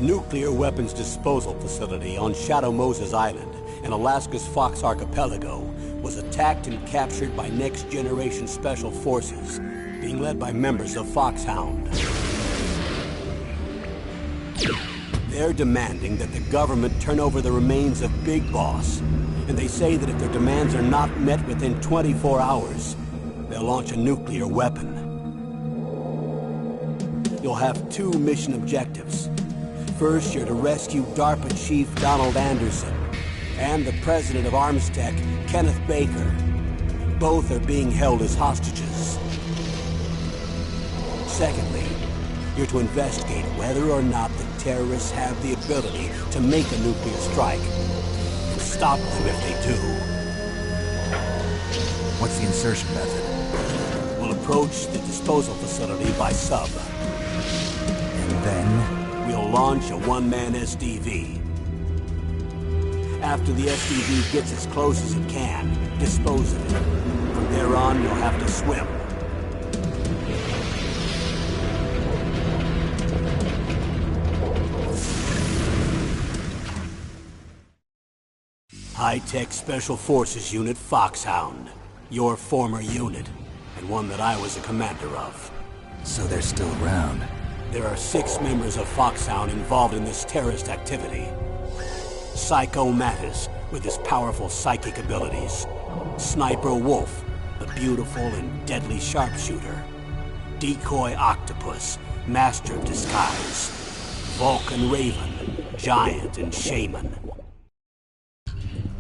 nuclear weapons disposal facility on Shadow Moses Island in Alaska's Fox Archipelago was attacked and captured by next-generation special forces, being led by members of FOXHOUND. They're demanding that the government turn over the remains of Big Boss, and they say that if their demands are not met within 24 hours, they'll launch a nuclear weapon. You'll have two mission objectives. First, you're to rescue DARPA Chief Donald Anderson and the President of Arms Tech, Kenneth Baker. Both are being held as hostages. Secondly, you're to investigate whether or not the terrorists have the ability to make a nuclear strike and stop them if they do. What's the insertion method? We'll approach the disposal facility by sub. And then? We'll launch a one-man SDV. After the SDV gets as close as it can, dispose of it. From there on, you'll have to swim. High-Tech Special Forces Unit FOXHOUND. Your former unit, and one that I was a commander of. So they're still around. There are 6 members of FOXHOUND involved in this terrorist activity. Psycho Mattis, with his powerful psychic abilities. Sniper Wolf, the beautiful and deadly sharpshooter. Decoy Octopus, master of disguise. Vulcan Raven, giant and shaman.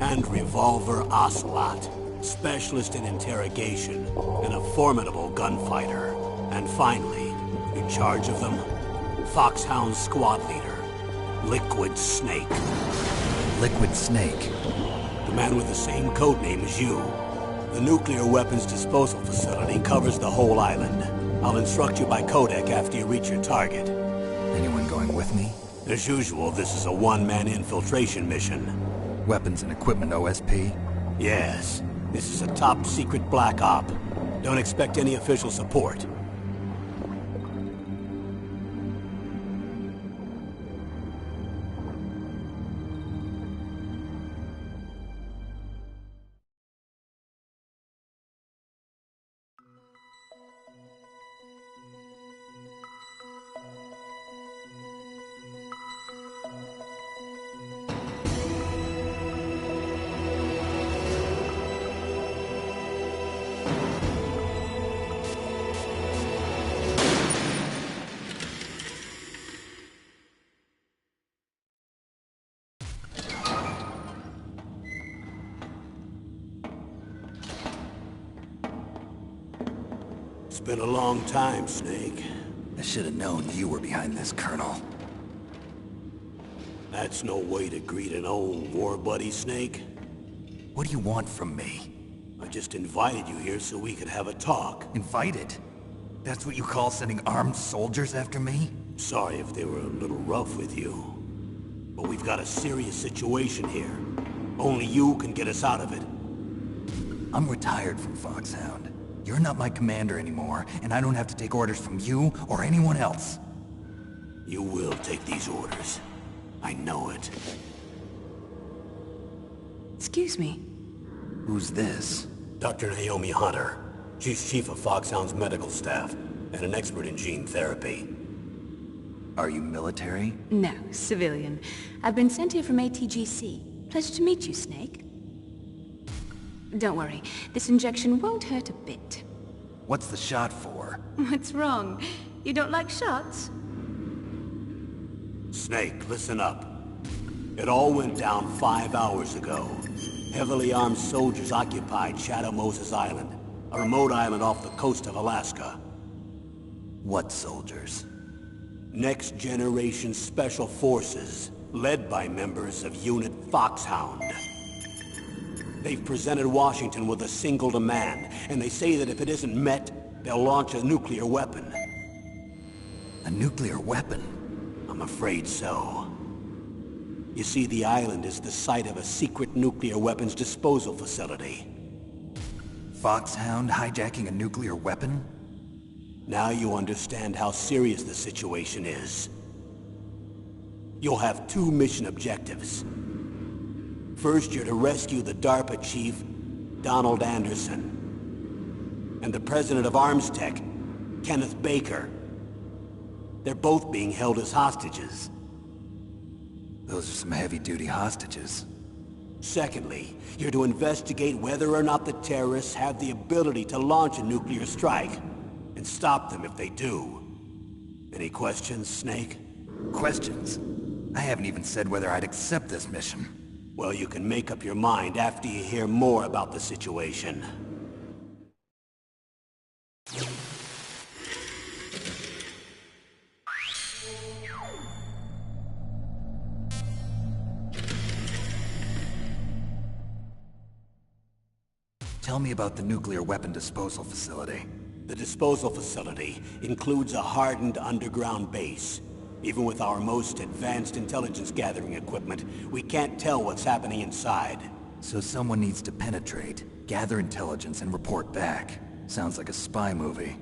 And Revolver Ocelot, specialist in interrogation and a formidable gunfighter. And finally, in charge of them, FOXHOUND squad leader, Liquid Snake. Liquid Snake? The man with the same codename as you. The nuclear weapons disposal facility covers the whole island. I'll instruct you by codec after you reach your target. Anyone going with me? As usual, this is a one-man infiltration mission. Weapons and equipment OSP? Yes. This is a top-secret black op. Don't expect any official support. It's been a long time, Snake. I should have known you were behind this, Colonel. That's no way to greet an old war buddy, Snake. What do you want from me? I just invited you here so we could have a talk. Invited? That's what you call sending armed soldiers after me? Sorry if they were a little rough with you. But we've got a serious situation here. Only you can get us out of it. I'm retired from FOXHOUND. You're not my commander anymore, and I don't have to take orders from you or anyone else. You will take these orders. I know it. Excuse me. Who's this? Dr. Naomi Hunter. She's chief of FOXHOUND's medical staff, and an expert in gene therapy. Are you military? No, civilian. I've been sent here from ATGC. Pleasure to meet you, Snake. Don't worry, this injection won't hurt a bit. What's the shot for? What's wrong? You don't like shots? Snake, listen up. It all went down 5 hours ago. Heavily armed soldiers occupied Shadow Moses Island, a remote island off the coast of Alaska. What soldiers? Next generation special forces, led by members of Unit FOXHOUND. They've presented Washington with a single demand, and they say that if it isn't met, they'll launch a nuclear weapon. A nuclear weapon? I'm afraid so. You see, the island is the site of a secret nuclear weapons disposal facility. FOXHOUND hijacking a nuclear weapon? Now you understand how serious the situation is. You'll have two mission objectives. First, you're to rescue the DARPA chief, Donald Anderson, and the president of Arms Tech, Kenneth Baker. They're both being held as hostages. Those are some heavy-duty hostages. Secondly, you're to investigate whether or not the terrorists have the ability to launch a nuclear strike, and stop them if they do. Any questions, Snake? Questions? I haven't even said whether I'd accept this mission. Well, you can make up your mind after you hear more about the situation. Tell me about the nuclear weapon disposal facility. The disposal facility includes a hardened underground base. Even with our most advanced intelligence gathering equipment, we can't tell what's happening inside. So someone needs to penetrate, gather intelligence, and report back. Sounds like a spy movie.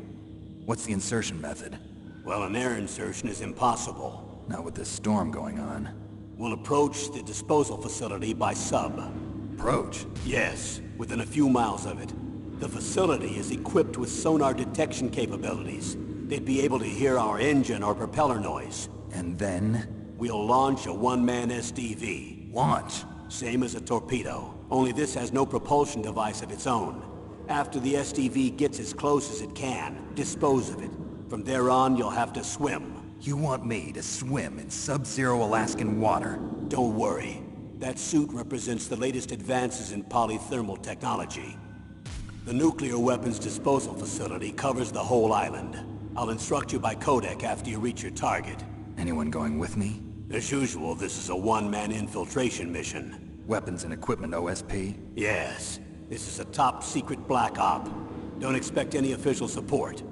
What's the insertion method? Well, an air insertion is impossible. Not with this storm going on. We'll approach the disposal facility by sub. Approach? Yes, within a few miles of it. The facility is equipped with sonar detection capabilities. They'd be able to hear our engine or propeller noise. And then? We'll launch a one-man SDV. Launch? Same as a torpedo, only this has no propulsion device of its own. After the SDV gets as close as it can, dispose of it. From there on, you'll have to swim. You want me to swim in sub-zero Alaskan water? Don't worry. That suit represents the latest advances in polythermal technology. The nuclear weapons disposal facility covers the whole island. I'll instruct you by codec after you reach your target. Anyone going with me? As usual, this is a one-man infiltration mission. Weapons and equipment OSP? Yes. This is a top-secret black op. Don't expect any official support.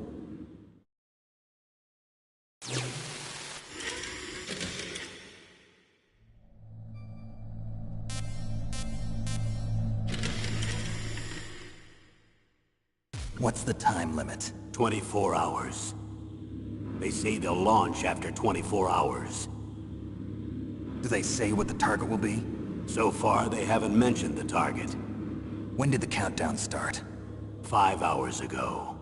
What's the time limit? 24 hours. They say they'll launch after 24 hours. Do they say what the target will be? So far, they haven't mentioned the target. When did the countdown start? 5 hours ago.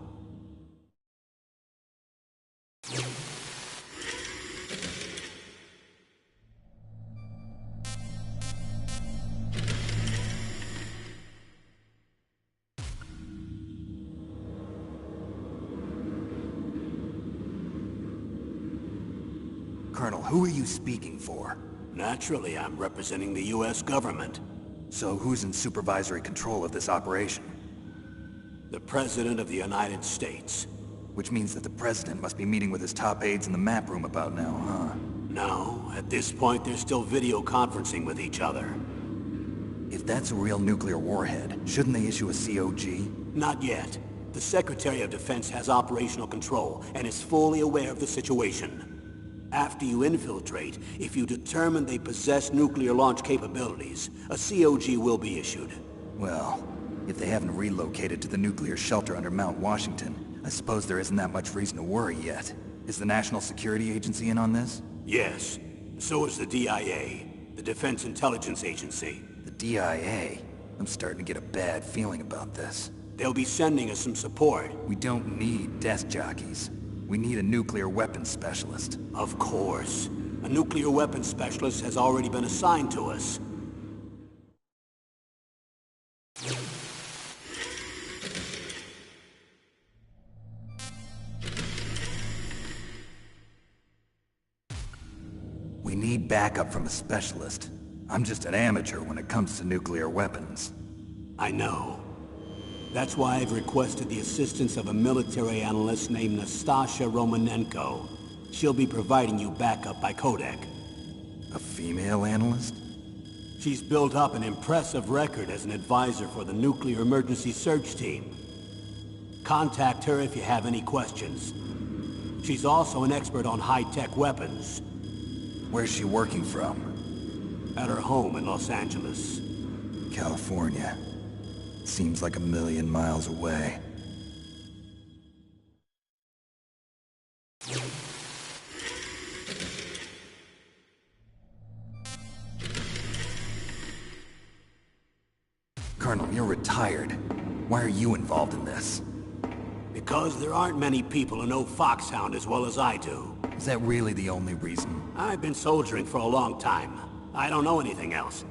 Colonel, who are you speaking for? Naturally, I'm representing the U.S. government. So who's in supervisory control of this operation? The President of the United States. Which means that the President must be meeting with his top aides in the map room about now, huh? No, at this point they're still video conferencing with each other. If that's a real nuclear warhead, shouldn't they issue a COG? Not yet. The Secretary of Defense has operational control and is fully aware of the situation. After you infiltrate, if you determine they possess nuclear launch capabilities, a COG will be issued. Well, if they haven't relocated to the nuclear shelter under Mount Washington, I suppose there isn't that much reason to worry yet. Is the National Security Agency in on this? Yes. So is the DIA, the Defense Intelligence Agency. The DIA? I'm starting to get a bad feeling about this. They'll be sending us some support. We don't need desk jockeys. We need a nuclear weapons specialist. Of course. A nuclear weapons specialist has already been assigned to us. We need backup from a specialist. I'm just an amateur when it comes to nuclear weapons. I know. That's why I've requested the assistance of a military analyst named Nastasha Romanenko. She'll be providing you backup by codec. A female analyst? She's built up an impressive record as an advisor for the Nuclear Emergency Search Team. Contact her if you have any questions. She's also an expert on high-tech weapons. Where's she working from? At her home in Los Angeles. California. Seems like 1,000,000 miles away. you're retired. Why are you involved in this? Because there aren't many people who know Foxhound as well as I do. Is that really the only reason? I've been soldiering for a long time. I don't know anything else.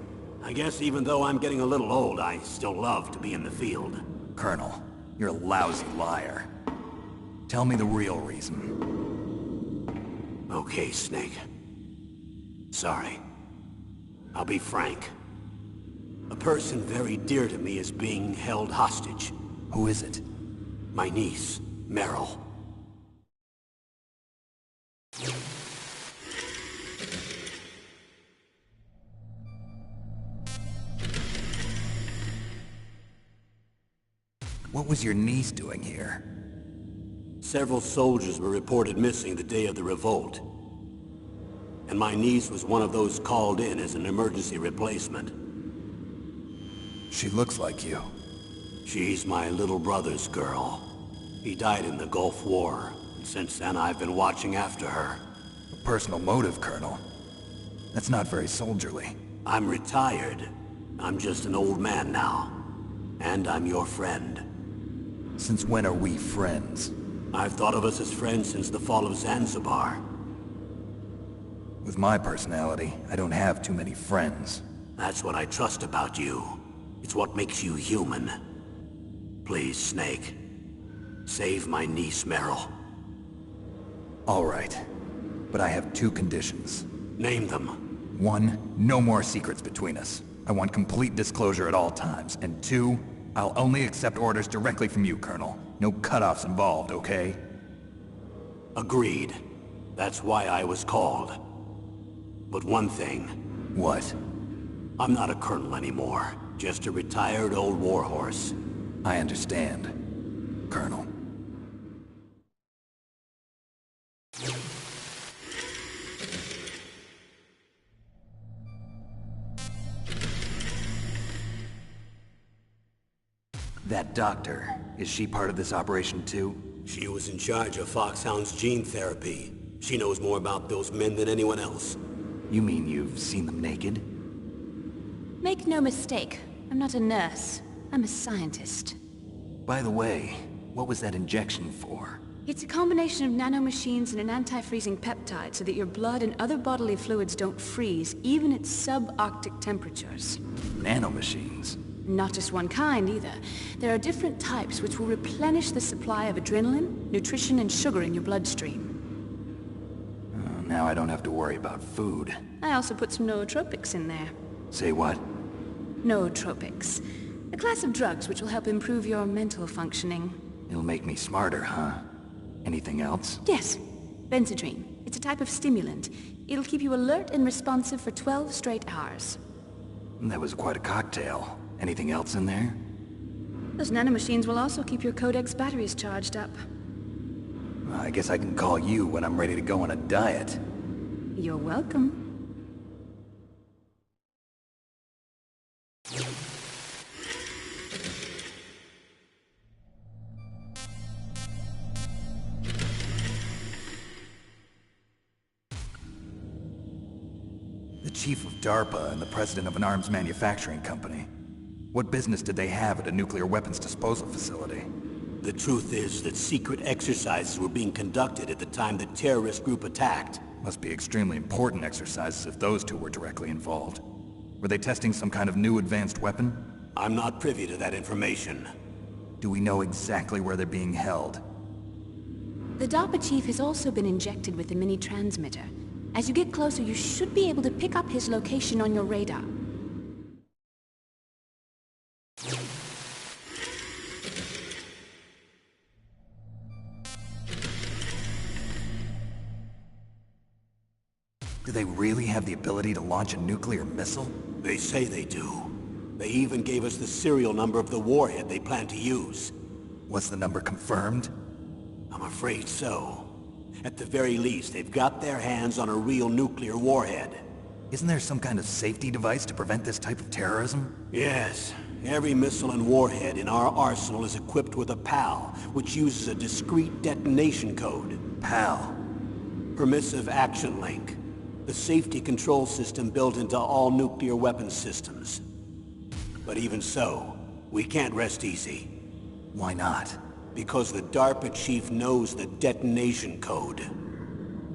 I guess even though I'm getting a little old, I still love to be in the field. Colonel, you're a lousy liar. Tell me the real reason. Okay, Snake. Sorry. I'll be frank. A person very dear to me is being held hostage. Who is it? My niece, Meryl. What was your niece doing here? Several soldiers were reported missing the day of the revolt. And my niece was one of those called in as an emergency replacement. She looks like you. She's my little brother's girl. He died in the Gulf War, and since then I've been watching after her. A personal motive, Colonel. That's not very soldierly. I'm retired. I'm just an old man now. And I'm your friend. Since when are we friends? I've thought of us as friends since the fall of Zanzibar. With my personality, I don't have too many friends. That's what I trust about you. It's what makes you human. Please, Snake. Save my niece, Meryl. All right. But I have two conditions. Name them. 1, no more secrets between us. I want complete disclosure at all times. And 2, I'll only accept orders directly from you, Colonel. No cutoffs involved, okay? Agreed. That's why I was called. But one thing. What? I'm not a colonel anymore. Just a retired old warhorse. I understand, Colonel. That doctor, is she part of this operation too? She was in charge of Foxhound's gene therapy. She knows more about those men than anyone else. You mean you've seen them naked? Make no mistake, I'm not a nurse. I'm a scientist. By the way, what was that injection for? It's a combination of nanomachines and an anti-freezing peptide so that your blood and other bodily fluids don't freeze, even at subarctic temperatures. Nanomachines? Not just one kind, either. There are different types which will replenish the supply of adrenaline, nutrition, and sugar in your bloodstream. Now I don't have to worry about food. I also put some nootropics in there. Say what? Nootropics. A class of drugs which will help improve your mental functioning. It'll make me smarter, huh? Anything else? Yes. Benzedrine. It's a type of stimulant. It'll keep you alert and responsive for 12 straight hours. That was quite a cocktail. Anything else in there? Those nanomachines will also keep your Codex batteries charged up. I guess I can call you when I'm ready to go on a diet. You're welcome. The chief of DARPA and the president of an arms manufacturing company. What business did they have at a nuclear weapons disposal facility? The truth is that secret exercises were being conducted at the time the terrorist group attacked. Must be extremely important exercises if those two were directly involved. Were they testing some kind of new advanced weapon? I'm not privy to that information. Do we know exactly where they're being held? The DARPA chief has also been injected with a mini-transmitter. As you get closer, you should be able to pick up his location on your radar. Do they really have the ability to launch a nuclear missile? They say they do. They even gave us the serial number of the warhead they plan to use. Was the number confirmed? I'm afraid so. At the very least, they've got their hands on a real nuclear warhead. Isn't there some kind of safety device to prevent this type of terrorism? Yes. Every missile and warhead in our arsenal is equipped with a PAL, which uses a discrete detonation code. PAL. Permissive Action Link. The safety control system built into all nuclear weapons systems. But even so, we can't rest easy. Why not? Because the DARPA chief knows the detonation code.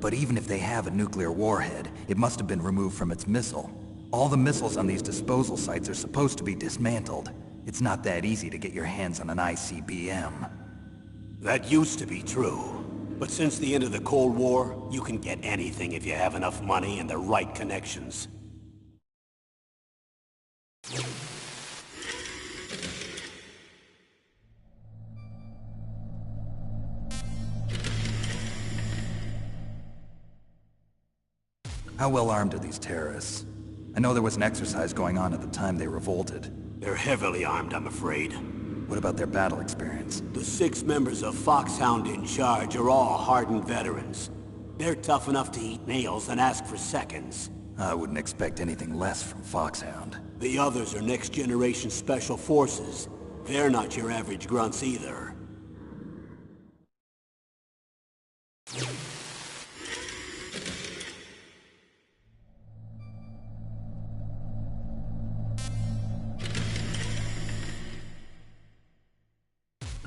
But even if they have a nuclear warhead, it must have been removed from its missile. All the missiles on these disposal sites are supposed to be dismantled. It's not that easy to get your hands on an ICBM. That used to be true. But since the end of the Cold War, you can get anything if you have enough money and the right connections. How well armed are these terrorists? I know there was an exercise going on at the time they revolted. They're heavily armed, I'm afraid. What about their battle experience? The 6 members of FOXHOUND in charge are all hardened veterans. They're tough enough to eat nails and ask for seconds. I wouldn't expect anything less from FOXHOUND. The others are next-generation special forces. They're not your average grunts either.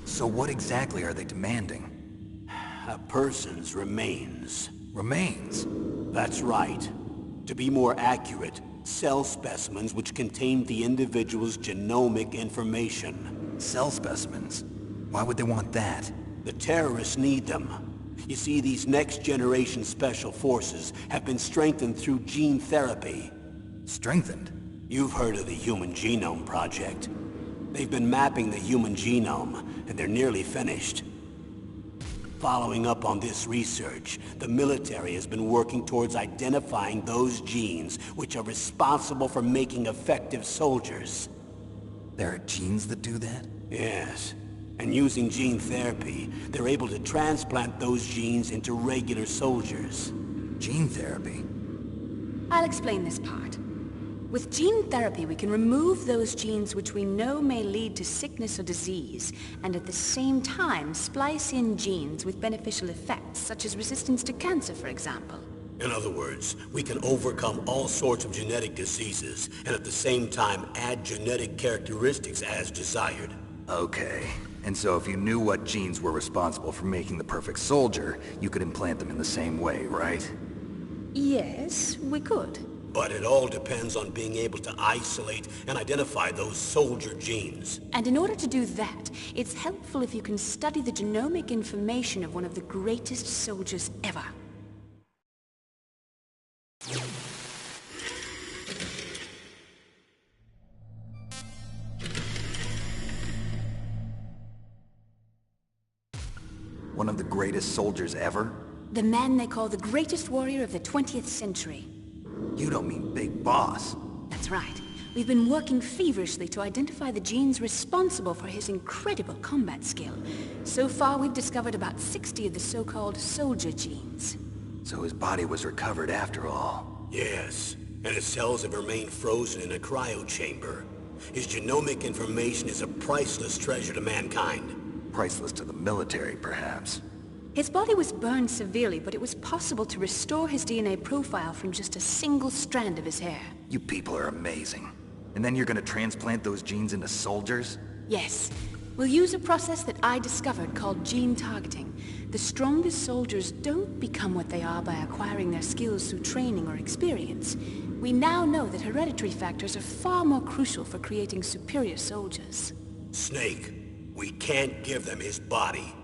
So what exactly are they demanding? A person's remains. Remains? That's right. To be more accurate, cell specimens which contain the individual's genomic information. Cell specimens? Why would they want that? The terrorists need them. You see, these next-generation special forces have been strengthened through gene therapy. Strengthened? You've heard of the Human Genome Project. They've been mapping the human genome, and they're nearly finished. Following up on this research, the military has been working towards identifying those genes which are responsible for making effective soldiers. There are genes that do that? Yes. And using gene therapy, they're able to transplant those genes into regular soldiers. Gene therapy? I'll explain this part. With gene therapy, we can remove those genes which we know may lead to sickness or disease, and at the same time splice in genes with beneficial effects, such as resistance to cancer, for example. In other words, we can overcome all sorts of genetic diseases, and at the same time add genetic characteristics as desired. Okay. And so if you knew what genes were responsible for making the perfect soldier, you could implant them in the same way, right? Yes, we could. But it all depends on being able to isolate and identify those soldier genes. And in order to do that, it's helpful if you can study the genomic information of one of the greatest soldiers ever. One of the greatest soldiers ever? The man they call the greatest warrior of the 20th century. You don't mean Big Boss. That's right. We've been working feverishly to identify the genes responsible for his incredible combat skill. So far, we've discovered about 60 of the so-called soldier genes. So his body was recovered after all. Yes, and his cells have remained frozen in a cryo chamber. His genomic information is a priceless treasure to mankind. Priceless to the military, perhaps. His body was burned severely, but it was possible to restore his DNA profile from just a single strand of his hair. You people are amazing. And then you're gonna transplant those genes into soldiers? Yes. We'll use a process that I discovered called gene targeting. The strongest soldiers don't become what they are by acquiring their skills through training or experience. We now know that hereditary factors are far more crucial for creating superior soldiers. Snake, we can't give them his body.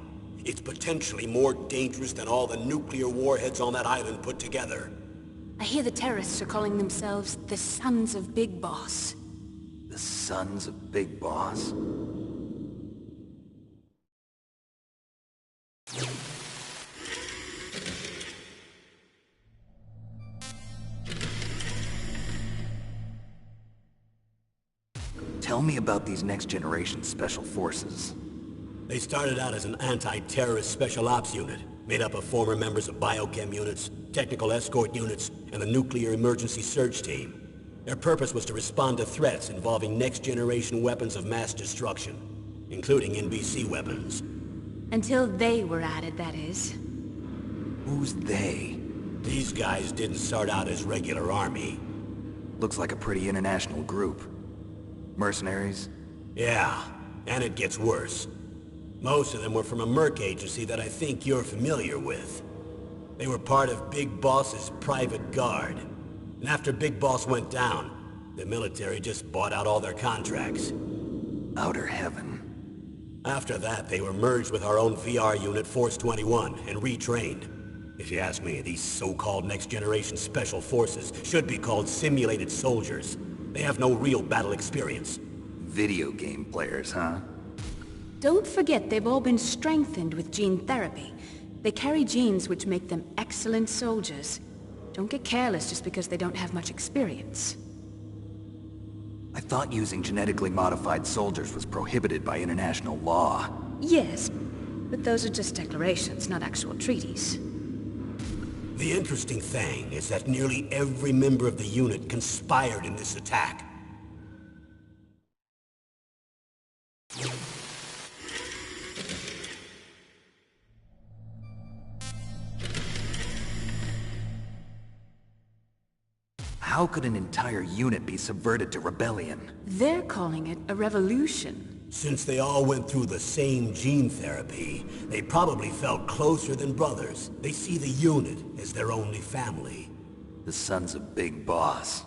It's potentially more dangerous than all the nuclear warheads on that island put together. I hear the terrorists are calling themselves the Sons of Big Boss. The Sons of Big Boss? Tell me about these next-generation special forces. They started out as an anti-terrorist special ops unit, made up of former members of biochem units, technical escort units, and the nuclear emergency surge team. Their purpose was to respond to threats involving next-generation weapons of mass destruction, including NBC weapons. Until they were added, that is. Who's they? These guys didn't start out as regular army. Looks like a pretty international group. Mercenaries? Yeah, and it gets worse. Most of them were from a merc agency that I think you're familiar with. They were part of Big Boss's private guard. And after Big Boss went down, the military just bought out all their contracts. Outer heaven. After that, they were merged with our own VR unit, Force 21, and retrained. If you ask me, these so-called next-generation special forces should be called simulated soldiers. They have no real battle experience. Video game players, huh? Don't forget they've all been strengthened with gene therapy. They carry genes which make them excellent soldiers. Don't get careless just because they don't have much experience. I thought using genetically modified soldiers was prohibited by international law. Yes, but those are just declarations, not actual treaties. The interesting thing is that nearly every member of the unit conspired in this attack. How could an entire unit be subverted to rebellion? They're calling it a revolution. Since they all went through the same gene therapy, they probably felt closer than brothers. They see the unit as their only family. The sons of Big Boss.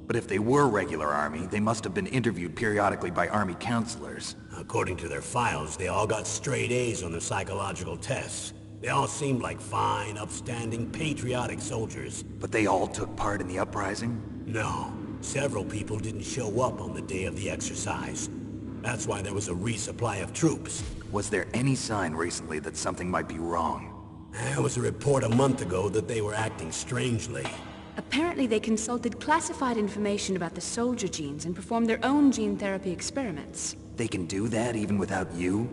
But if they were regular army, they must have been interviewed periodically by army counselors. According to their files, they all got straight A's on their psychological tests. They all seemed like fine, upstanding, patriotic soldiers. But they all took part in the uprising? No. Several people didn't show up on the day of the exercise. That's why there was a resupply of troops. Was there any sign recently that something might be wrong? There was a report a month ago that they were acting strangely. Apparently they consulted classified information about the soldier genes and performed their own gene therapy experiments. They can do that even without you?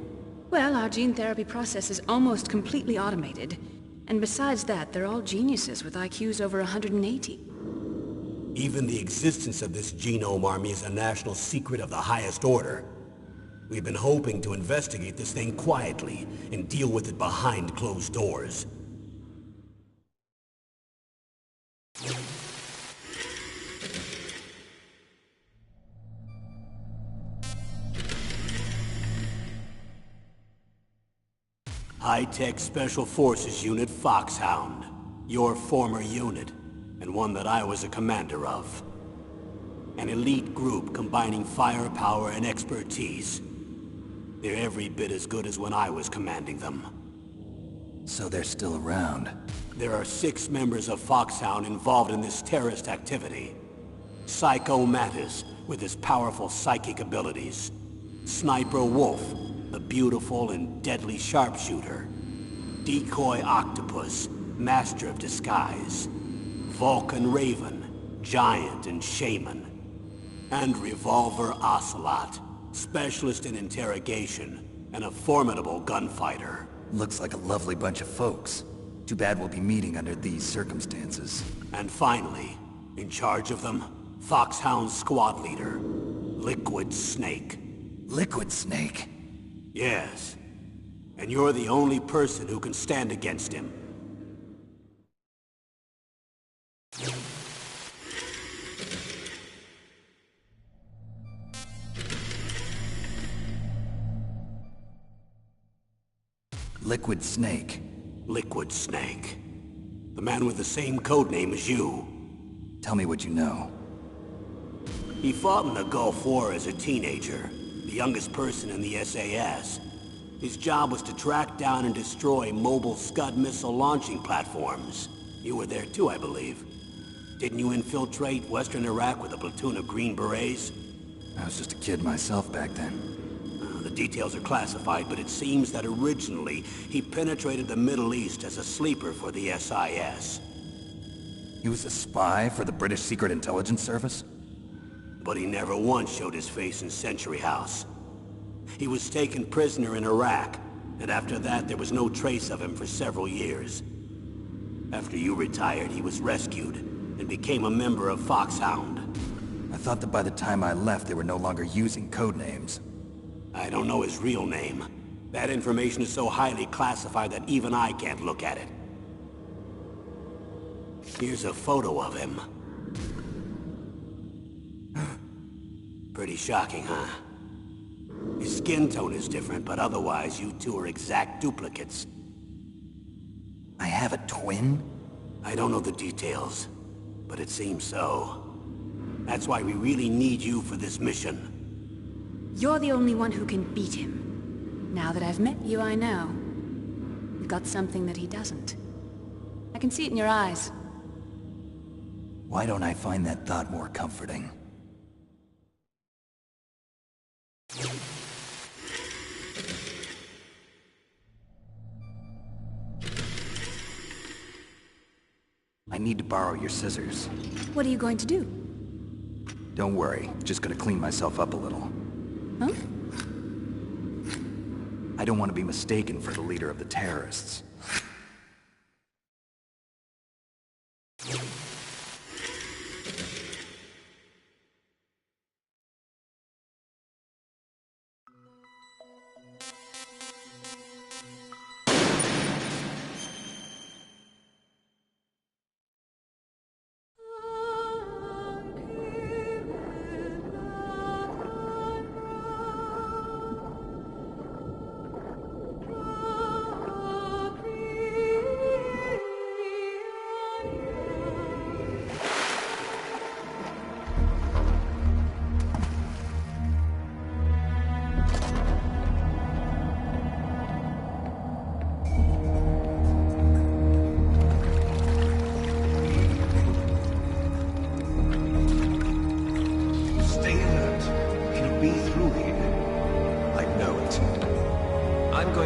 Well, our gene therapy process is almost completely automated. And besides that, they're all geniuses with IQs over 180. Even the existence of this genome army is a national secret of the highest order. We've been hoping to investigate this thing quietly and deal with it behind closed doors. High-Tech Special Forces Unit FOXHOUND. Your former unit, and one that I was a commander of. An elite group combining firepower and expertise. They're every bit as good as when I was commanding them. So they're still around. There are 6 members of FOXHOUND involved in this terrorist activity. Psycho Mattis, with his powerful psychic abilities. Sniper Wolf, the beautiful and deadly sharpshooter. Decoy Octopus, master of disguise. Vulcan Raven, giant and shaman. And Revolver Ocelot, specialist in interrogation and a formidable gunfighter. Looks like a lovely bunch of folks. Too bad we'll be meeting under these circumstances. And finally, in charge of them, FOXHOUND squad leader, Liquid Snake. Liquid Snake? Yes. And you're the only person who can stand against him. Liquid Snake. Liquid Snake. The man with the same codename as you. Tell me what you know. He fought in the Gulf War as a teenager, the youngest person in the SAS. His job was to track down and destroy mobile Scud missile launching platforms. You were there too, I believe. Didn't you infiltrate Western Iraq with a platoon of Green Berets? I was just a kid myself back then. The details are classified, but it seems that originally he penetrated the Middle East as a sleeper for the SIS. He was a spy for the British Secret Intelligence Service? But he never once showed his face in Century House. He was taken prisoner in Iraq, and after that there was no trace of him for several years. After you retired, he was rescued and became a member of FOXHOUND. I thought that by the time I left they were no longer using codenames. I don't know his real name. That information is so highly classified that even I can't look at it. Here's a photo of him. Pretty shocking, huh? His skin tone is different, but otherwise you two are exact duplicates. I have a twin? I don't know the details, but it seems so. That's why we really need you for this mission. You're the only one who can beat him. Now that I've met you, I know. You've got something that he doesn't. I can see it in your eyes. Why don't I find that thought more comforting? I need to borrow your scissors. What are you going to do? Don't worry, just gonna clean myself up a little. Huh? I don't want to be mistaken for the leader of the terrorists.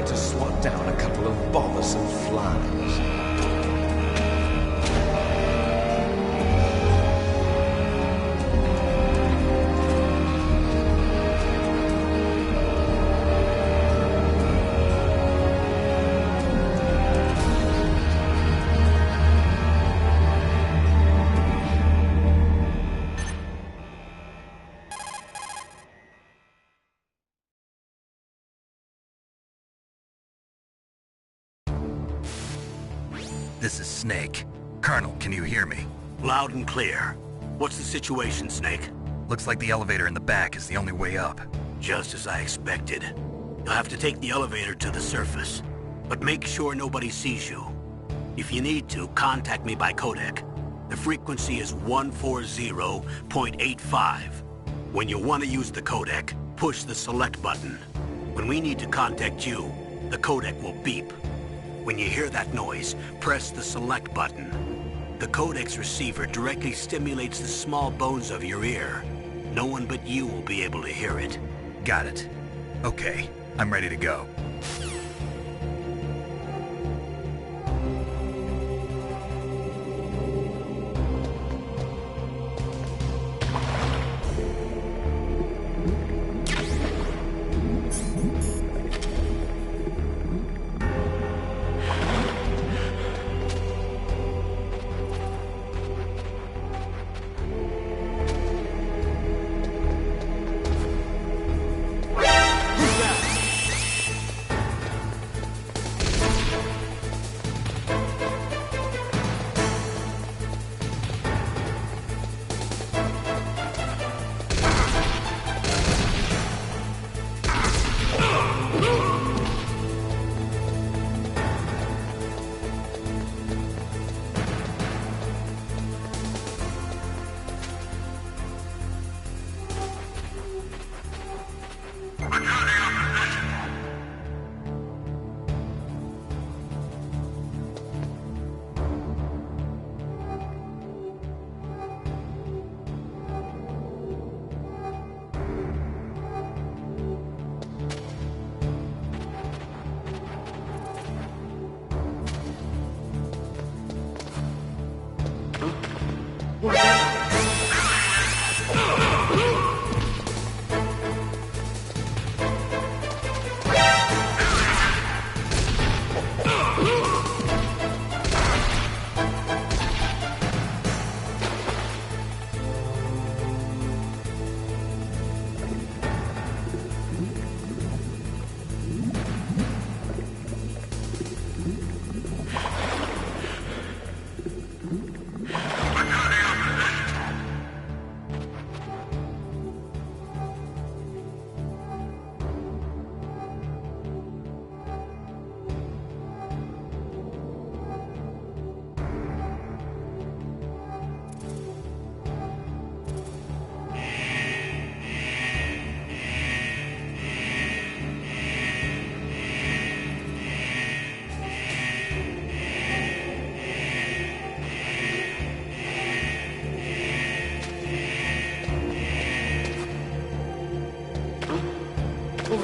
To swat down a couple of bothersome flies. This is Snake. Colonel, can you hear me? Loud and clear. What's the situation, Snake? Looks like the elevator in the back is the only way up. Just as I expected. You'll have to take the elevator to the surface, but make sure nobody sees you. If you need to, contact me by codec. The frequency is 140.85. When you want to use the codec, push the select button. When we need to contact you, the codec will beep. When you hear that noise, press the select button. The codec's receiver directly stimulates the small bones of your ear. No one but you will be able to hear it. Got it. Okay, I'm ready to go.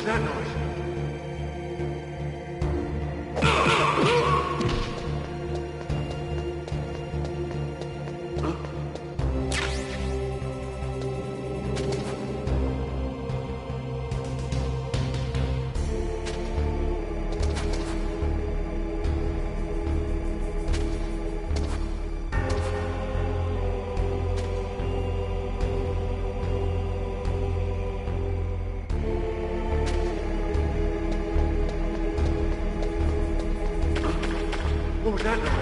that noise? What was that noise?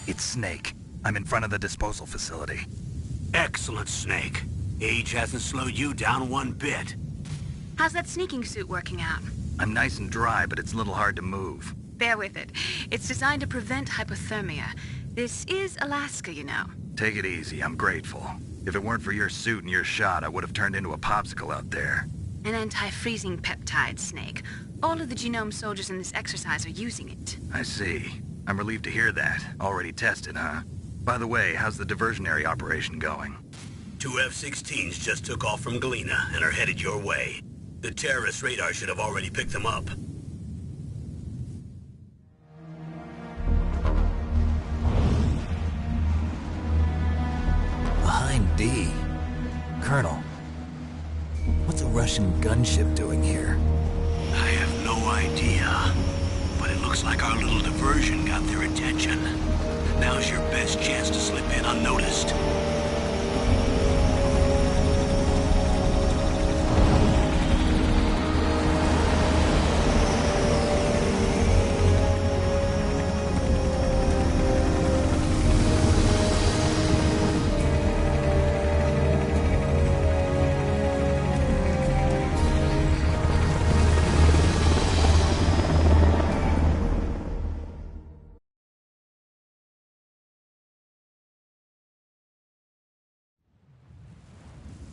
It's Snake. I'm in front of the disposal facility. Excellent, Snake. Age hasn't slowed you down one bit. How's that sneaking suit working out? I'm nice and dry, but it's a little hard to move. Bear with it. It's designed to prevent hypothermia. This is Alaska, you know. Take it easy, I'm grateful. If it weren't for your suit and your shot, I would have turned into a popsicle out there. An anti-freezing peptide, Snake. All of the genome soldiers in this exercise are using it. I see. I'm relieved to hear that. Already tested, huh? By the way, how's the diversionary operation going? 2 F-16s just took off from Galena and are headed your way. The terrorist radar should have already picked them up. Behind D. Colonel, what's a Russian gunship doing here? I have no idea. But it looks like our little diversion got their attention. Now's your best chance to slip in unnoticed.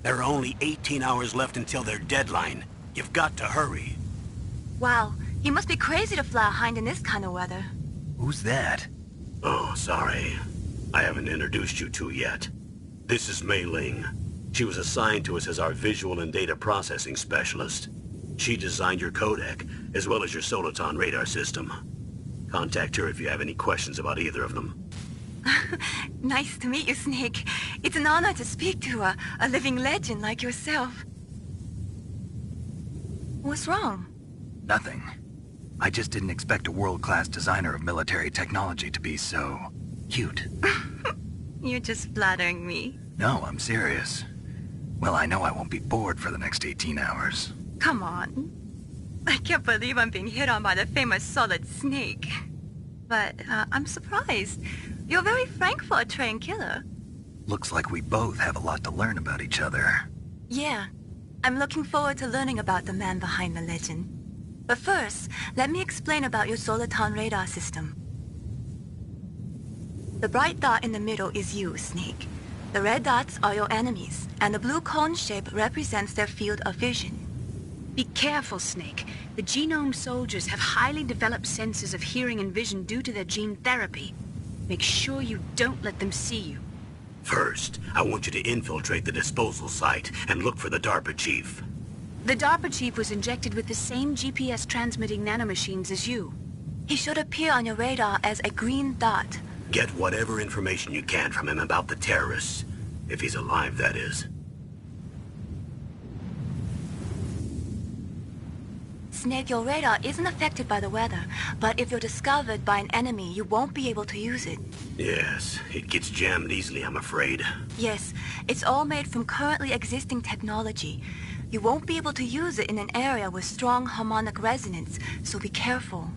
There are only 18 hours left until their deadline. You've got to hurry. Wow, you must be crazy to fly a hind in this kind of weather. Who's that? Oh, sorry. I haven't introduced you to yet. This is Mei Ling. She was assigned to us as our visual and data processing specialist. She designed your codec, as well as your Soliton radar system. Contact her if you have any questions about either of them. Nice to meet you, Snake. It's an honor to speak to a living legend like yourself. What's wrong? Nothing. I just didn't expect a world-class designer of military technology to be so cute. You're just flattering me. No, I'm serious. Well, I know I won't be bored for the next 18 hours. Come on. I can't believe I'm being hit on by the famous Solid Snake. But I'm surprised. You're very frank for a trained killer. Looks like we both have a lot to learn about each other. Yeah. I'm looking forward to learning about the man behind the legend. But first, let me explain about your Soliton radar system. The bright dot in the middle is you, Snake. The red dots are your enemies, and the blue cone shape represents their field of vision. Be careful, Snake. The genome soldiers have highly developed senses of hearing and vision due to their gene therapy. Make sure you don't let them see you. First, I want you to infiltrate the disposal site and look for the DARPA chief. The DARPA chief was injected with the same GPS transmitting nanomachines as you. He should appear on your radar as a green dot. Get whatever information you can from him about the terrorists. If he's alive, that is. Snake, your radar isn't affected by the weather, but if you're discovered by an enemy, you won't be able to use it. Yes, it gets jammed easily, I'm afraid. Yes, it's all made from currently existing technology. You won't be able to use it in an area with strong harmonic resonance, so be careful.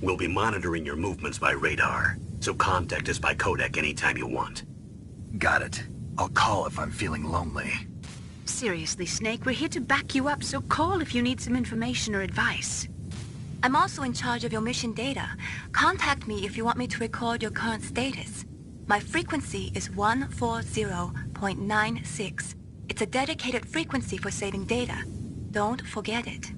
We'll be monitoring your movements by radar, so contact us by codec anytime you want. Got it. I'll call if I'm feeling lonely. Seriously, Snake, we're here to back you up, so call if you need some information or advice. I'm also in charge of your mission data. Contact me if you want me to record your current status. My frequency is 140.96. It's a dedicated frequency for saving data. Don't forget it.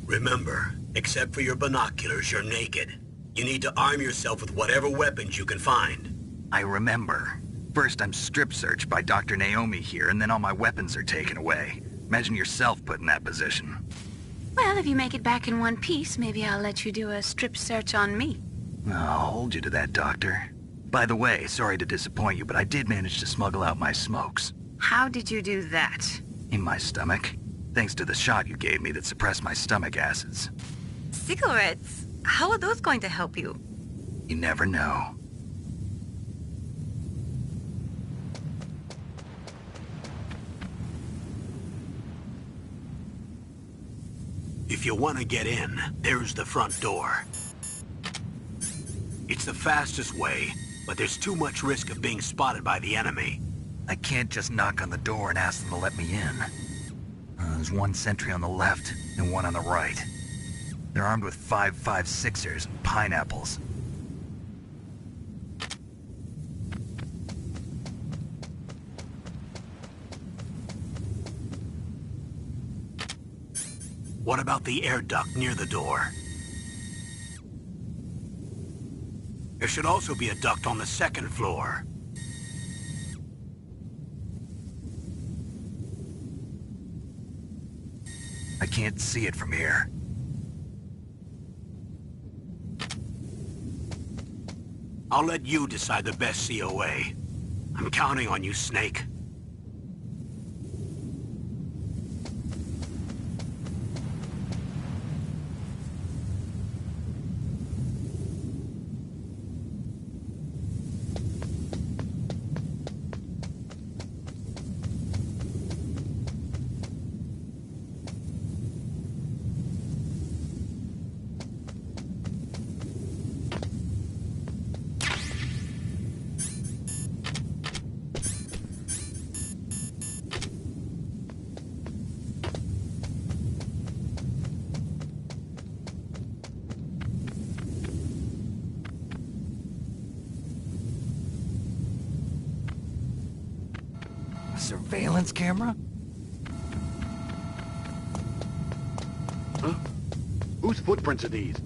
Remember, except for your binoculars, you're naked. You need to arm yourself with whatever weapons you can find. I remember. First I'm strip searched by Dr. Naomi here, and then all my weapons are taken away. Imagine yourself put in that position. Well, if you make it back in one piece, maybe I'll let you do a strip search on me. I'll hold you to that, Doctor. By the way, sorry to disappoint you, but I did manage to smuggle out my smokes. How did you do that? In my stomach. Thanks to the shot you gave me that suppressed my stomach acids. Cigarettes? How are those going to help you? You never know. If you want to get in, there's the front door. It's the fastest way, but there's too much risk of being spotted by the enemy. I can't just knock on the door and ask them to let me in. There's one sentry on the left and one on the right. They're armed with 5.56ers and pineapples. What about the air duct near the door? There should also be a duct on the second floor. I can't see it from here. I'll let you decide the best COA. I'm counting on you, Snake. Surveillance camera? Huh? Whose footprints are these?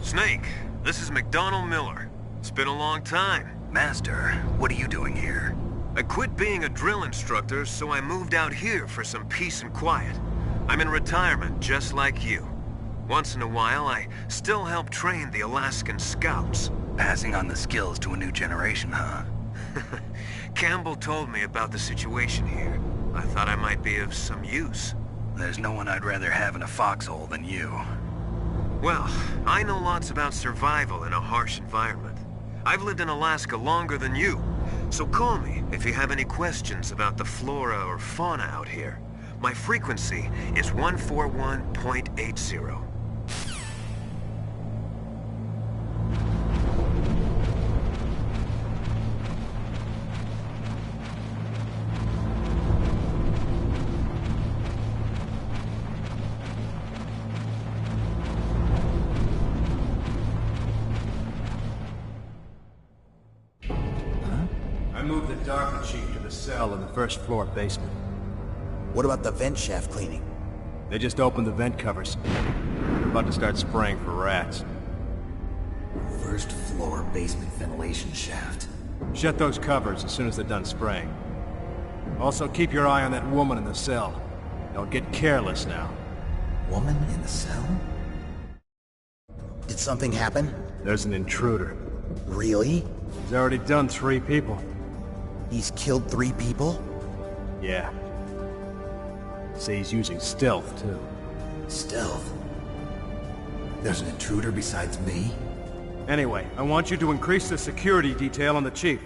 Snake, this is McDonald Miller. It's been a long time. Master, what are you doing here? I quit being a drill instructor, so I moved out here for some peace and quiet. I'm in retirement, just like you. Once in a while, I still help train the Alaskan Scouts. Passing on the skills to a new generation, huh? Campbell told me about the situation here. I thought I might be of some use. There's no one I'd rather have in a foxhole than you. Well, I know lots about survival in a harsh environment. I've lived in Alaska longer than you, so call me if you have any questions about the flora or fauna out here. My frequency is 141.80. I moved the Darker Chief to the cell in the first floor basement. What about the vent shaft cleaning? They just opened the vent covers. They're about to start spraying for rats. First floor basement ventilation shaft. Shut those covers as soon as they're done spraying. Also, keep your eye on that woman in the cell. Don't get careless now. Woman in the cell? Did something happen? There's an intruder. Really? He's already done 3 people. He's killed 3 people? Yeah. Say he's using stealth, too. Stealth? There's an intruder besides me? Anyway, I want you to increase the security detail on the Chief.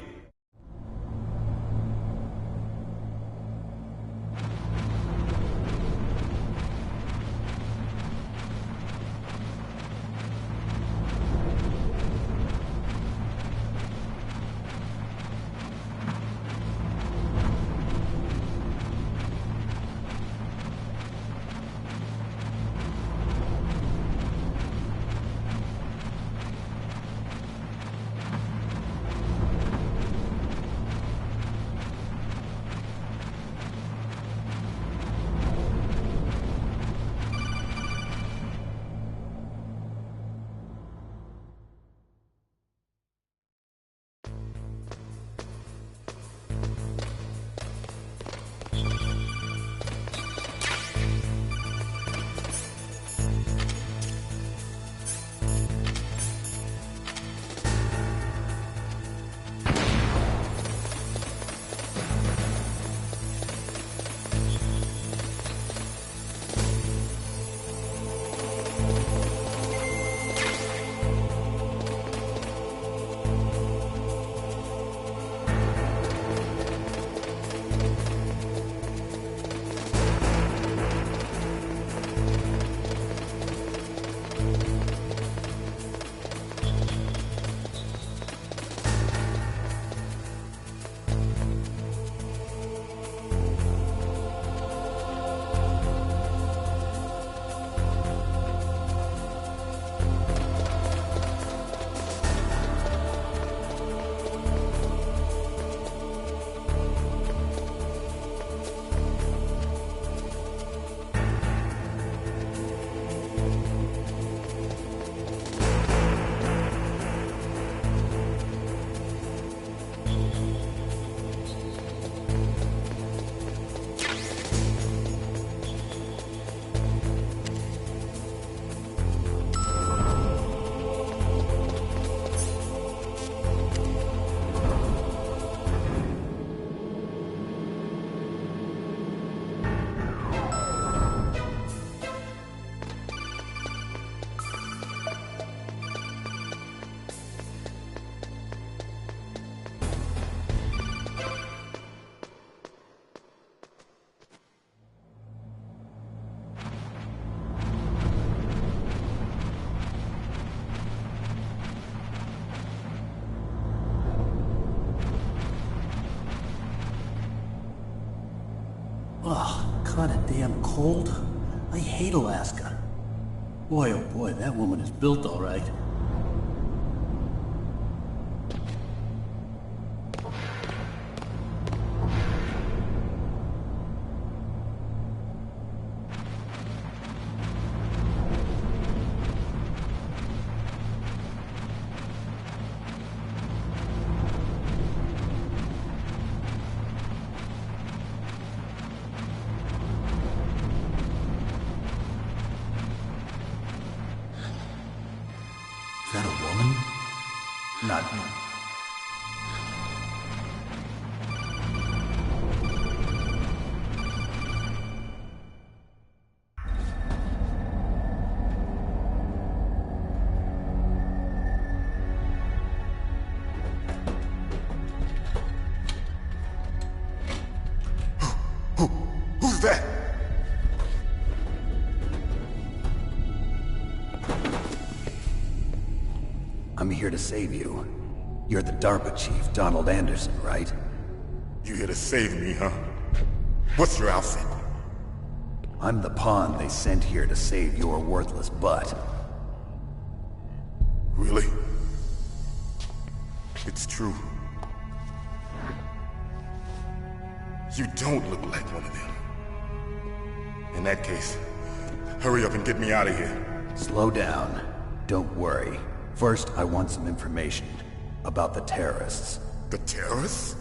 Ugh, kinda damn cold. I hate Alaska. Boy, oh boy, that woman is built all right. Is that a woman? Not me. Who's that? I'm here to save you. You're the DARPA chief, Donald Anderson, right? You here to save me, huh? What's your outfit? I'm the pawn they sent here to save your worthless butt. Really? It's true. You don't look like one of them. In that case, hurry up and get me out of here. Slow down. Don't worry. First, I want some information about the terrorists. The terrorists?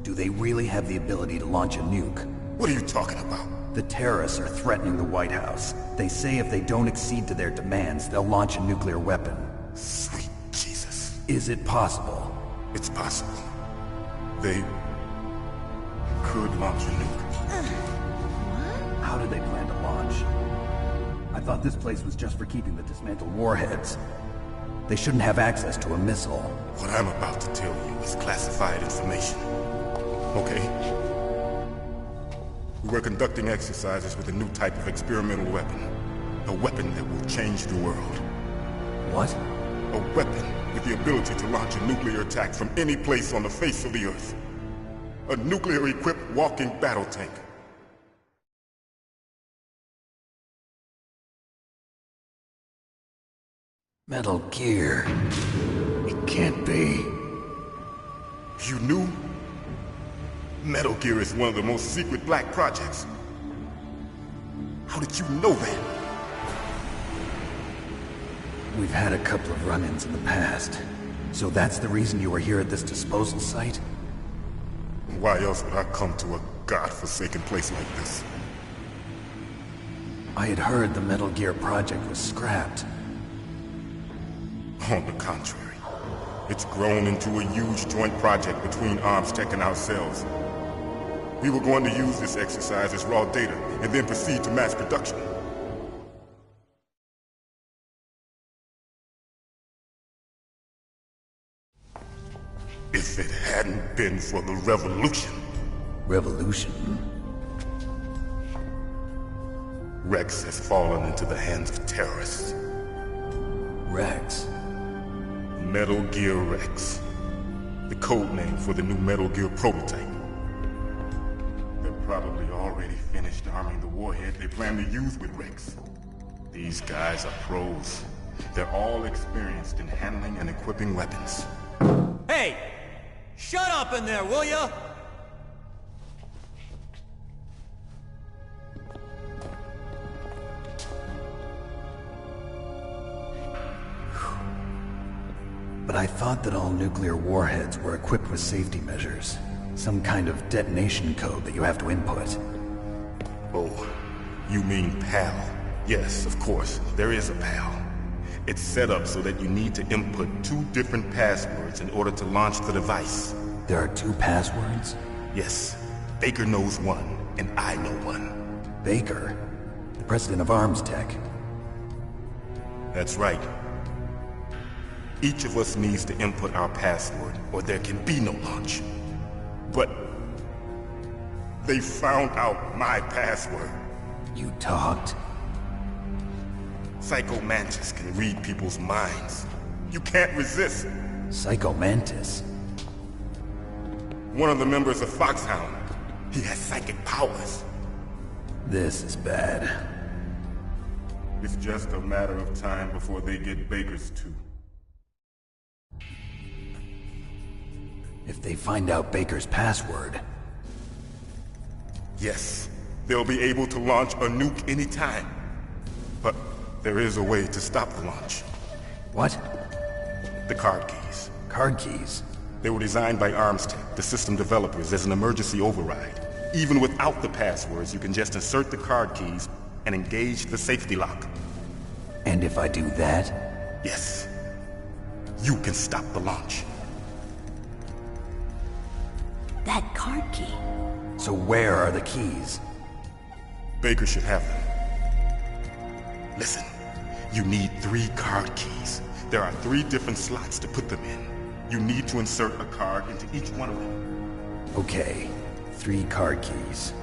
Do they really have the ability to launch a nuke? What are you talking about? The terrorists are threatening the White House. They say if they don't accede to their demands, they'll launch a nuclear weapon. Sweet Jesus. Is it possible? It's possible. They could launch a nuke. How do they plan to launch? I thought this place was just for keeping the dismantled warheads. They shouldn't have access to a missile. What I'm about to tell you is classified information. Okay? We were conducting exercises with a new type of experimental weapon. A weapon that will change the world. What? A weapon with the ability to launch a nuclear attack from any place on the face of the Earth. A nuclear-equipped walking battle tank. Metal Gear. It can't be. You knew? Metal Gear is one of the most secret black projects. How did you know that? We've had a couple of run-ins in the past. So that's the reason you were here at this disposal site? Why else would I come to a godforsaken place like this? I had heard the Metal Gear project was scrapped. On the contrary, it's grown into a huge joint project between ArmsTech and ourselves. We were going to use this exercise as raw data and then proceed to mass production. If it hadn't been for the revolution... Revolution? Rex has fallen into the hands of terrorists. Rex? Metal Gear Rex. The codename for the new Metal Gear prototype. They're probably already finished arming the warhead they plan to use with Rex. These guys are pros. They're all experienced in handling and equipping weapons. Hey! Shut up in there, will ya? But I thought that all nuclear warheads were equipped with safety measures. Some kind of detonation code that you have to input. Oh, you mean PAL? Yes, of course, there is a PAL. It's set up so that you need to input 2 different passwords in order to launch the device. There are 2 passwords? Yes. Baker knows one, and I know one. Baker? The president of ArmsTech? That's right. Each of us needs to input our password, or there can be no launch. But they found out my password. You talked? Psycho Mantis can read people's minds. You can't resist. Psycho Mantis? One of the members of FOXHOUND. He has psychic powers. This is bad. It's just a matter of time before they get Baker's too. If they find out Baker's password... Yes, they'll be able to launch a nuke anytime. But there is a way to stop the launch. What? The card keys. Card keys? They were designed by ArmsTech, the system developers, as an emergency override. Even without the passwords, you can just insert the card keys and engage the safety lock. And if I do that? Yes. You can stop the launch. That card key. So where are the keys? Baker should have them. Listen, you need 3 card keys. There are 3 different slots to put them in. You need to insert a card into each one of them. Okay, 3 card keys.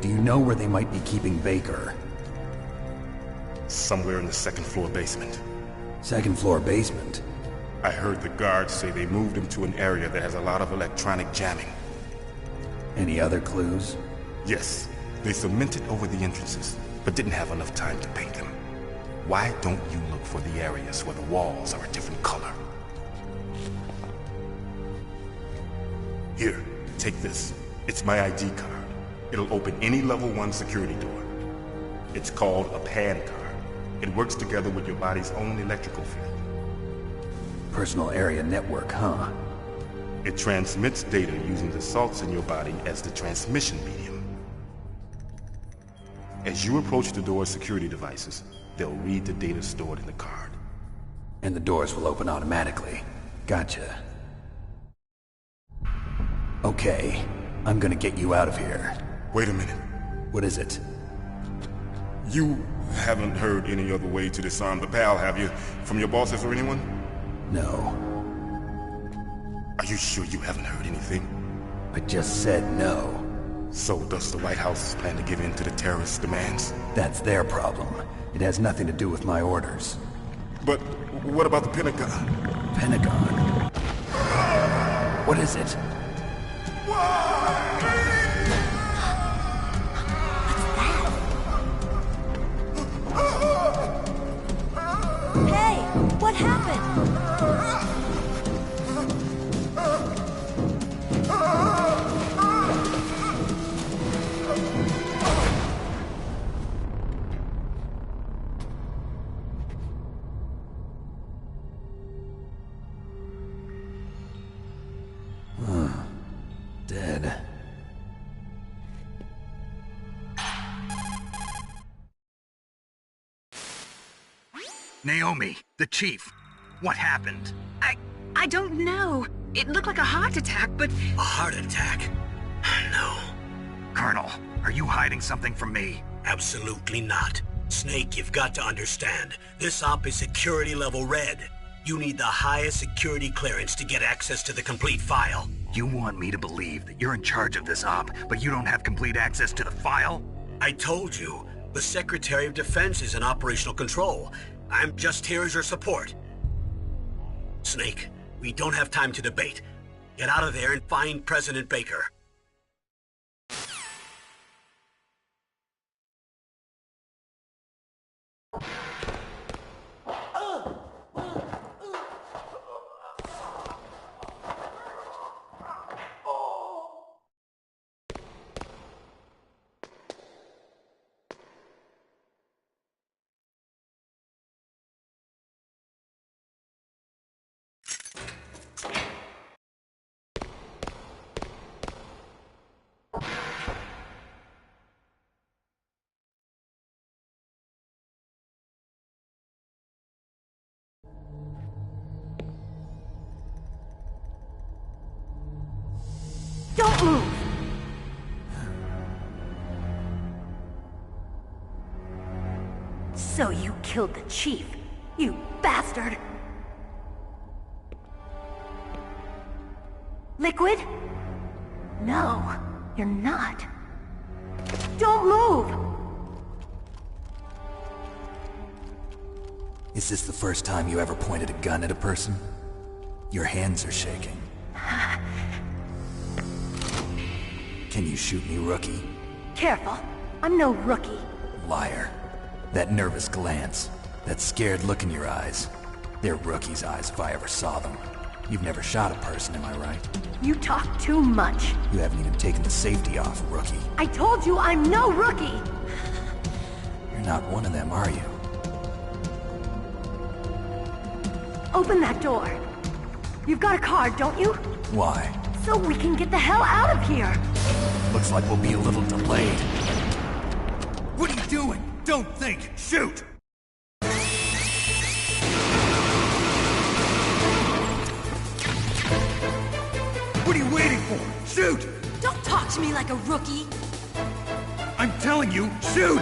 Do you know where they might be keeping Baker? Somewhere in the second floor basement. Second floor basement? I heard the guards say they moved him to an area that has a lot of electronic jamming. Any other clues? Yes. They cemented over the entrances, but didn't have enough time to paint them. Why don't you look for the areas where the walls are a different color? Here, take this. It's my ID card. It'll open any level 1 security door. It's called a PAN card. It works together with your body's own electrical field. Personal area network, huh? It transmits data using the salts in your body as the transmission medium. As you approach the door's security devices, they'll read the data stored in the card. And the doors will open automatically. Gotcha. Okay, I'm gonna get you out of here. Wait a minute. What is it? You haven't heard any other way to disarm the PAL, have you? From your bosses or anyone? No. Are you sure you haven't heard anything? I just said no. So does the White House plan to give in to the terrorists' demands? That's their problem. It has nothing to do with my orders. But what about the Pentagon? Pentagon? What is it? Hey, what happened? Dead. Naomi, the chief. What happened? I don't know. It looked like a heart attack, but... A heart attack? No. Colonel, are you hiding something from me? Absolutely not. Snake, you've got to understand. This op is security level red. You need the highest security clearance to get access to the complete file. You want me to believe that you're in charge of this op, but you don't have complete access to the file? I told you, the Secretary of Defense is in operational control. I'm just here as your support. Snake, we don't have time to debate. Get out of there and find President Baker. Don't move! So you killed the chief, you bastard! Liquid? No, you're not. Don't move! Is this the first time you ever pointed a gun at a person? Your hands are shaking. Can you shoot me, rookie? Careful, I'm no rookie. Liar. That nervous glance, that scared look in your eyes. They're rookie's eyes if I ever saw them. You've never shot a person, am I right? You talk too much. You haven't even taken the safety off, rookie. I told you I'm no rookie! You're not one of them, are you? Open that door. You've got a card, don't you? Why? So we can get the hell out of here! Looks like we'll be a little delayed. What are you doing? Don't think! Shoot! What are you waiting for? Shoot! Don't talk to me like a rookie! I'm telling you, shoot!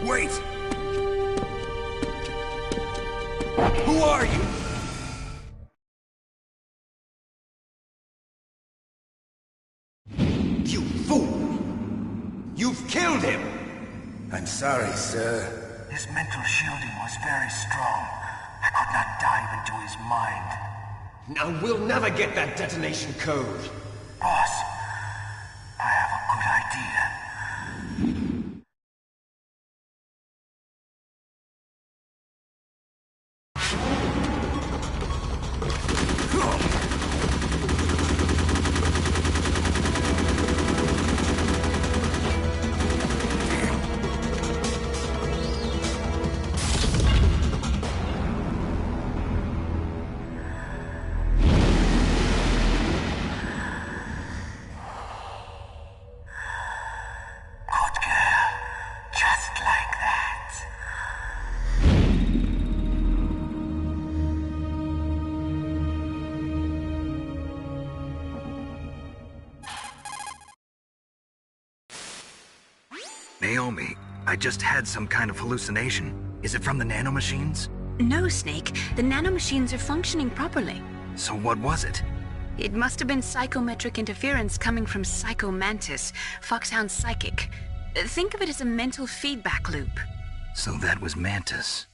Wait! Who are you? You fool! You've killed him! I'm sorry, sir. His mental shielding was very strong. I could not dive into his mind. Now we'll never get that detonation code. Boss, I have a good idea. Naomi, I just had some kind of hallucination. Is it from the nanomachines? No, Snake. The nanomachines are functioning properly. So what was it? It must have been psychometric interference coming from Psycho Mantis, Foxhound's psychic. Think of it as a mental feedback loop. So that was Mantis.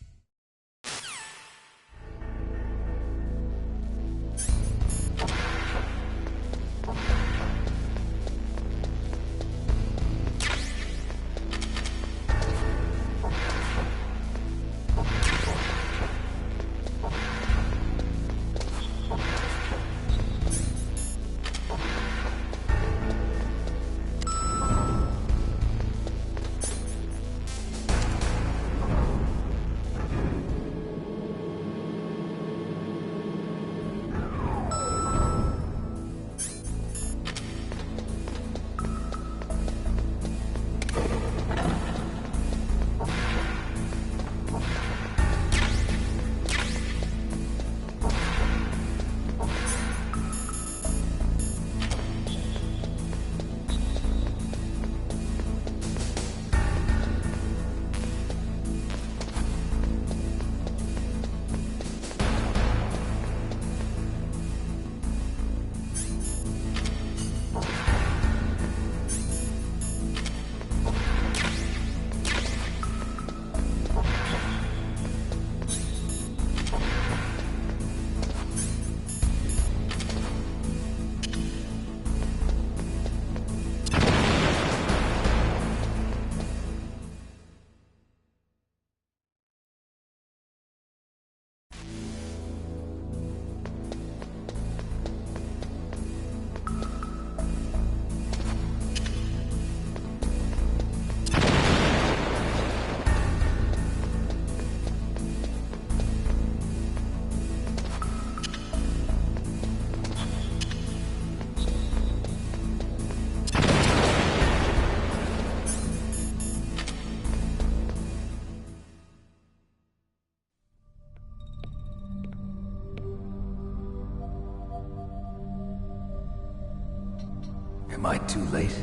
Am I too late?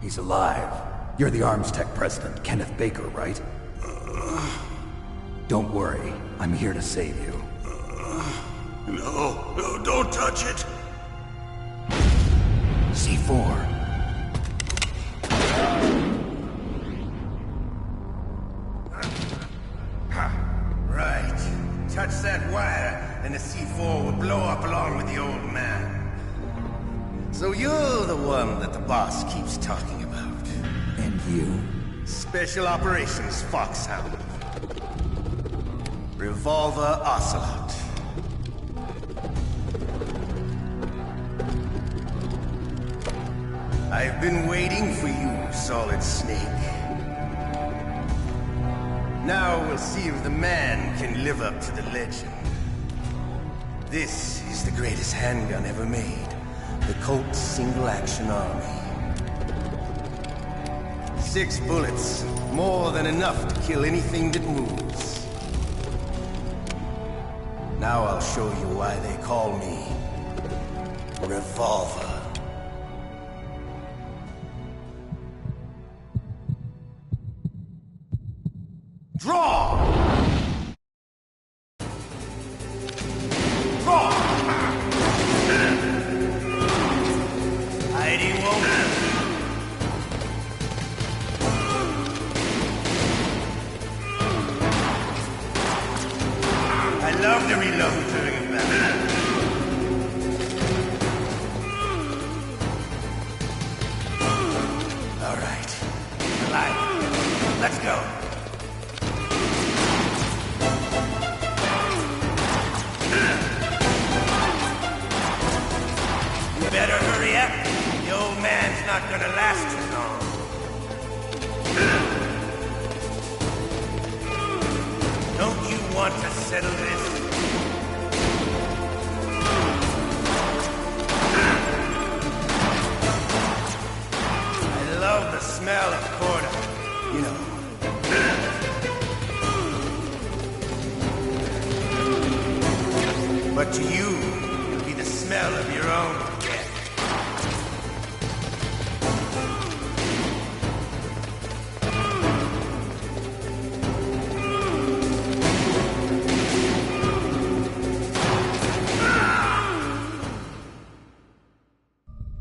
He's alive. You're the Arms Tech president, Kenneth Baker, right? Don't worry. I'm here to save you. No, don't touch it! C4. Right. Touch that wire, and the C4 will blow up along with the old man. So you're the one that the boss keeps talking about. And you? Special Operations Foxhound. Revolver Ocelot. I've been waiting for you, Solid Snake. Now we'll see if the man can live up to the legend. This is the greatest handgun ever made. The Colt Single Action Army. 6 bullets, more than enough to kill anything that moves. Now I'll show you why they call me Revolver. Draw! Draw! Hiding won't. I love to reload during a battle. All right. Alive. Let's go. You better hurry up. The old man's not gonna last too long. Don't you want to settle this? I love the smell of Corda. You know. But to you, it'll be the smell of your own death.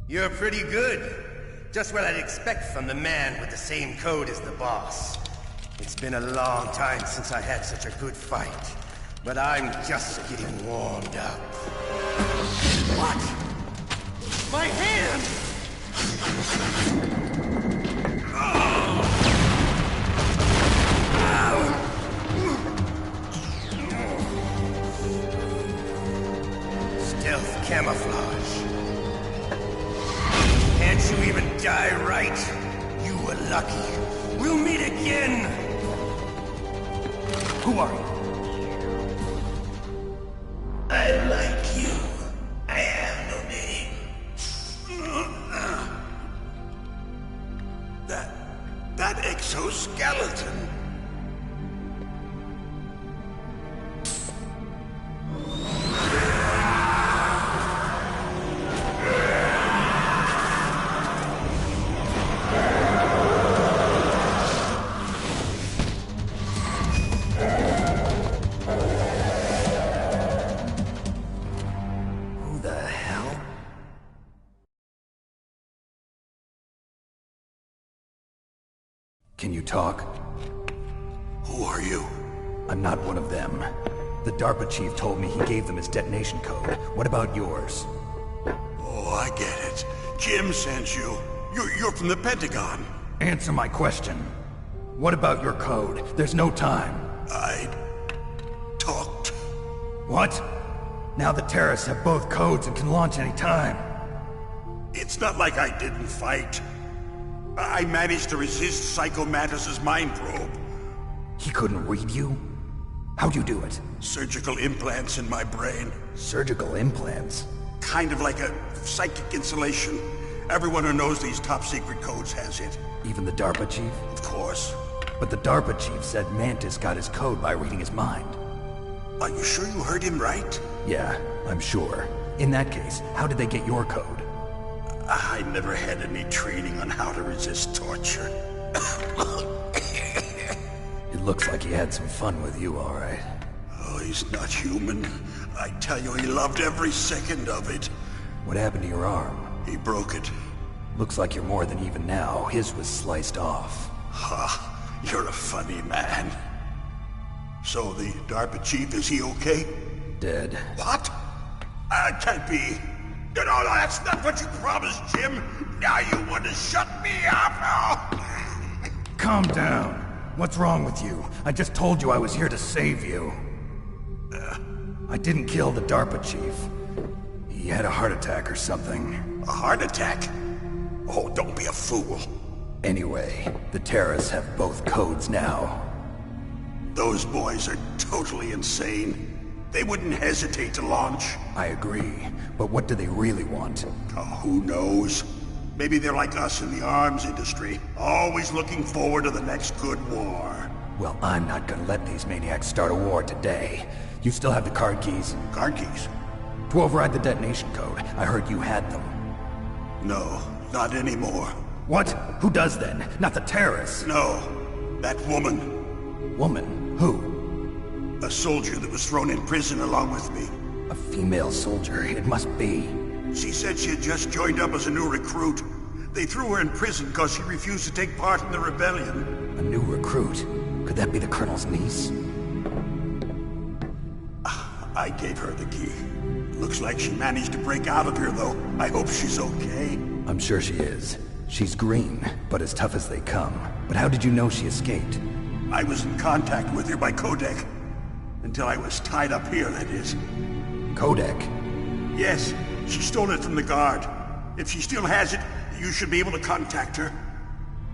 You're pretty good. Just what I'd expect from the man with the same code as the boss. It's been a long time since I had such a good fight. But I'm just getting warmed up. What? My hand! Stealth camouflage. Can't you even die right? You were lucky. We'll meet again! Who are you? I like you. I have no name. That exoskeleton. Can you talk? Who are you? I'm not one of them. The DARPA chief told me he gave them his detonation code. What about yours? Oh, I get it. Jim sent you. You're from the Pentagon. Answer my question. What about your code? There's no time. I talked. What? Now the terrorists have both codes and can launch any time. It's not like I didn't fight. I managed to resist Psycho Mantis's mind probe. He couldn't read you? How'd you do it? Surgical implants in my brain. Surgical implants? Kind of like a psychic insulation. Everyone who knows these top-secret codes has it. Even the DARPA chief? Of course. But the DARPA chief said Mantis got his code by reading his mind. Are you sure you heard him right? Yeah, I'm sure. In that case, how did they get your code? I never had any training on how to resist torture. It looks like he had some fun with you, all right. Oh, he's not human. I tell you, he loved every second of it. What happened to your arm? He broke it. Looks like you're more than even now. His was sliced off. Ha, you're a funny man. So the DARPA chief, is he okay? Dead. What? Can't be. No, that's not what you promised, Jim. Now you want to shut me up? Calm down. What's wrong with you? I just told you I was here to save you. I didn't kill the DARPA chief. He had a heart attack or something. A heart attack? Oh, don't be a fool. Anyway, the terrorists have both codes now. Those boys are totally insane. They wouldn't hesitate to launch. I agree, but what do they really want? Oh, who knows? Maybe they're like us in the arms industry, always looking forward to the next good war. Well, I'm not gonna let these maniacs start a war today. You still have the card keys? Card keys? To override the detonation code. I heard you had them. No, not anymore. What? Who does then? Not the terrorists? No, that woman. Woman? Who? A soldier that was thrown in prison along with me. A female soldier, it must be. She said she had just joined up as a new recruit. They threw her in prison because she refused to take part in the rebellion. A new recruit? Could that be the Colonel's niece? I gave her the key. Looks like she managed to break out of here, though. I hope she's okay. I'm sure she is. She's green, but as tough as they come. But how did you know she escaped? I was in contact with her by codec. Until I was tied up here, that is. Codec? Yes, she stole it from the guard. If she still has it, you should be able to contact her.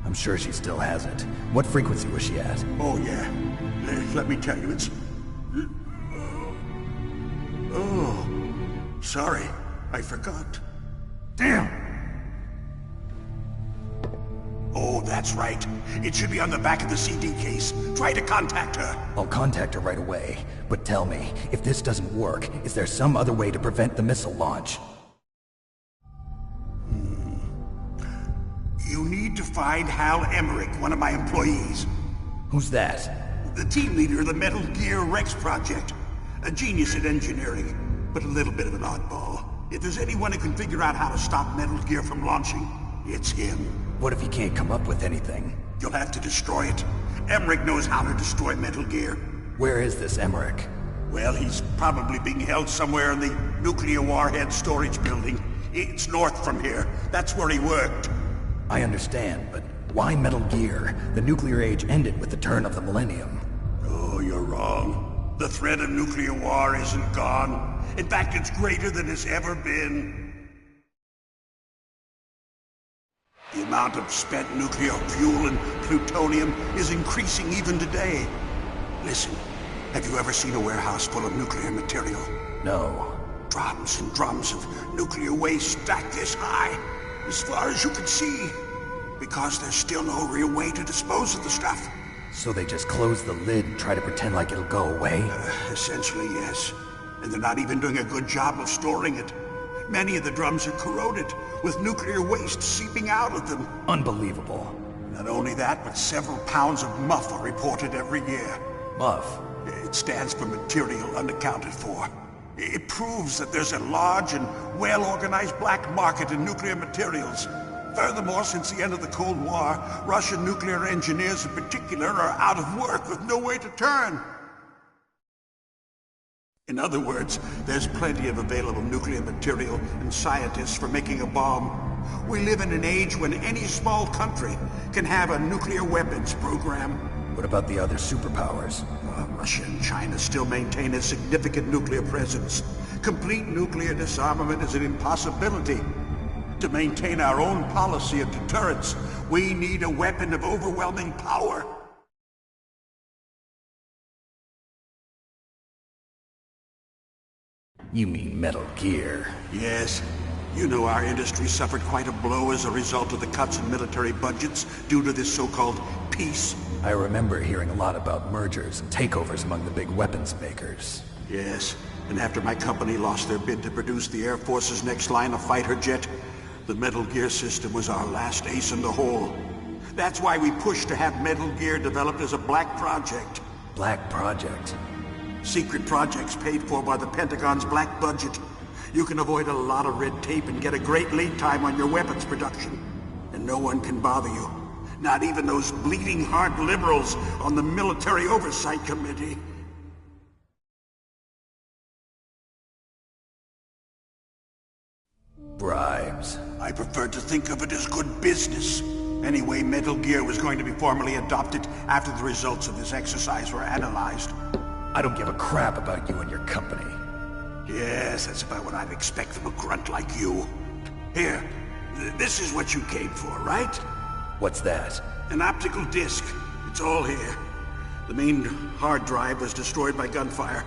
I'm sure she still has it. What frequency was she at? Oh, yeah. Let me tell you, it's... Oh, sorry. I forgot. Damn! Oh, that's right. It should be on the back of the CD case. Try to contact her. I'll contact her right away. But tell me, if this doesn't work, is there some other way to prevent the missile launch? You need to find Hal Emmerich, one of my employees. Who's that? The team leader of the Metal Gear Rex project. A genius at engineering, but a little bit of an oddball. If there's anyone who can figure out how to stop Metal Gear from launching, it's him. What if he can't come up with anything? You'll have to destroy it. Emmerich knows how to destroy Metal Gear. Where is this Emmerich? Well, he's probably being held somewhere in the nuclear warhead storage building. It's north from here. That's where he worked. I understand, but why Metal Gear? The nuclear age ended with the turn of the millennium. Oh, you're wrong. The threat of nuclear war isn't gone. In fact, it's greater than it's ever been. The amount of spent nuclear fuel and plutonium is increasing even today. Listen, have you ever seen a warehouse full of nuclear material? No. Drums and drums of nuclear waste stacked this high, as far as you can see. Because there's still no real way to dispose of the stuff. So they just close the lid and try to pretend like it'll go away? Essentially, yes. And they're not even doing a good job of storing it. Many of the drums are corroded, with nuclear waste seeping out of them. Unbelievable. Not only that, but several pounds of MUF are reported every year. MUF? It stands for material unaccounted for. It proves that there's a large and well-organized black market in nuclear materials. Furthermore, since the end of the Cold War, Russian nuclear engineers in particular are out of work with no way to turn. In other words, there's plenty of available nuclear material and scientists for making a bomb. We live in an age when any small country can have a nuclear weapons program. What about the other superpowers? Russia and China still maintain a significant nuclear presence. Complete nuclear disarmament is an impossibility. To maintain our own policy of deterrence, we need a weapon of overwhelming power. You mean Metal Gear? Yes. You know our industry suffered quite a blow as a result of the cuts in military budgets due to this so-called peace. I remember hearing a lot about mergers and takeovers among the big weapons makers. Yes, and after my company lost their bid to produce the Air Force's next line of fighter jet, the Metal Gear system was our last ace in the hole. That's why we pushed to have Metal Gear developed as a black project. Black project? Secret projects paid for by the Pentagon's black budget. You can avoid a lot of red tape and get a great lead time on your weapons production. And no one can bother you. Not even those bleeding heart liberals on the Military Oversight Committee. Bribes. I prefer to think of it as good business. Anyway, Metal Gear was going to be formally adopted after the results of this exercise were analyzed. I don't give a crap about you and your company. Yes, that's about what I'd expect from a grunt like you. Here, this is what you came for, right? What's that? An optical disc. It's all here. The main hard drive was destroyed by gunfire.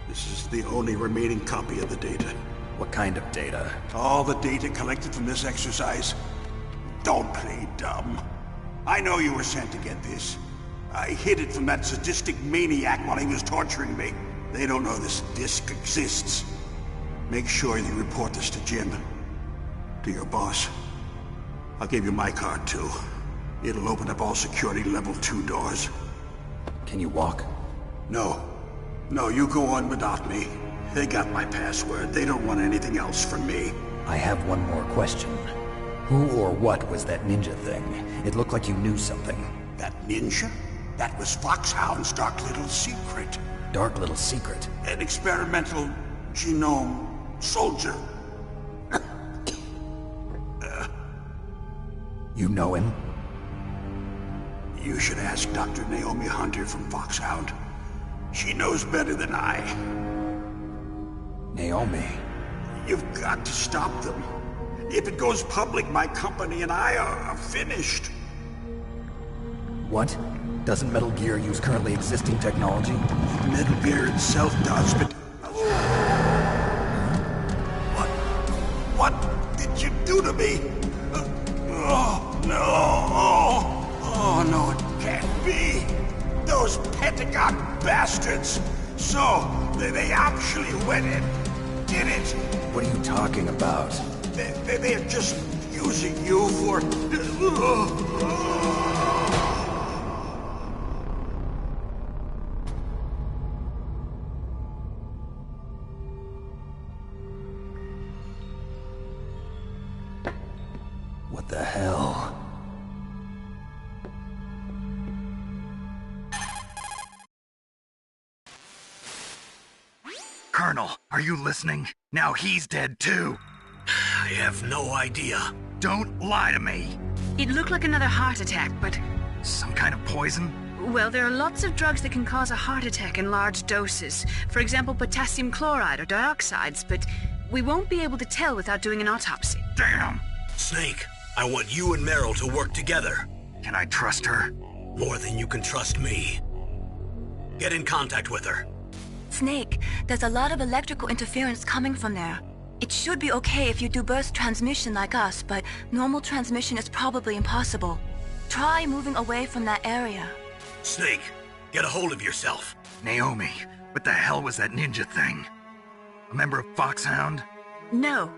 This is the only remaining copy of the data. What kind of data? All the data collected from this exercise. Don't play dumb. I know you were sent to get this. I hid it from that sadistic maniac while he was torturing me. They don't know this disk exists. Make sure you report this to Jim. To your boss. I'll give you my card, too. It'll open up all security level 2 doors. Can you walk? No. No, you go on without me. They got my password. They don't want anything else from me. I have one more question. Who or what was that ninja thing? It looked like you knew something. That ninja? That was FOXHOUND's dark little secret. Dark little secret? An experimental genome soldier. You know him? You should ask Dr. Naomi Hunter from FOXHOUND. She knows better than I. Naomi? You've got to stop them. If it goes public, my company and I are finished. What? Doesn't Metal Gear use currently existing technology? Metal Gear itself does, but... What did you do to me? Oh, no. Oh, no, it can't be. Those Pentagon bastards. So, they actually went and did it. What are you talking about? They're just using you for... What the hell? Colonel, are you listening? Now he's dead too. I have no idea. Don't lie to me. It looked like another heart attack, but... Some kind of poison? Well, there are lots of drugs that can cause a heart attack in large doses. For example, potassium chloride or dioxides, but we won't be able to tell without doing an autopsy. Damn! Snake, I want you and Meryl to work together. Can I trust her? More than you can trust me. Get in contact with her. Snake, there's a lot of electrical interference coming from there. It should be okay if you do burst transmission like us, but normal transmission is probably impossible. Try moving away from that area. Snake, get a hold of yourself. Naomi, what the hell was that ninja thing? A member of FOXHOUND? No.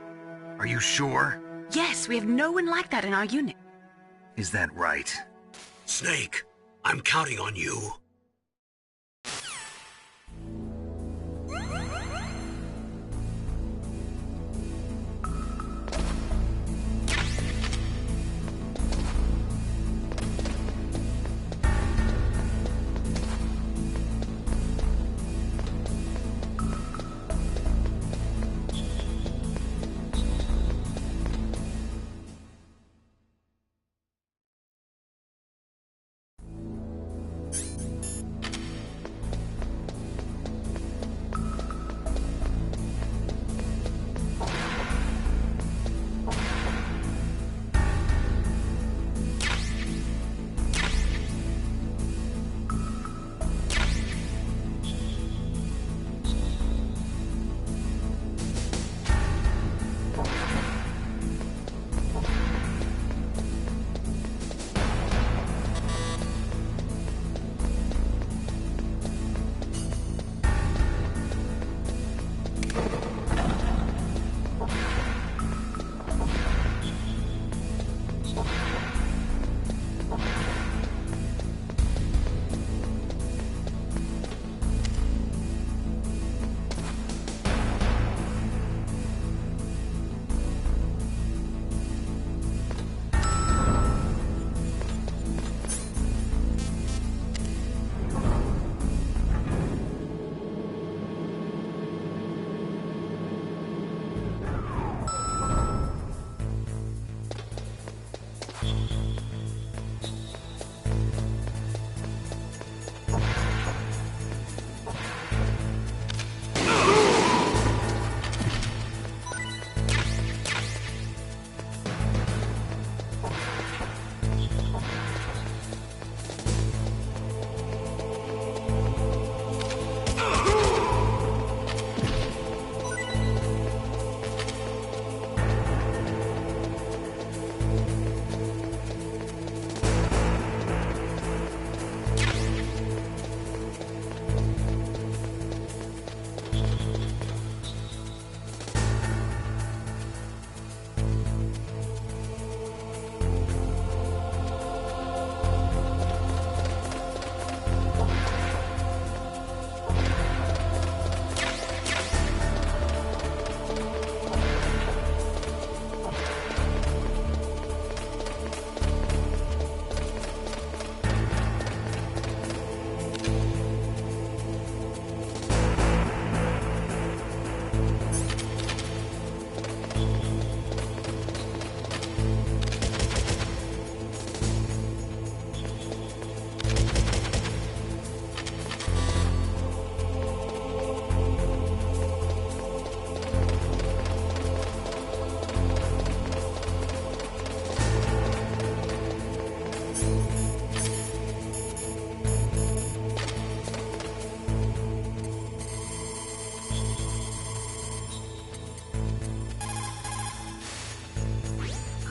Are you sure? Yes, we have no one like that in our unit. Is that right? Snake, I'm counting on you.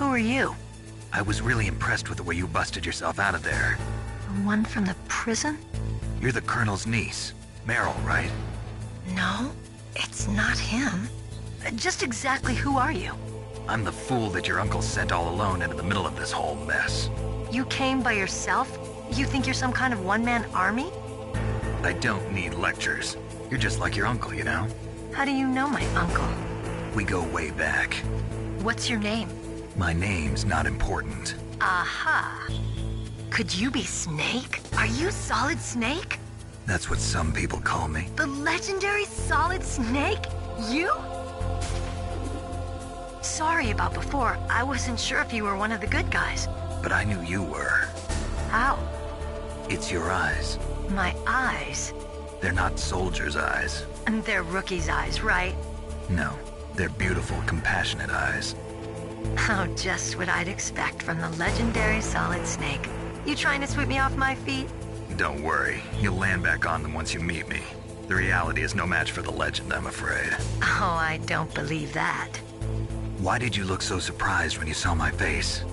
Who are you? I was really impressed with the way you busted yourself out of there. The one from the prison? You're the Colonel's niece, Meryl, right? No, it's not him. Just exactly who are you? I'm the fool that your uncle sent all alone into the middle of this whole mess. You came by yourself? You think you're some kind of one-man army? I don't need lectures. You're just like your uncle, you know? How do you know my uncle? We go way back. What's your name? My name's not important. Aha. Could you be Snake? Are you Solid Snake? That's what some people call me. The legendary Solid Snake? You? Sorry about before. I wasn't sure if you were one of the good guys. But I knew you were. How? It's your eyes. My eyes? They're not soldiers' eyes. And they're rookies' eyes, right? No, they're beautiful, compassionate eyes. Oh, just what I'd expect from the legendary Solid Snake. You trying to sweep me off my feet? Don't worry, you'll land back on them once you meet me. The reality is no match for the legend, I'm afraid. Oh, I don't believe that. Why did you look so surprised when you saw my face?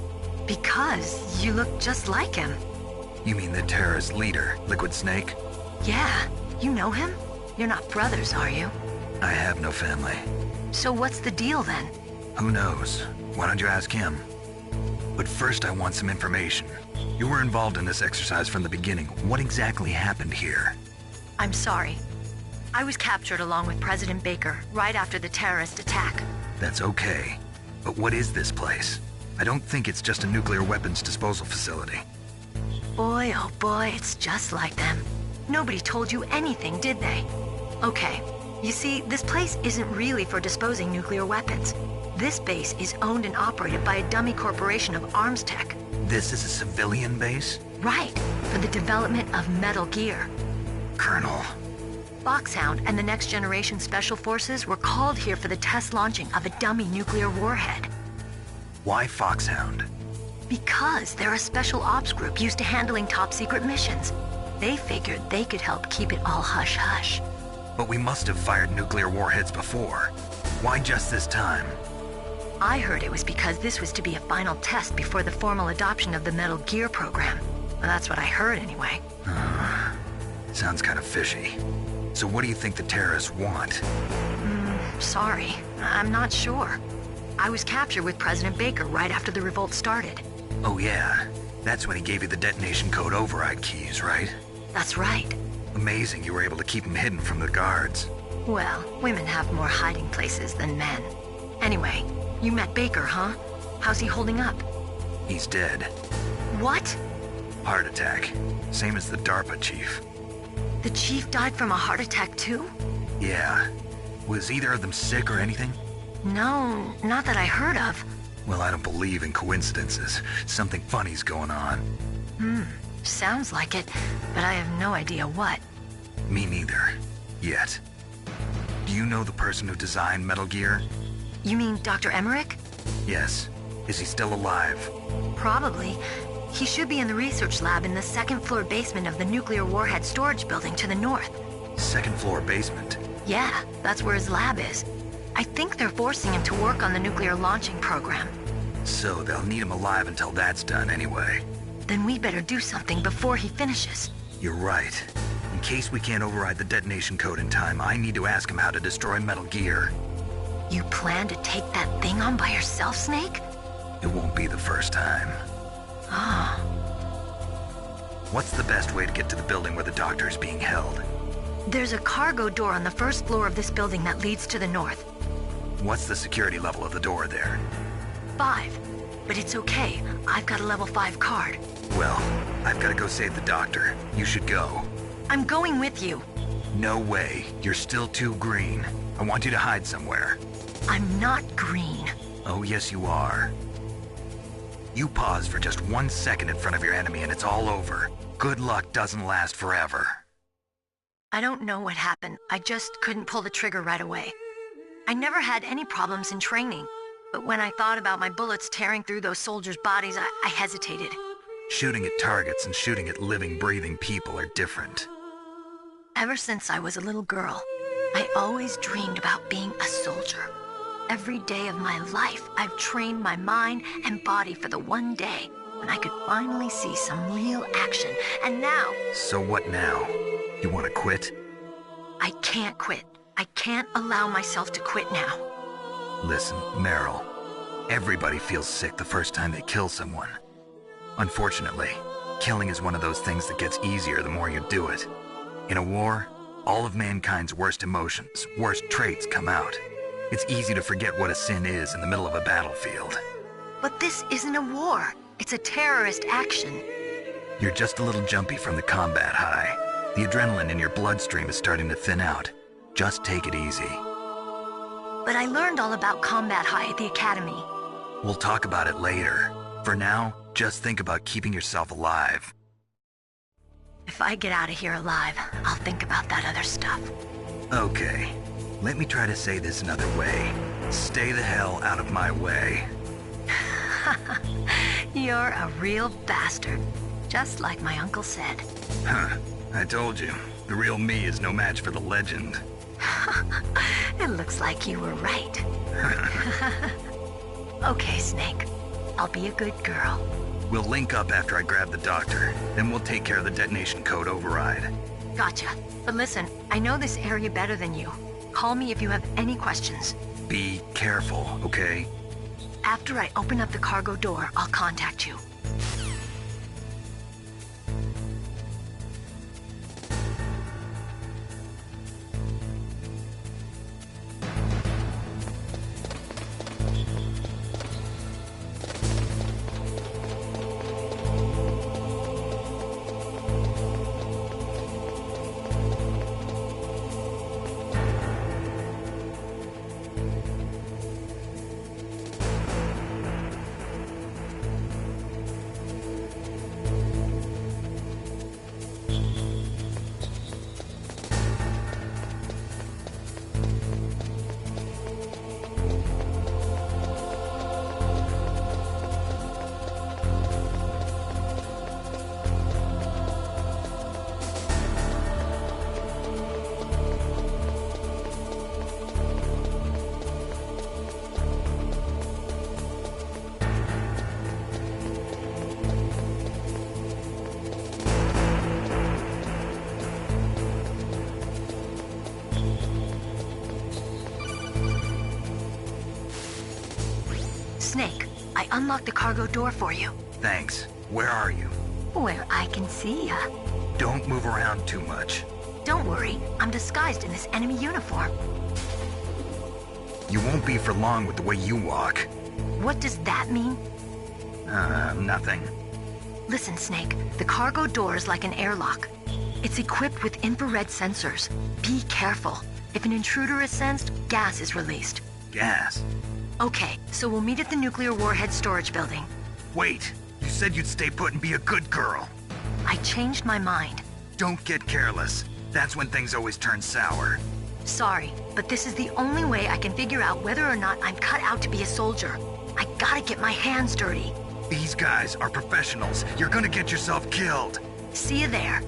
Because you look just like him. You mean the terrorist leader, Liquid Snake? Yeah, you know him? You're not brothers, are you? I have no family. So what's the deal then? Who knows? Why don't you ask him? But first I want some information. You were involved in this exercise from the beginning. What exactly happened here? I'm sorry. I was captured along with President Baker right after the terrorist attack. That's okay. But what is this place? I don't think it's just a nuclear weapons disposal facility. Boy, oh boy, it's just like them. Nobody told you anything, did they? Okay, you see, this place isn't really for disposing nuclear weapons. This base is owned and operated by a dummy corporation of arms tech. This is a civilian base? Right, for the development of Metal Gear. Colonel. FOXHOUND and the Next Generation Special Forces were called here for the test launching of a dummy nuclear warhead. Why FOXHOUND? Because they're a special ops group used to handling top-secret missions. They figured they could help keep it all hush-hush. But we must have fired nuclear warheads before. Why just this time? I heard it was because this was to be a final test before the formal adoption of the Metal Gear program. Well, that's what I heard anyway. Sounds kind of fishy. So what do you think the terrorists want? Sorry, I'm not sure. I was captured with President Baker right after the revolt started. Oh yeah, that's when he gave you the detonation code override keys, right? That's right. Amazing you were able to keep him hidden from the guards. Well, women have more hiding places than men. Anyway, you met Baker, huh? How's he holding up? He's dead. What? Heart attack. Same as the DARPA chief. The chief died from a heart attack too? Yeah. Was either of them sick or anything? No, not that I heard of. Well, I don't believe in coincidences. Something funny's going on. Sounds like it, but I have no idea what. Me neither. Yet. Do you know the person who designed Metal Gear? You mean Dr. Emmerich? Yes. Is he still alive? Probably. He should be in the research lab in the second-floor basement of the nuclear warhead storage building to the north. Second-floor basement? Yeah, that's where his lab is. I think they're forcing him to work on the nuclear launching program. So they'll need him alive until that's done anyway. Then we better do something before he finishes. You're right. In case we can't override the detonation code in time, I need to ask him how to destroy Metal Gear. You plan to take that thing on by yourself, Snake? It won't be the first time. Ah. What's the best way to get to the building where the doctor is being held? There's a cargo door on the first floor of this building that leads to the north. What's the security level of the door there? 5. But it's okay. I've got a level 5 card. Well, I've got to go save the doctor. You should go. I'm going with you. No way. You're still too green. I want you to hide somewhere. I'm not green. Oh, yes you are. You pause for just 1 second in front of your enemy and it's all over. Good luck doesn't last forever. I don't know what happened. I just couldn't pull the trigger right away. I never had any problems in training, but when I thought about my bullets tearing through those soldiers' bodies, I hesitated. Shooting at targets and shooting at living, breathing people are different. Ever since I was a little girl, I always dreamed about being a soldier. Every day of my life, I've trained my mind and body for the one day when I could finally see some real action, and now... So what now? You want to quit? I can't quit. I can't allow myself to quit now. Listen, Meryl, everybody feels sick the first time they kill someone. Unfortunately, killing is one of those things that gets easier the more you do it. In a war, all of mankind's worst emotions, worst traits come out. It's easy to forget what a sin is in the middle of a battlefield. But this isn't a war. It's a terrorist action. You're just a little jumpy from the combat high. The adrenaline in your bloodstream is starting to thin out. Just take it easy. But I learned all about combat high at the academy. We'll talk about it later. For now, just think about keeping yourself alive. If I get out of here alive, I'll think about that other stuff. Okay. Let me try to say this another way. Stay the hell out of my way. You're a real bastard. Just like my uncle said. Huh. I told you. The real me is no match for the legend. It looks like you were right. Okay, Snake. I'll be a good girl. We'll link up after I grab the doctor. Then we'll take care of the detonation code override. Gotcha. But listen, I know this area better than you. Call me if you have any questions. Be careful, okay? After I open up the cargo door, I'll contact you. Snake, I unlocked the cargo door for you. Thanks. Where are you? Where I can see ya. Don't move around too much. Don't worry, I'm disguised in this enemy uniform. You won't be for long with the way you walk. What does that mean? Nothing. Listen, Snake, the cargo door is like an airlock. It's equipped with infrared sensors. Be careful. If an intruder is sensed, gas is released. Gas? Okay, so we'll meet at the nuclear warhead storage building. Wait, you said you'd stay put and be a good girl. I changed my mind. Don't get careless. That's when things always turn sour. Sorry, but this is the only way I can figure out whether or not I'm cut out to be a soldier. I gotta get my hands dirty. These guys are professionals. You're gonna get yourself killed. See you there.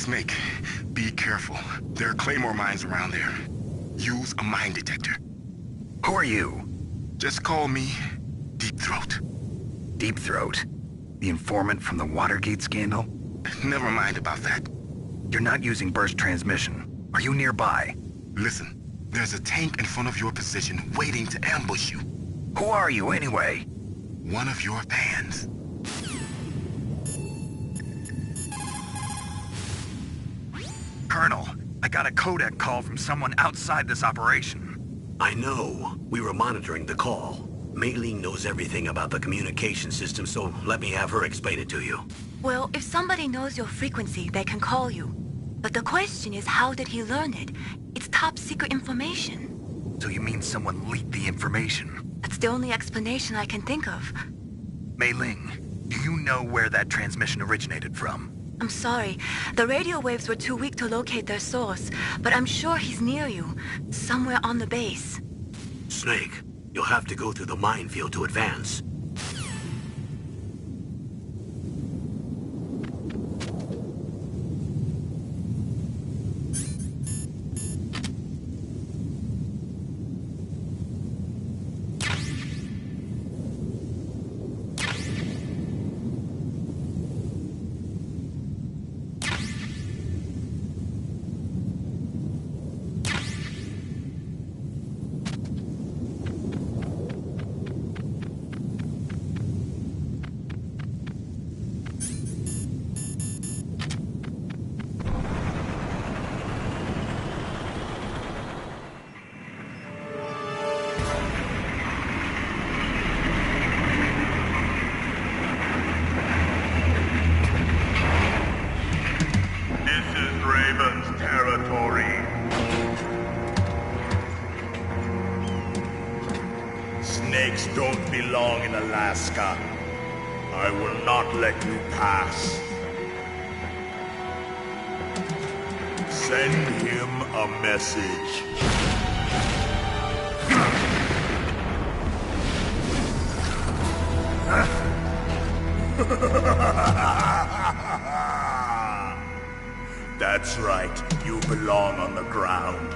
Snake, be careful. There are claymore mines around there. Use a mine detector. Who are you? Just call me Deep Throat. Deep Throat? The informant from the Watergate scandal? Never mind about that. You're not using burst transmission. Are you nearby? Listen, there's a tank in front of your position waiting to ambush you. Who are you anyway? One of your fans. Colonel, I got a codec call from someone outside this operation. I know. We were monitoring the call. Mei Ling knows everything about the communication system, so let me have her explain it to you. Well, if somebody knows your frequency, they can call you. But the question is, how did he learn it? It's top secret information. So you mean someone leaked the information? That's the only explanation I can think of. Mei Ling, do you know where that transmission originated from? I'm sorry. The radio waves were too weak to locate their source, but I'm sure he's near you, somewhere on the base. Snake, you'll have to go through the minefield to advance. Snakes don't belong in Alaska. I will not let you pass. Send him a message. That's right, you belong on the ground.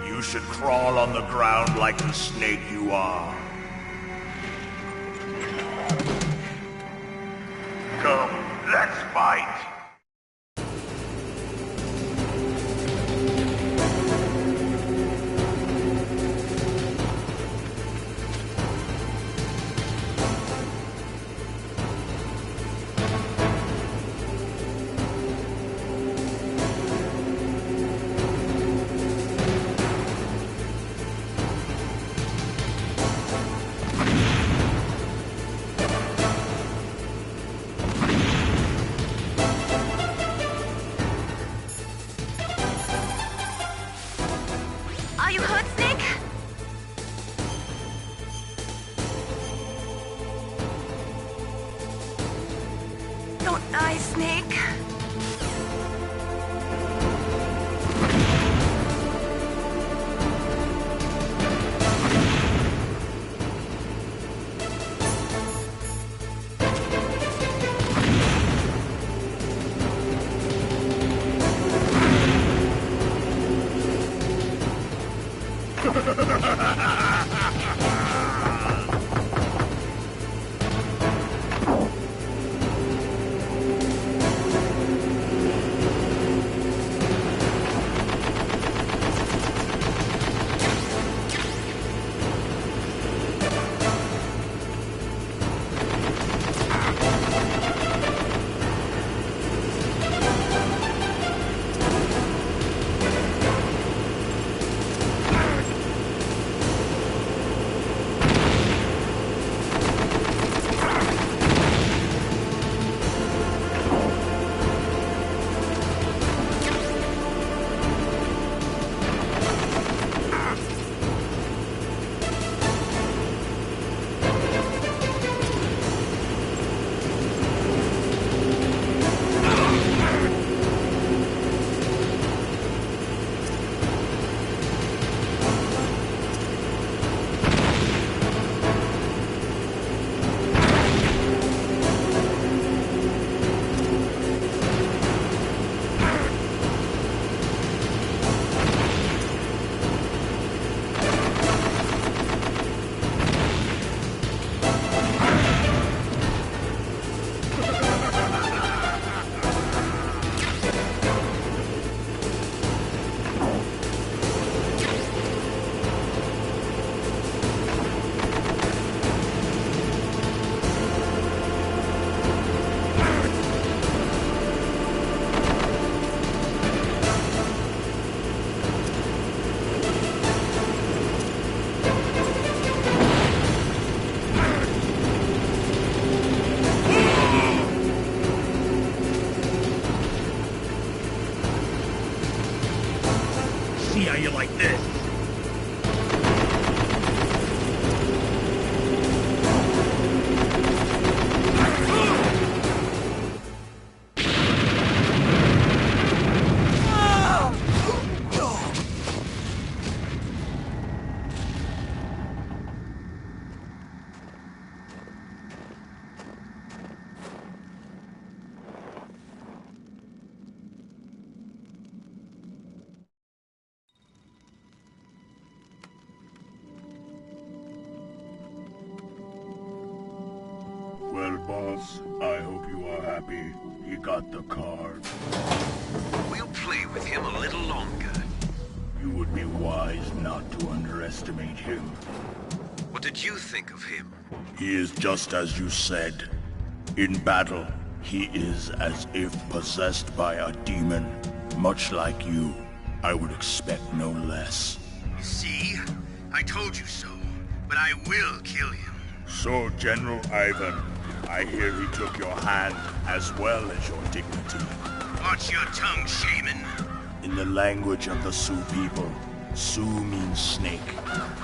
You should crawl on the ground like the snake you are. Come, let's fight! Are you hurt, Snake? Don't die, Snake. Well, boss, I hope you are happy. He got the card. We'll play with him a little longer. You would be wise not to underestimate him. What did you think of him? He is just as you said. In battle, he is as if possessed by a demon. Much like you, I would expect no less. You see? I told you so. But I will kill him. So, General Ivan, I hear he took your hand as well as your dignity. Watch your tongue, shaman. In the language of the Sioux people, Sioux means snake.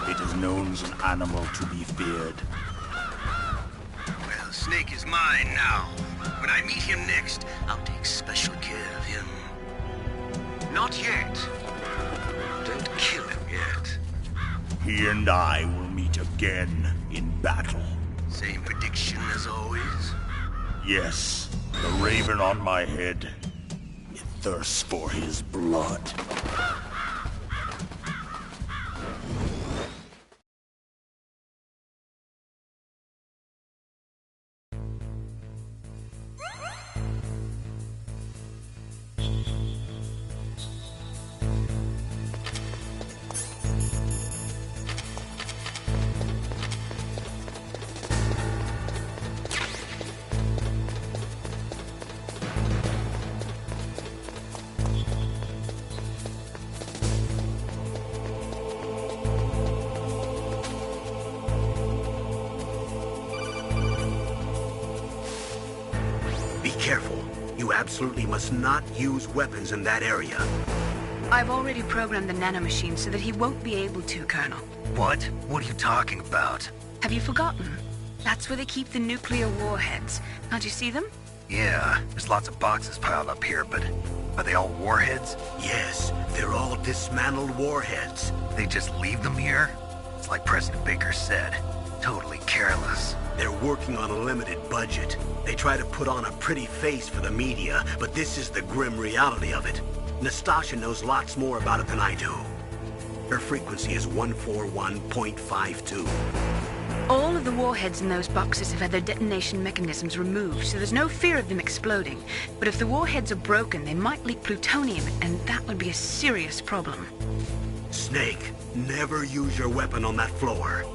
It is known as an animal to be feared. Well, Snake is mine now. When I meet him next, I'll take special care of him. Not yet. Don't kill him yet. He and I will meet again in battle. Same prediction as always? Yes, the raven on my head. It thirsts for his blood. Be careful. You absolutely must not use weapons in that area. I've already programmed the nanomachine so that he won't be able to, Colonel. What? What are you talking about? Have you forgotten? That's where they keep the nuclear warheads. Can't you see them? Yeah, there's lots of boxes piled up here, but are they all warheads? Yes, they're all dismantled warheads. They just leave them here? It's like President Baker said. Totally careless. They're working on a limited budget. They try to put on a pretty face for the media, but this is the grim reality of it. Nastasha knows lots more about it than I do. Her frequency is 141.52. All of the warheads in those boxes have had their detonation mechanisms removed, so there's no fear of them exploding. But if the warheads are broken, they might leak plutonium, and that would be a serious problem. Snake, never use your weapon on that floor.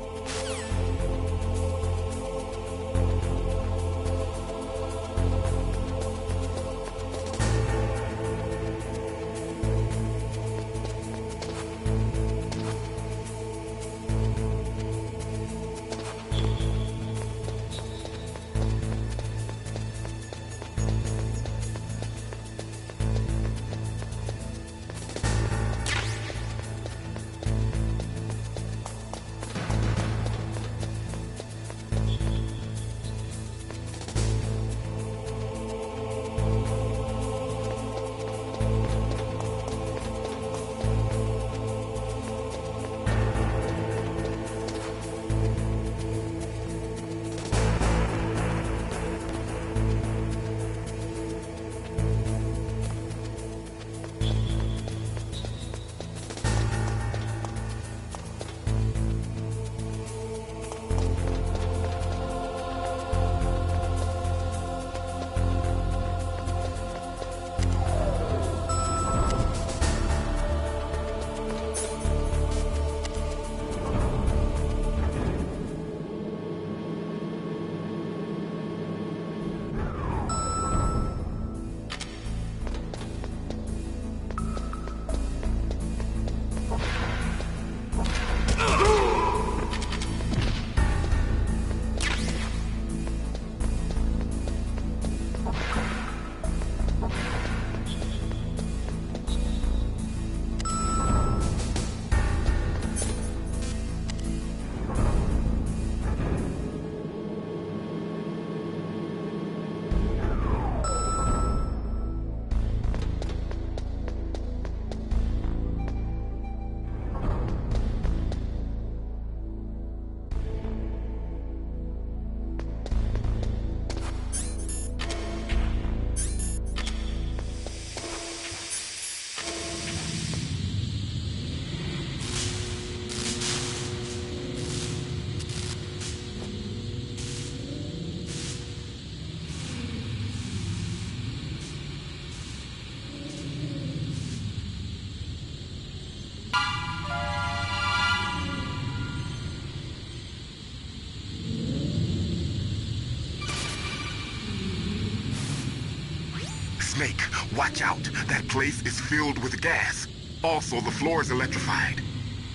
Snake, watch out. That place is filled with gas. Also, the floor is electrified.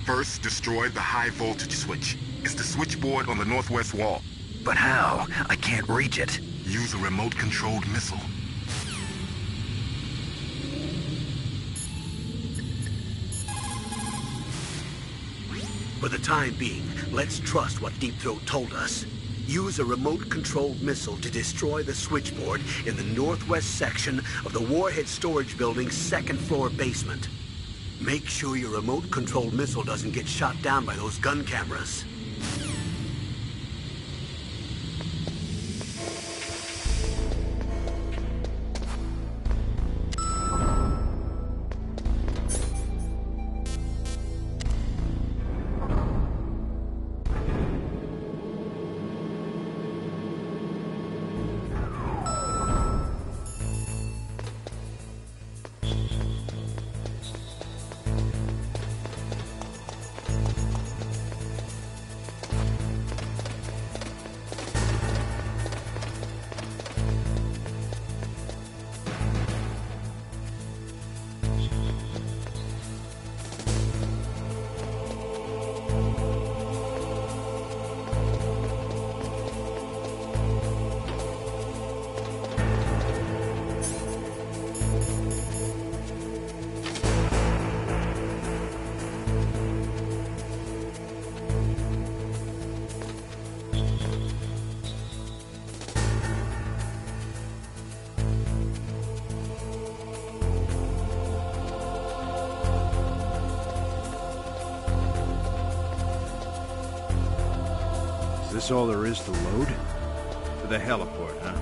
First, destroy the high voltage switch. It's the switchboard on the northwest wall. But how? I can't reach it. Use a remote-controlled missile. For the time being, let's trust what Deep Throat told us. Use a remote-controlled missile to destroy the switchboard in the northwest section of the Warhead Storage Building's second-floor basement. Make sure your remote-controlled missile doesn't get shot down by those gun cameras. Is this all there is to load? To the heliport, huh?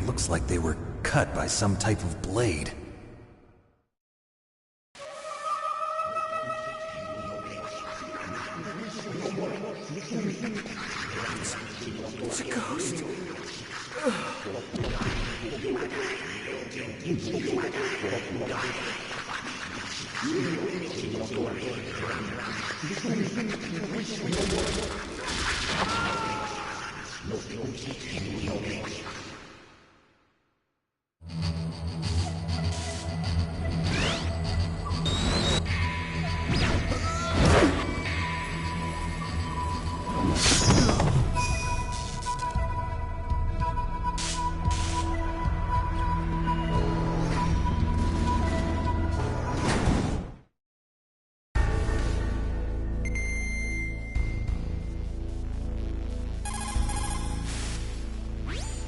Looks like they were cut by some type of blade. It's a ghost.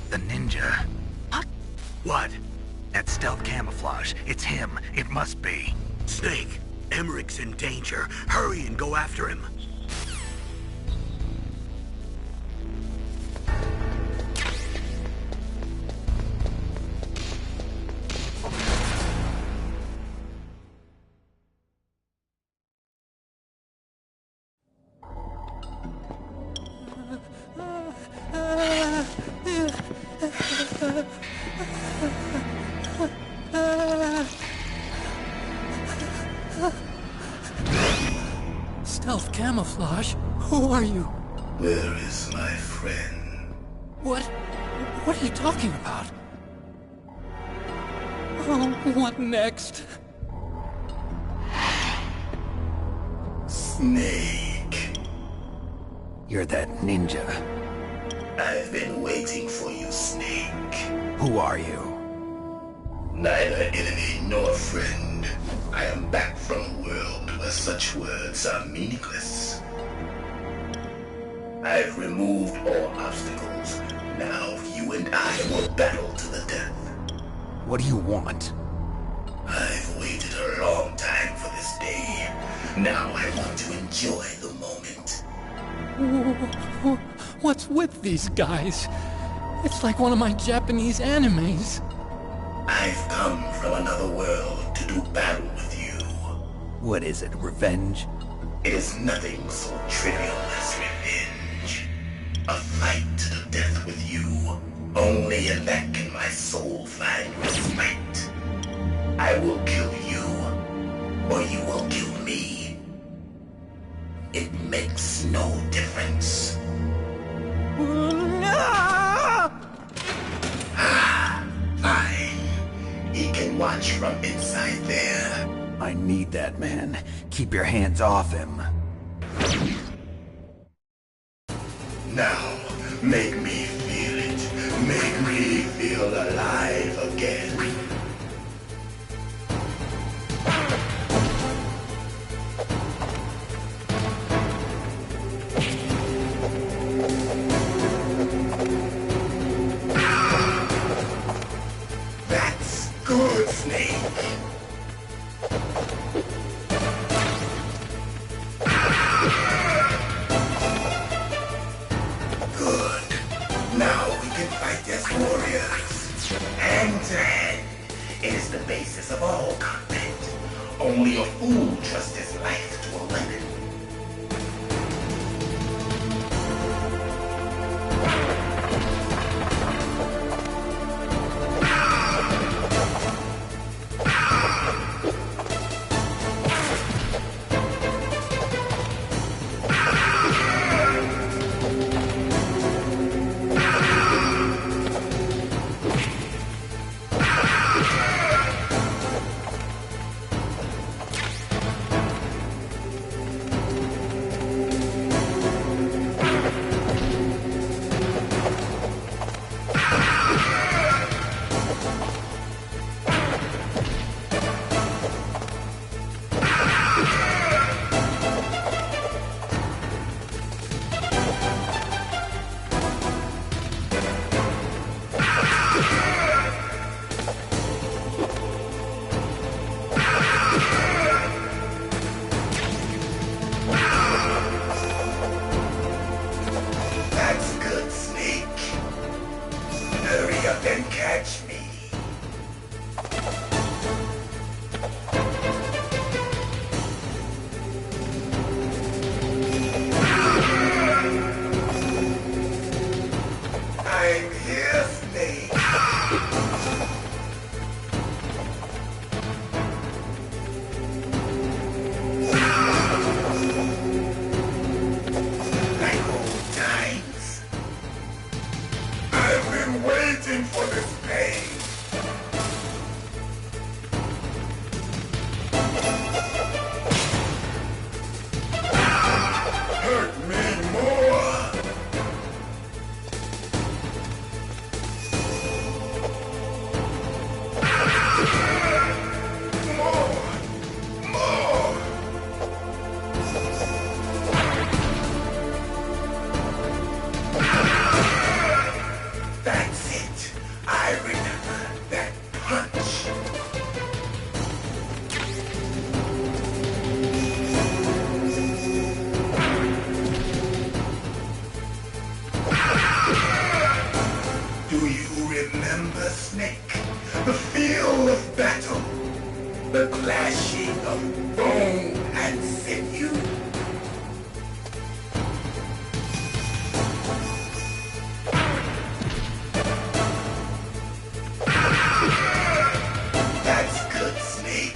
The ninja. What? That stealth camouflage. It's him. It must be. Snake, Emmerich's in danger. Hurry and go after him. Stealth camouflage? Who are you? Where is my friend? What are you talking about? Oh, what next? Snake. You're that ninja. I've been waiting for you, Snake. Who are you? Neither enemy nor friend. I am back from a world where such words are meaningless. I've removed all obstacles. Now you and I will battle to the death. What do you want? I've waited a long time for this day. Now I want to enjoy the moment. What's with these guys? It's like one of my Japanese animes. I've come from another world to do battle with you. What is it, revenge? It is nothing so trivial as revenge. A fight to the death with you. Only in that can my soul find respite. I will kill you, or you will kill me. It makes no difference. Fine. He can watch from inside there. I need that man. Keep your hands off him. Now, make me feel it. Make me feel alive again. That's good, Snake. Now we can fight as warriors. Hand to hand. It is the basis of all combat. Only a fool trusts his life to a weapon. the clashing of bone and sinew. That's good, Snake.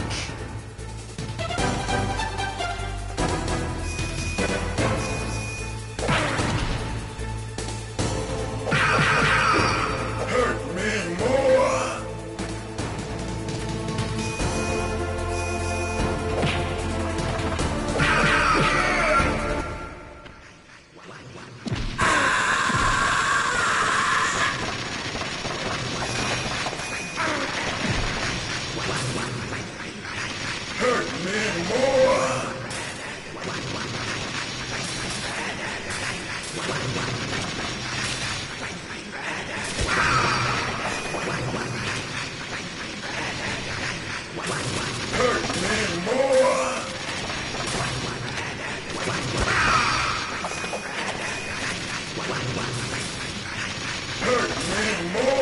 Hurt me more.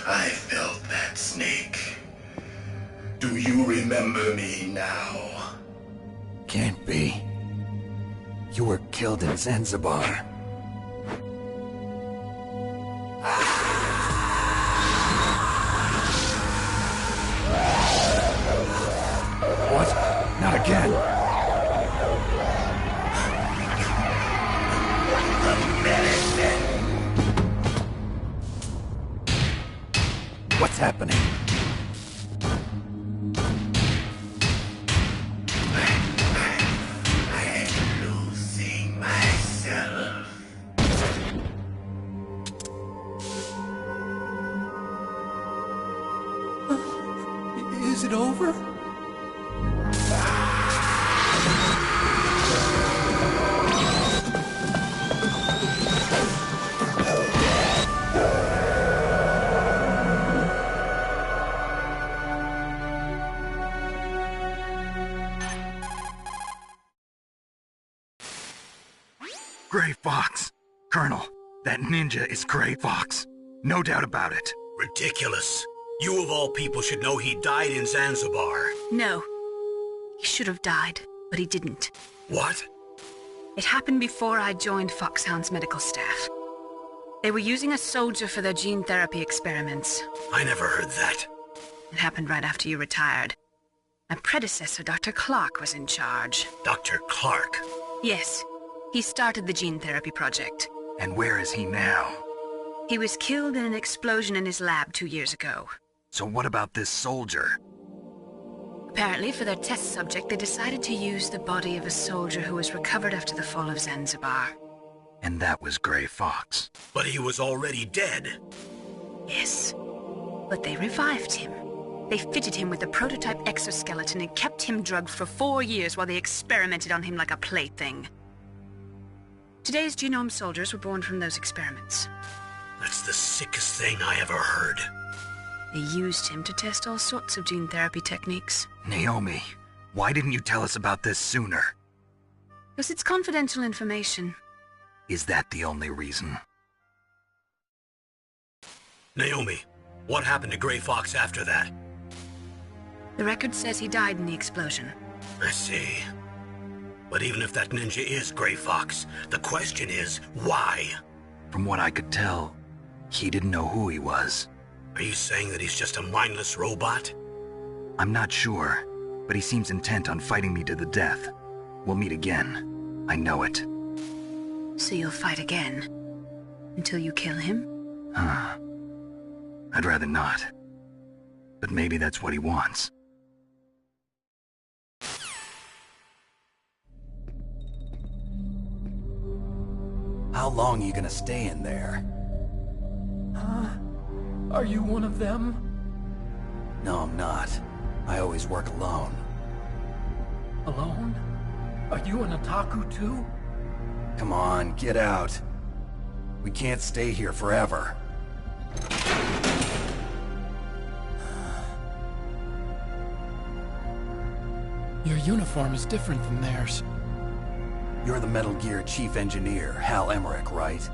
I felt that, Snake. Do you remember me now? Can't be. You were killed in Zanzibar. What? Not again. What's happening? I'm losing myself. Is it over? Gray Fox. Colonel, that ninja is Gray Fox. No doubt about it. Ridiculous. You of all people should know he died in Zanzibar. No. He should have died, but he didn't. What? It happened before I joined FOXHOUND's medical staff. They were using a soldier for their gene therapy experiments. I never heard that. It happened right after you retired. My predecessor, Dr. Clark, was in charge. Dr. Clark? Yes. He started the gene therapy project. And where is he now? He was killed in an explosion in his lab 2 years ago. So what about this soldier? Apparently, for their test subject, they decided to use the body of a soldier who was recovered after the fall of Zanzibar. And that was Gray Fox. But he was already dead. Yes. But they revived him. They fitted him with a prototype exoskeleton and kept him drugged for 4 years while they experimented on him like a plaything. Today's genome soldiers were born from those experiments. That's the sickest thing I ever heard. They used him to test all sorts of gene therapy techniques. Naomi, why didn't you tell us about this sooner? Because it's confidential information. Is that the only reason? Naomi, what happened to Gray Fox after that? The record says he died in the explosion. I see. But even if that ninja is Gray Fox, the question is, why? From what I could tell, he didn't know who he was. Are you saying that he's just a mindless robot? I'm not sure, but he seems intent on fighting me to the death. We'll meet again. I know it. So you'll fight again? Until you kill him? I'd rather not. But maybe that's what he wants. How long are you gonna stay in there? Huh? Are you one of them? No, I'm not. I always work alone. Alone? Are you an otaku too? Come on, get out. We can't stay here forever. Your uniform is different from theirs. You're the Metal Gear Chief Engineer, Hal Emmerich, right?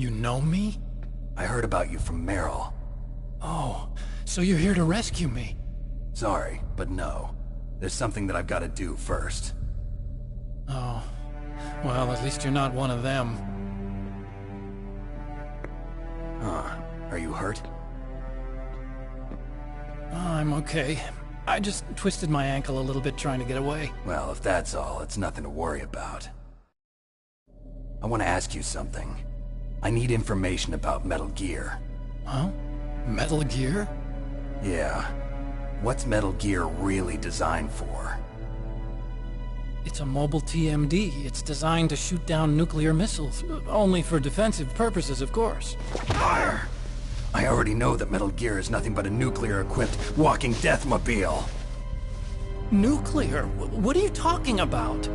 You know me? I heard about you from Meryl. Oh, so you're here to rescue me? Sorry, but no. There's something that I've got to do first. Oh. Well, at least you're not one of them. Huh. Are you hurt? Oh, I'm okay. I just twisted my ankle a little bit trying to get away. Well, if that's all, it's nothing to worry about. I want to ask you something. I need information about Metal Gear. Huh? Metal Gear? Yeah. What's Metal Gear really designed for? It's a mobile TMD. It's designed to shoot down nuclear missiles. Only for defensive purposes, of course. Fire! I already know that Metal Gear is nothing but a nuclear-equipped walking deathmobile. Nuclear? What are you talking about?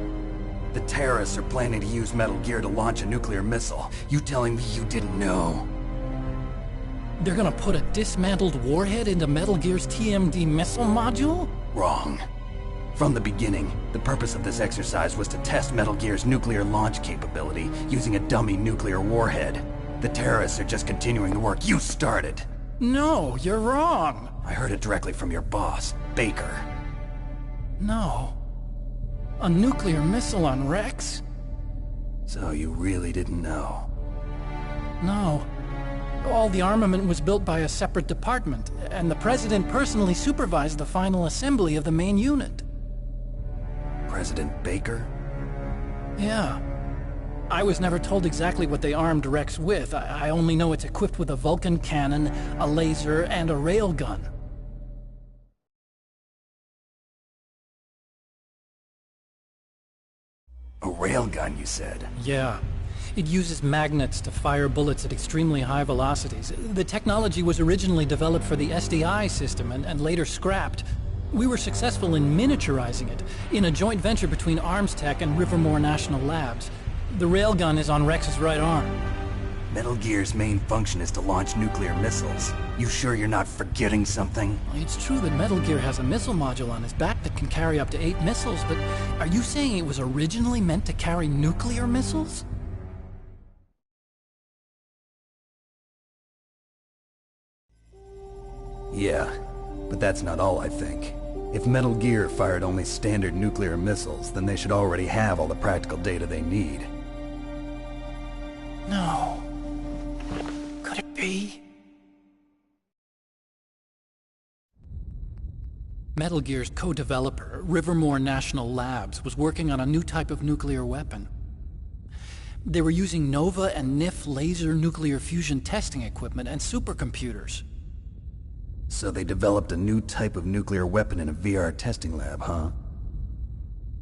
The terrorists are planning to use Metal Gear to launch a nuclear missile. You telling me you didn't know? They're gonna put a dismantled warhead into Metal Gear's TMD missile module? Wrong. From the beginning, the purpose of this exercise was to test Metal Gear's nuclear launch capability using a dummy nuclear warhead. The terrorists are just continuing the work you started. No, you're wrong. I heard it directly from your boss, Baker. No. A nuclear missile on Rex? So you really didn't know? No. All the armament was built by a separate department, and the President personally supervised the final assembly of the main unit. President Baker? Yeah. I was never told exactly what they armed Rex with. I only know it's equipped with a Vulcan cannon, a laser, and a railgun. A railgun, you said? Yeah. It uses magnets to fire bullets at extremely high velocities. The technology was originally developed for the SDI system and later scrapped. We were successful in miniaturizing it, in a joint venture between Arms Tech and Rivermore National Labs. The railgun is on Rex's right arm. Metal Gear's main function is to launch nuclear missiles. You sure you're not forgetting something? It's true that Metal Gear has a missile module on his back that can carry up to 8 missiles, but are you saying it was originally meant to carry nuclear missiles? Yeah, but that's not all I think. If Metal Gear fired only standard nuclear missiles, then they should already have all the practical data they need. No. Could it be? Metal Gear's co-developer, Rivermore National Labs, was working on a new type of nuclear weapon. They were using NOVA and NIF laser nuclear fusion testing equipment and supercomputers. So they developed a new type of nuclear weapon in a VR testing lab, huh?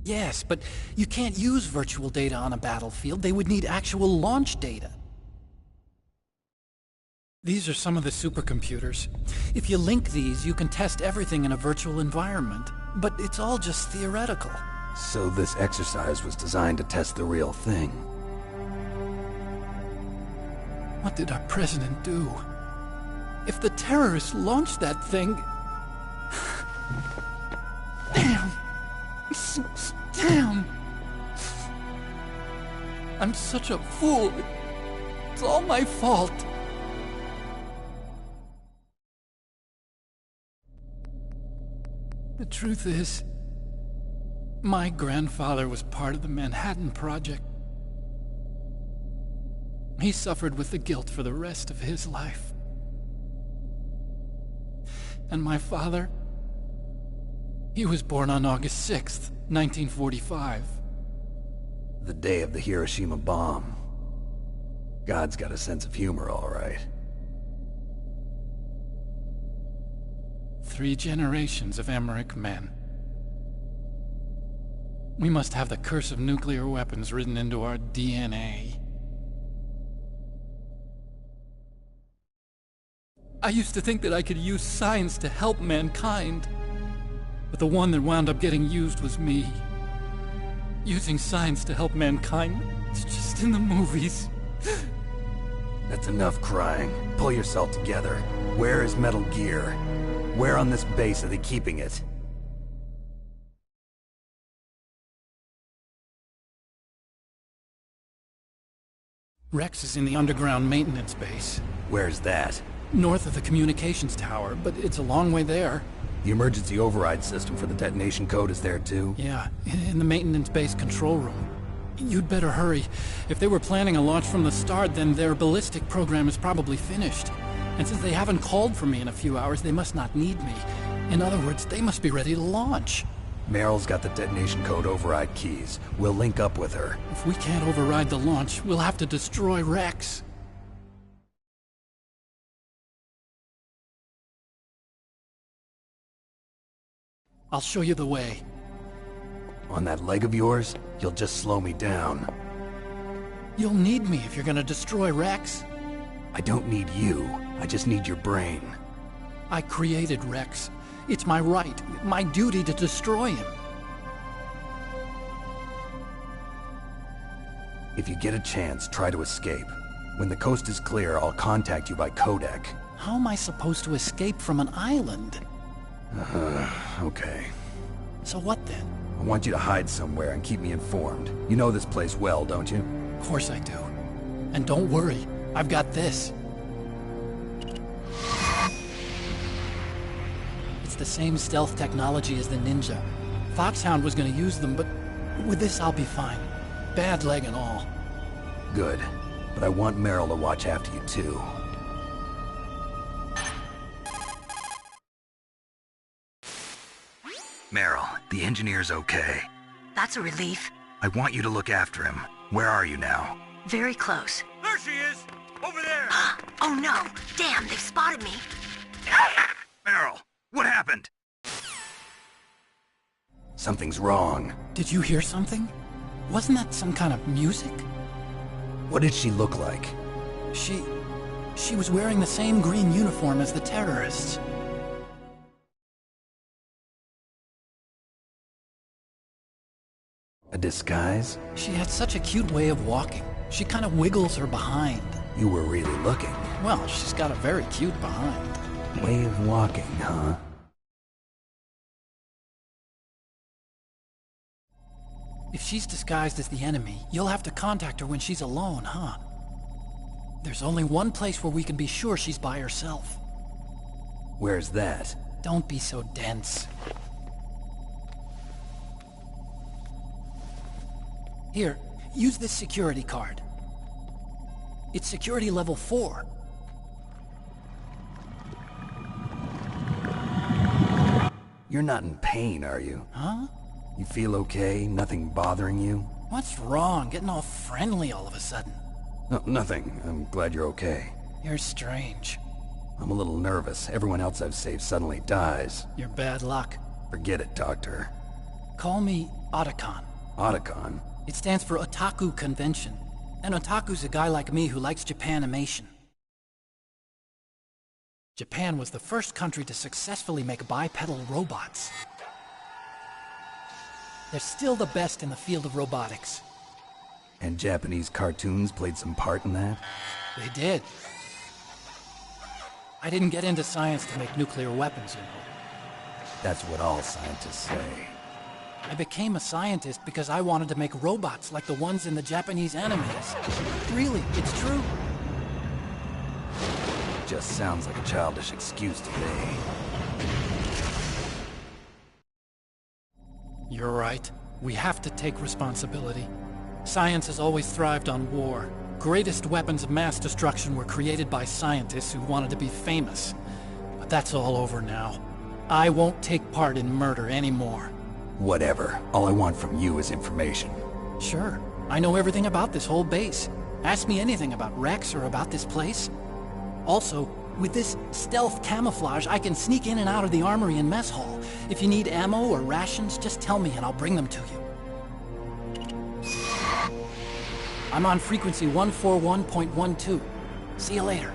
Yes, but you can't use virtual data on a battlefield. They would need actual launch data. These are some of the supercomputers. If you link these, you can test everything in a virtual environment. But it's all just theoretical. So this exercise was designed to test the real thing. What did our president do? If the terrorists launched that thing... Damn! Damn! I'm such a fool. It's all my fault. The truth is, my grandfather was part of the Manhattan Project. He suffered with the guilt for the rest of his life. And my father, he was born on August 6th, 1945. The day of the Hiroshima bomb. God's got a sense of humor, all right. 3 generations of Emmerich men. We must have the curse of nuclear weapons written into our DNA. I used to think that I could use science to help mankind. But the one that wound up getting used was me. Using science to help mankind, it's just in the movies. That's enough crying. Pull yourself together. Where is Metal Gear? Where on this base are they keeping it? Rex is in the underground maintenance base. Where's that? North of the communications tower, but it's a long way there. The emergency override system for the detonation code is there too? Yeah, in the maintenance base control room. You'd better hurry. If they were planning a launch from the start, then their ballistic program is probably finished. And since they haven't called for me in a few hours, they must not need me. In other words, they must be ready to launch. Meryl's got the detonation code override keys. We'll link up with her. If we can't override the launch, we'll have to destroy Rex. I'll show you the way. On that leg of yours, you'll just slow me down. You'll need me if you're gonna destroy Rex. I don't need you. I just need your brain. I created Rex. It's my right, my duty to destroy him. If you get a chance, try to escape. When the coast is clear, I'll contact you by codec. How am I supposed to escape from an island? Okay. So what then? I want you to hide somewhere and keep me informed. You know this place well, don't you? Of course I do. And don't worry, I've got this. It's the same stealth technology as the Ninja. FOXHOUND was gonna use them, but with this I'll be fine. Bad leg and all. Good. But I want Meryl to watch after you too. Meryl, the engineer's okay. That's a relief. I want you to look after him. Where are you now? Very close. There she is! Over there! Oh no! Damn, they've spotted me! Meryl, what happened? Something's wrong. Did you hear something? Wasn't that some kind of music? What did she look like? She was wearing the same green uniform as the terrorists. A disguise? She had such a cute way of walking. She kind of wiggles her behind. You were really looking. Well, she's got a very cute behind. Way of walking, huh? If she's disguised as the enemy, you'll have to contact her when she's alone, huh? There's only one place where we can be sure she's by herself. Where's that? Don't be so dense. Here, use this security card. It's security level 4. You're not in pain, are you? Huh? You feel okay? Nothing bothering you? What's wrong? Getting all friendly all of a sudden. No, nothing. I'm glad you're okay. You're strange. I'm a little nervous. Everyone else I've saved suddenly dies. You're bad luck. Forget it, Doctor. Call me Otacon. Otacon? It stands for Otaku Convention. And Otaku's a guy like me who likes Japanimation. Japan was the first country to successfully make bipedal robots. They're still the best in the field of robotics. And Japanese cartoons played some part in that? They did. I didn't get into science to make nuclear weapons, you know. That's what all scientists say. I became a scientist because I wanted to make robots like the ones in the Japanese animes. Really, it's true. Just sounds like a childish excuse to me. You're right. We have to take responsibility. Science has always thrived on war. Greatest weapons of mass destruction were created by scientists who wanted to be famous. But that's all over now. I won't take part in murder anymore. Whatever. All I want from you is information. Sure. I know everything about this whole base. Ask me anything about Rex or about this place. Also, with this stealth camouflage, I can sneak in and out of the armory and mess hall. If you need ammo or rations, just tell me and I'll bring them to you. I'm on frequency 141.12. See you later.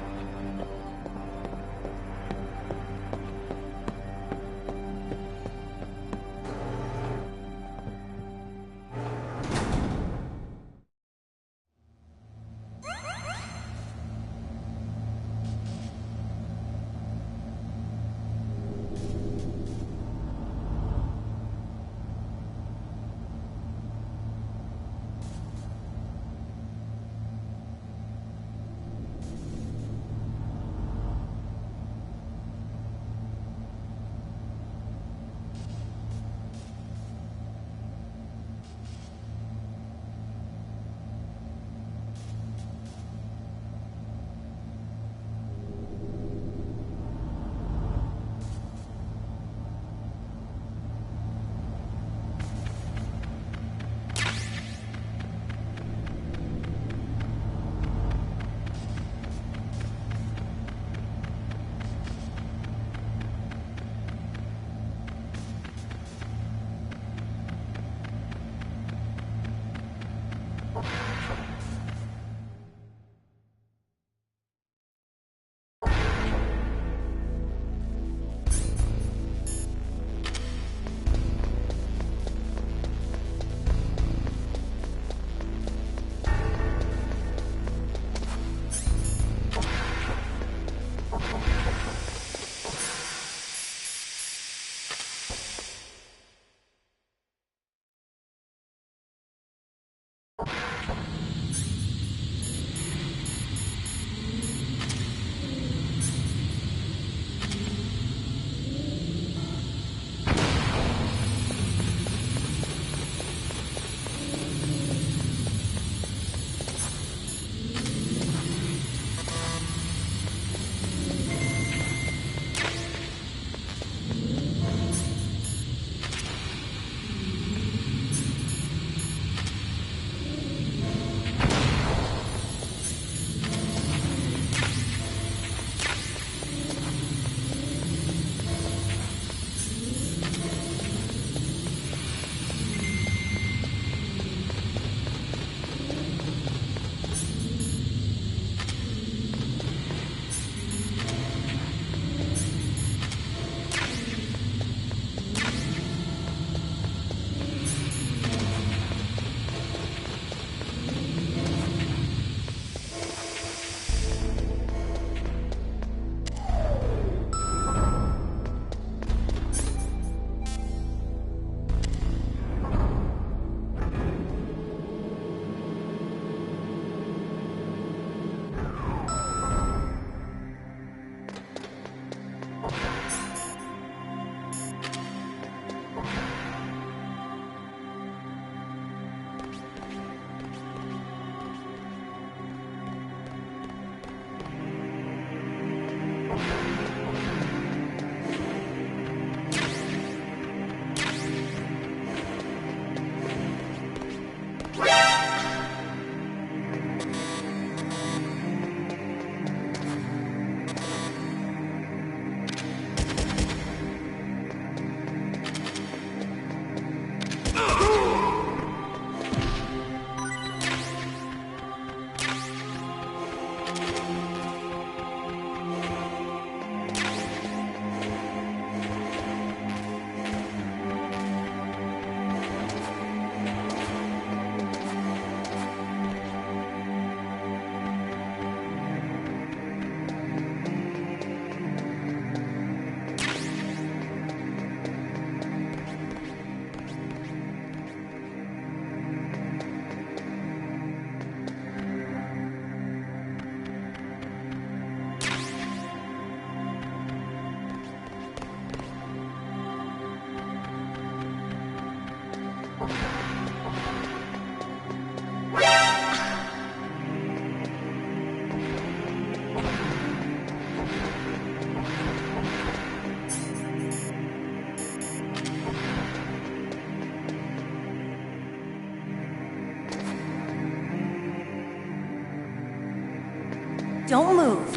Don't move.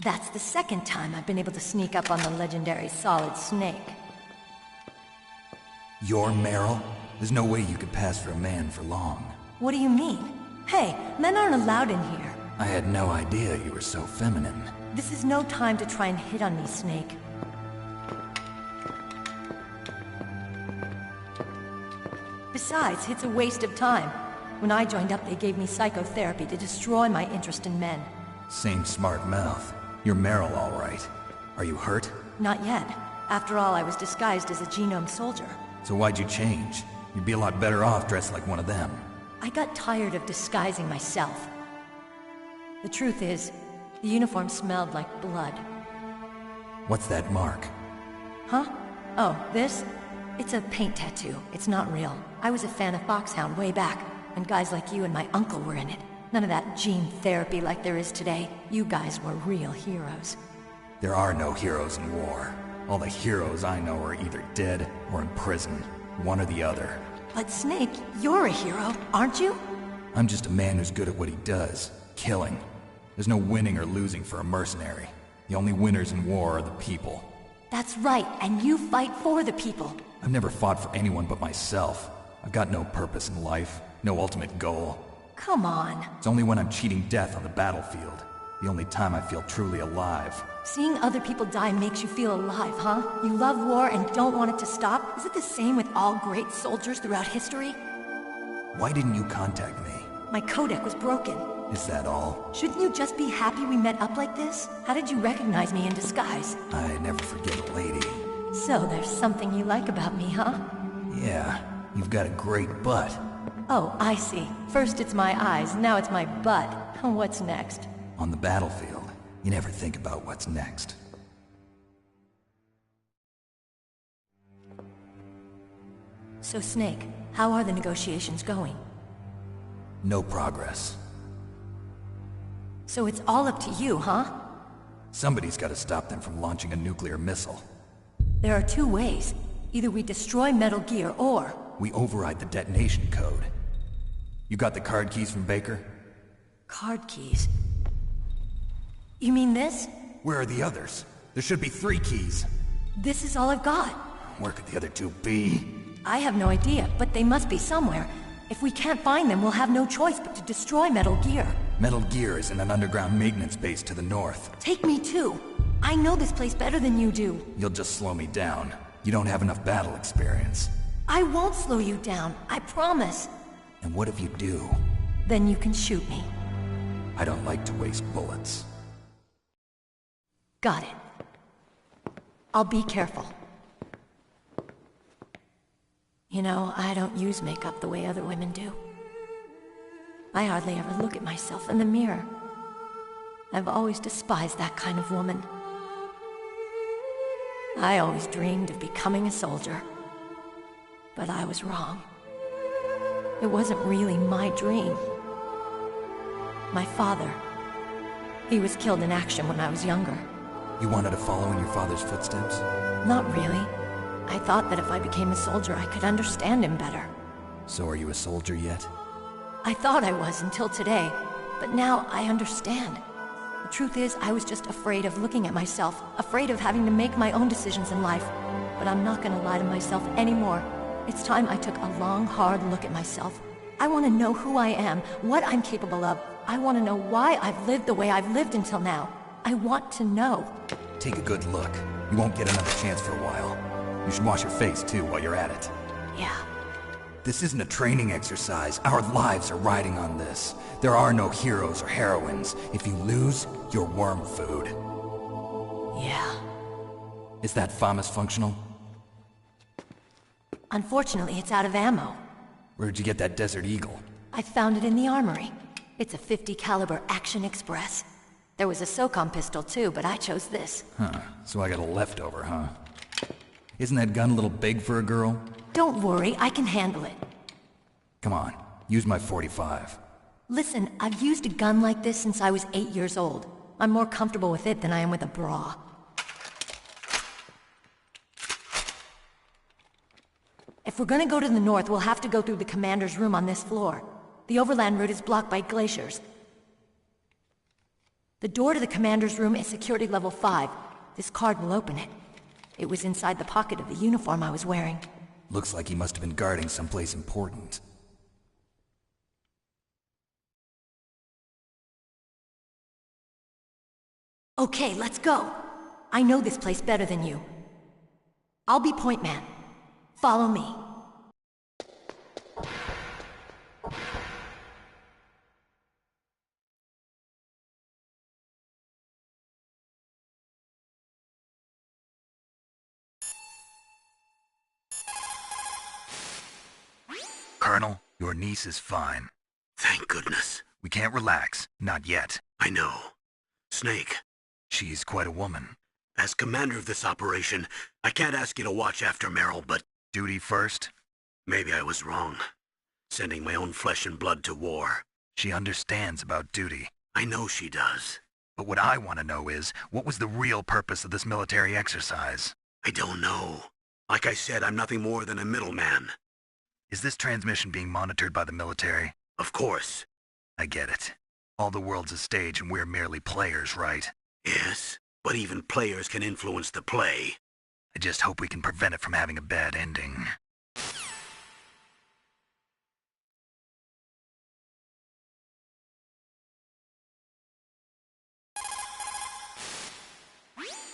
That's the second time I've been able to sneak up on the legendary Solid Snake. You're Meryl? There's no way you could pass for a man for long. What do you mean? Hey, men aren't allowed in here. I had no idea you were so feminine. This is no time to try and hit on me, Snake. Besides, it's a waste of time. When I joined up, they gave me psychotherapy to destroy my interest in men. Same smart mouth. You're Meryl, all right. Are you hurt? Not yet. After all, I was disguised as a genome soldier. So why'd you change? You'd be a lot better off dressed like one of them. I got tired of disguising myself. The truth is, the uniform smelled like blood. What's that mark? Huh? Oh, this? It's a paint tattoo. It's not real. I was a fan of FOXHOUND way back, when guys like you and my uncle were in it. None of that gene therapy like there is today. You guys were real heroes. There are no heroes in war. All the heroes I know are either dead or in prison. One or the other. But Snake, you're a hero, aren't you? I'm just a man who's good at what he does. Killing. There's no winning or losing for a mercenary. The only winners in war are the people. That's right, and you fight for the people. I've never fought for anyone but myself. I've got no purpose in life, no ultimate goal. Come on. It's only when I'm cheating death on the battlefield. The only time I feel truly alive. Seeing other people die makes you feel alive, huh? You love war and don't want it to stop? Is it the same with all great soldiers throughout history? Why didn't you contact me? My codec was broken. Is that all? Shouldn't you just be happy we met up like this? How did you recognize me in disguise? I never forget a lady. So there's something you like about me, huh? Yeah, you've got a great butt. Oh, I see. First it's my eyes, now it's my butt. What's next? On the battlefield, you never think about what's next. So Snake, how are the negotiations going? No progress. So it's all up to you, huh? Somebody's got to stop them from launching a nuclear missile. There are two ways. Either we destroy Metal Gear, or... we override the detonation code. You got the card keys from Baker? Card keys? You mean this? Where are the others? There should be 3 keys. This is all I've got. Where could the other 2 be? I have no idea, but they must be somewhere. If we can't find them, we'll have no choice but to destroy Metal Gear. Metal Gear is in an underground maintenance base to the north. Take me too. I know this place better than you do. You'll just slow me down. You don't have enough battle experience. I won't slow you down, I promise. And what if you do? Then you can shoot me. I don't like to waste bullets. Got it. I'll be careful. You know, I don't use makeup the way other women do. I hardly ever look at myself in the mirror. I've always despised that kind of woman. I always dreamed of becoming a soldier. But I was wrong. It wasn't really my dream. My father. He was killed in action when I was younger. You wanted to follow in your father's footsteps? Not really. I thought that if I became a soldier, I could understand him better. So are you a soldier yet? I thought I was until today, but now I understand. The truth is, I was just afraid of looking at myself, afraid of having to make my own decisions in life. But I'm not gonna lie to myself anymore. It's time I took a long, hard look at myself. I want to know who I am, what I'm capable of. I want to know why I've lived the way I've lived until now. I want to know. Take a good look. You won't get another chance for a while. You should wash your face, too, while you're at it. Yeah. This isn't a training exercise. Our lives are riding on this. There are no heroes or heroines. If you lose, you're worm food. Yeah. Is that FAMAS functional? Unfortunately, it's out of ammo. Where'd you get that Desert Eagle? I found it in the armory. It's a .50 caliber Action Express. There was a SOCOM pistol too, but I chose this. Huh, so I got a leftover, huh? Isn't that gun a little big for a girl? Don't worry, I can handle it. Come on, use my .45. Listen, I've used a gun like this since I was 8 years old. I'm more comfortable with it than I am with a bra. If we're gonna go to the north, we'll have to go through the commander's room on this floor. The overland route is blocked by glaciers. The door to the commander's room is security level 5. This card will open it. It was inside the pocket of the uniform I was wearing. Looks like he must have been guarding someplace important. Okay, let's go. I know this place better than you. I'll be point man. Follow me. Colonel, your niece is fine. Thank goodness. We can't relax. Not yet. I know. Snake. She's quite a woman. As commander of this operation, I can't ask you to watch after Meryl, but... Duty first? Maybe I was wrong. Sending my own flesh and blood to war. She understands about duty. I know she does. But what I want to know is, what was the real purpose of this military exercise? I don't know. Like I said, I'm nothing more than a middleman. Is this transmission being monitored by the military? Of course. I get it. All the world's a stage and we're merely players, right? Yes, but even players can influence the play. I just hope we can prevent it from having a bad ending.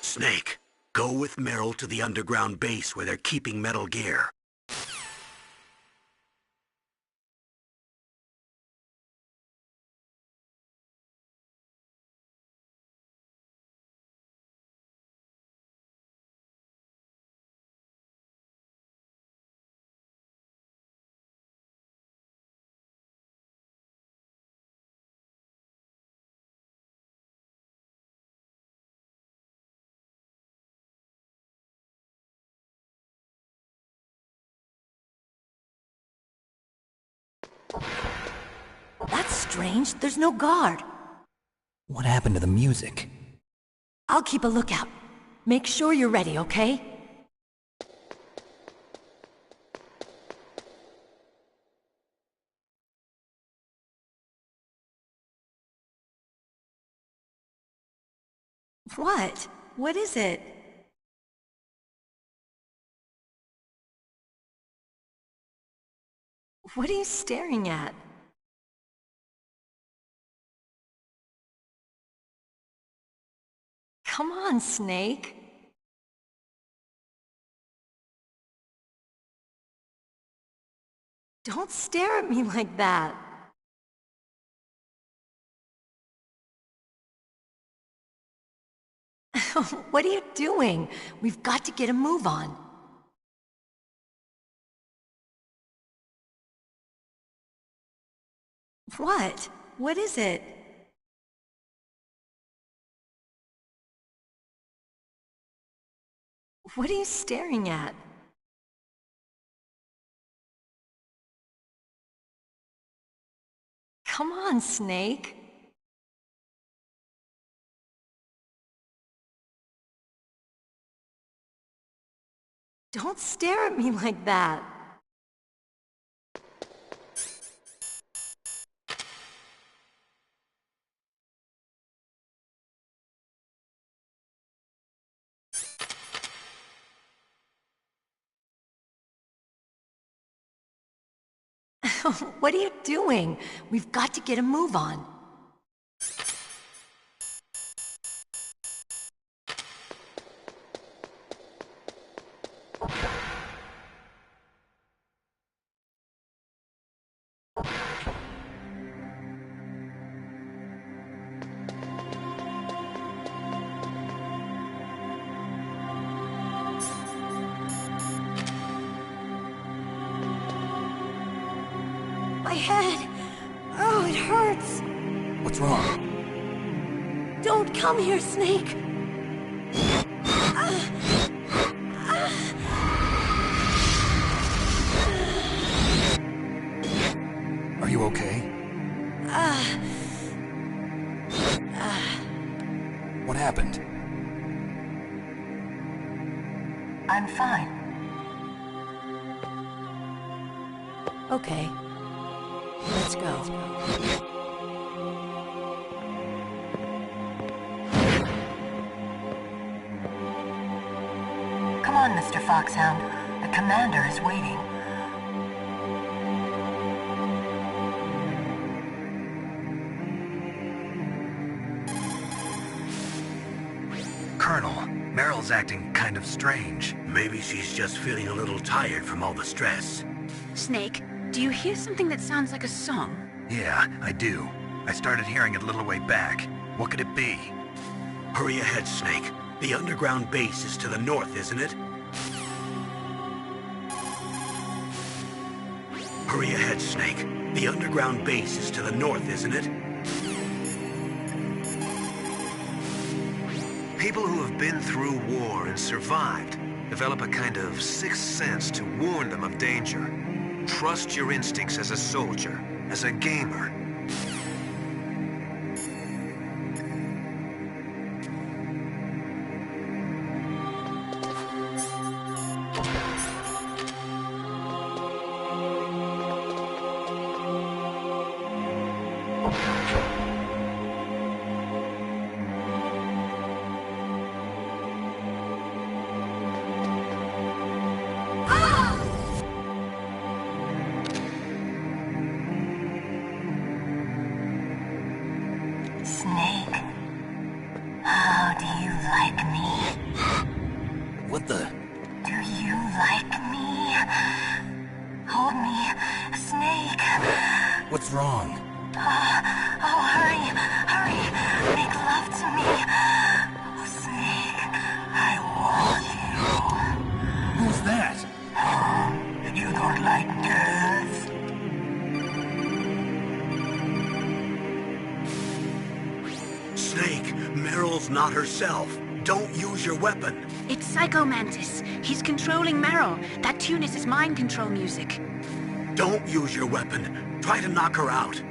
Snake, go with Meryl to the underground base where they're keeping Metal Gear. That's strange. There's no guard. What happened to the music? I'll keep a lookout. Make sure you're ready, okay? What? What is it? What are you staring at? Come on, Snake. Don't stare at me like that. What are you doing? We've got to get a move on. What? What is it? What are you staring at? Come on, Snake. Don't stare at me like that. What are you doing? We've got to get a move on. My head! Oh, it hurts! What's wrong? Don't come here, Snake! Are you okay? What happened? I'm fine. Okay. Let's go. Come on, Mr. Foxhound. The commander is waiting. Colonel, Meryl's acting kind of strange. Maybe she's just feeling a little tired from all the stress. Snake, do you hear something that sounds like a song? Yeah, I do. I started hearing it a little way back. What could it be? Hurry ahead, Snake. The underground base is to the north, isn't it? Hurry ahead, Snake. The underground base is to the north, isn't it? People who have been through war and survived develop a kind of sixth sense to warn them of danger. Trust your instincts as a soldier, as a gamer. Snake, how do you like me? What the? Do you like me? Hold me, Snake. What's wrong? Oh, hurry, hurry, make love to me. Oh, Snake, I want you. Who's that? You don't like girls? Snake, Meryl's not herself. Don't use your weapon. It's Psycho Mantis. He's controlling Meryl. That tune is his mind control music. Don't use your weapon. Try to knock her out.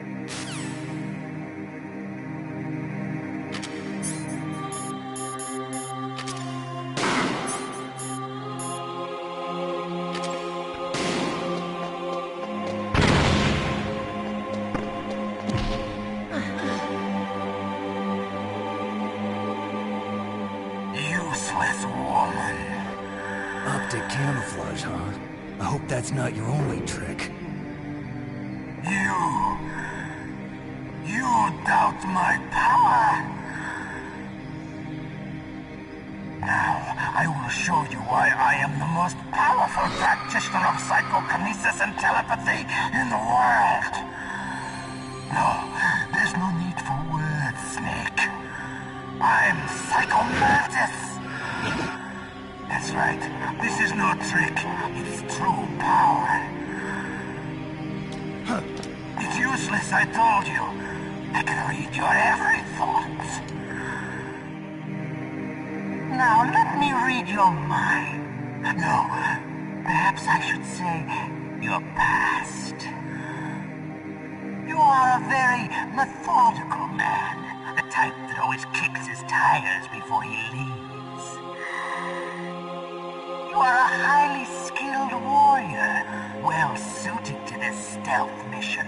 Useless woman. Optic camouflage, huh? I hope that's not your only trick. You doubt my power? Now, I will show you why I am the most powerful practitioner of psychokinesis and telepathy in the world. No, there's no need for words, Snake. I'm Psycho Mantis. That's right. This is no trick. It's true power. It's useless, I told you. I can read your every thought. Now, let me read your mind. No, perhaps I should say your past. You You are a very methodical man. The type that always kicks his tires before he leaves. You are a highly skilled warrior, well suited to this stealth mission.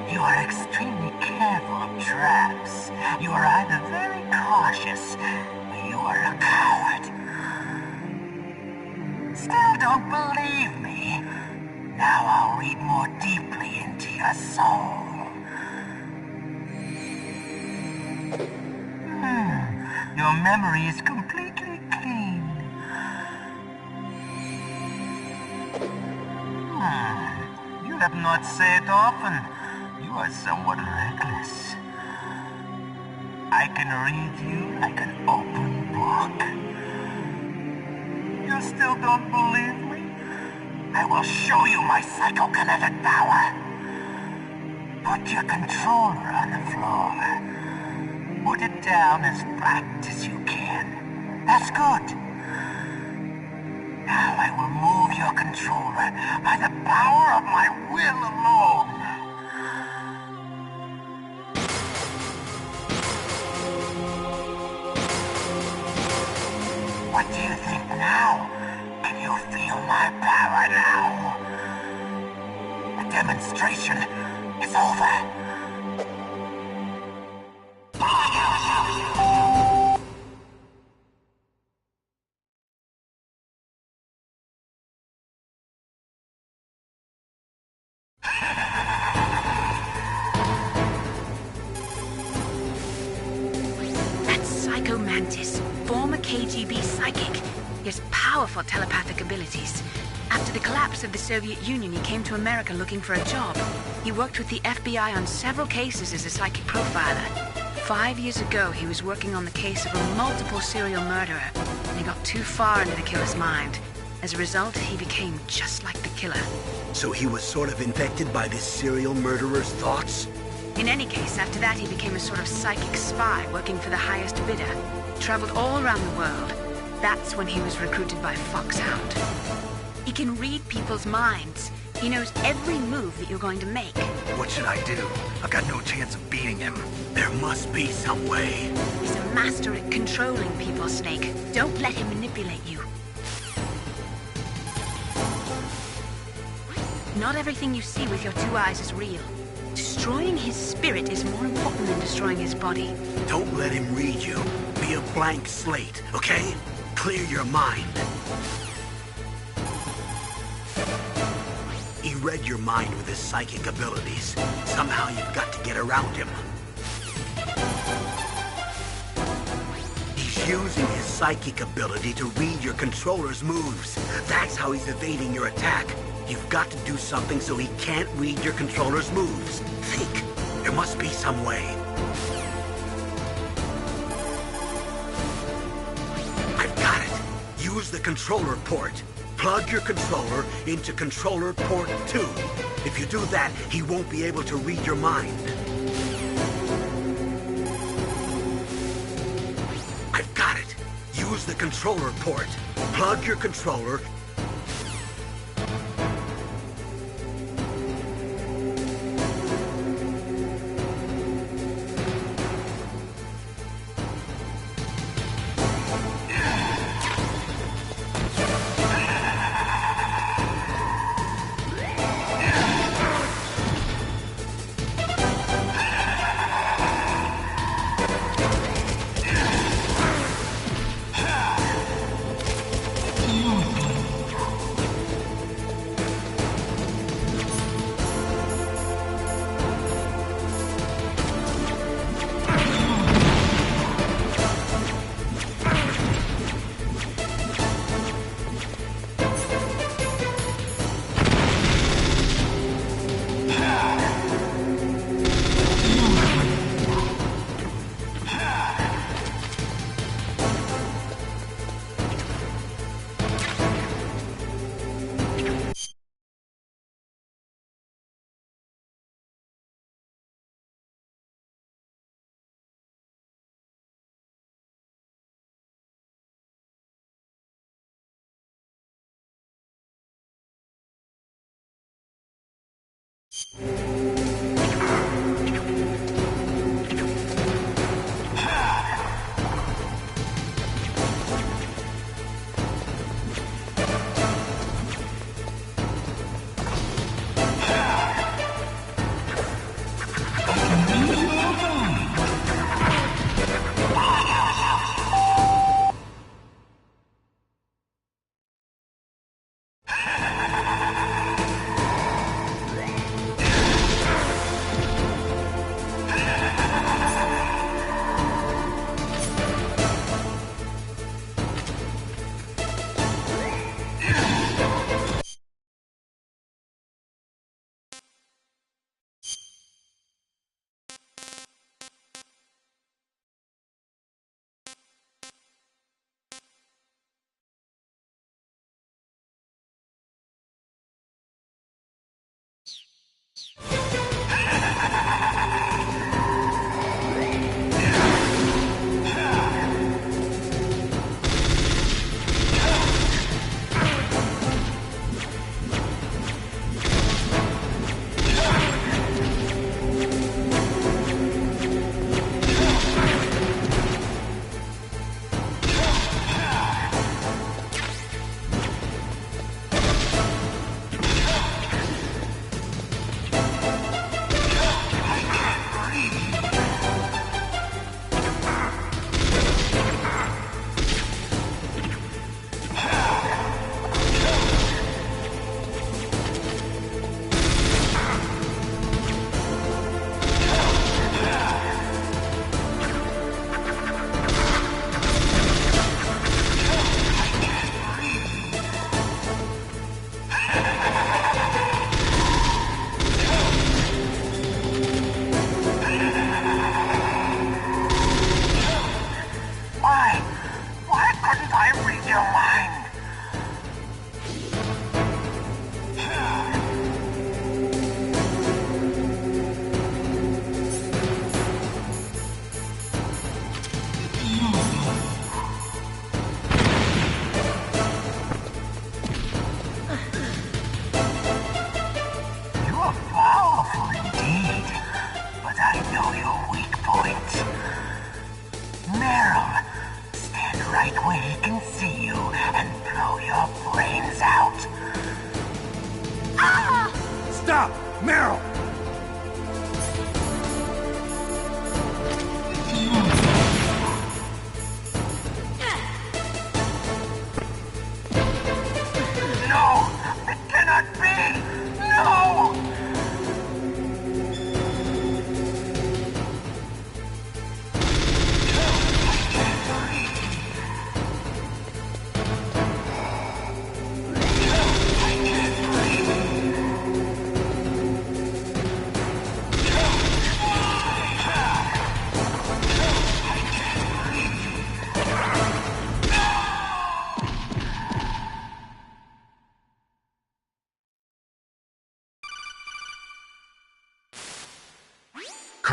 You are extremely careful of traps. You are either very cautious, or you are a coward. Still don't believe me? Now I'll read more deeply into your soul. Your memory is completely clean. You have not said often. You are somewhat reckless. I can read you like an open book. You still don't believe me? I will show you my psychokinetic power. Put your controller on the floor. Put it down as flat as you can. That's good. Now I will move your controller by the power of my will alone. What do you think now? Can you feel my power now? The demonstration is over. KGB psychic. He has powerful telepathic abilities. After the collapse of the Soviet Union, he came to America looking for a job. He worked with the FBI on several cases as a psychic profiler. 5 years ago, he was working on the case of a multiple serial murderer, and he got too far into the killer's mind. As a result, he became just like the killer. So he was sort of infected by this serial murderer's thoughts? In any case, after that, he became a sort of psychic spy working for the highest bidder. Traveled all around the world. That's when he was recruited by FOXHOUND. He can read people's minds. He knows every move that you're going to make. What should I do? I've got no chance of beating him. There must be some way. He's a master at controlling people, Snake. Don't let him manipulate you. Not everything you see with your 2 eyes is real. Destroying his spirit is more important than destroying his body. Don't let him read you. Be a blank slate, okay? Clear your mind. He read your mind with his psychic abilities. Somehow you've got to get around him. He's using his psychic ability to read your controller's moves. That's how he's evading your attack. You've got to do something so he can't read your controller's moves. Think. There must be some way. I've got it. Use the controller port. Plug your controller into controller port 2. If you do that, he won't be able to read your mind. I've got it. Use the controller port. Plug your controller.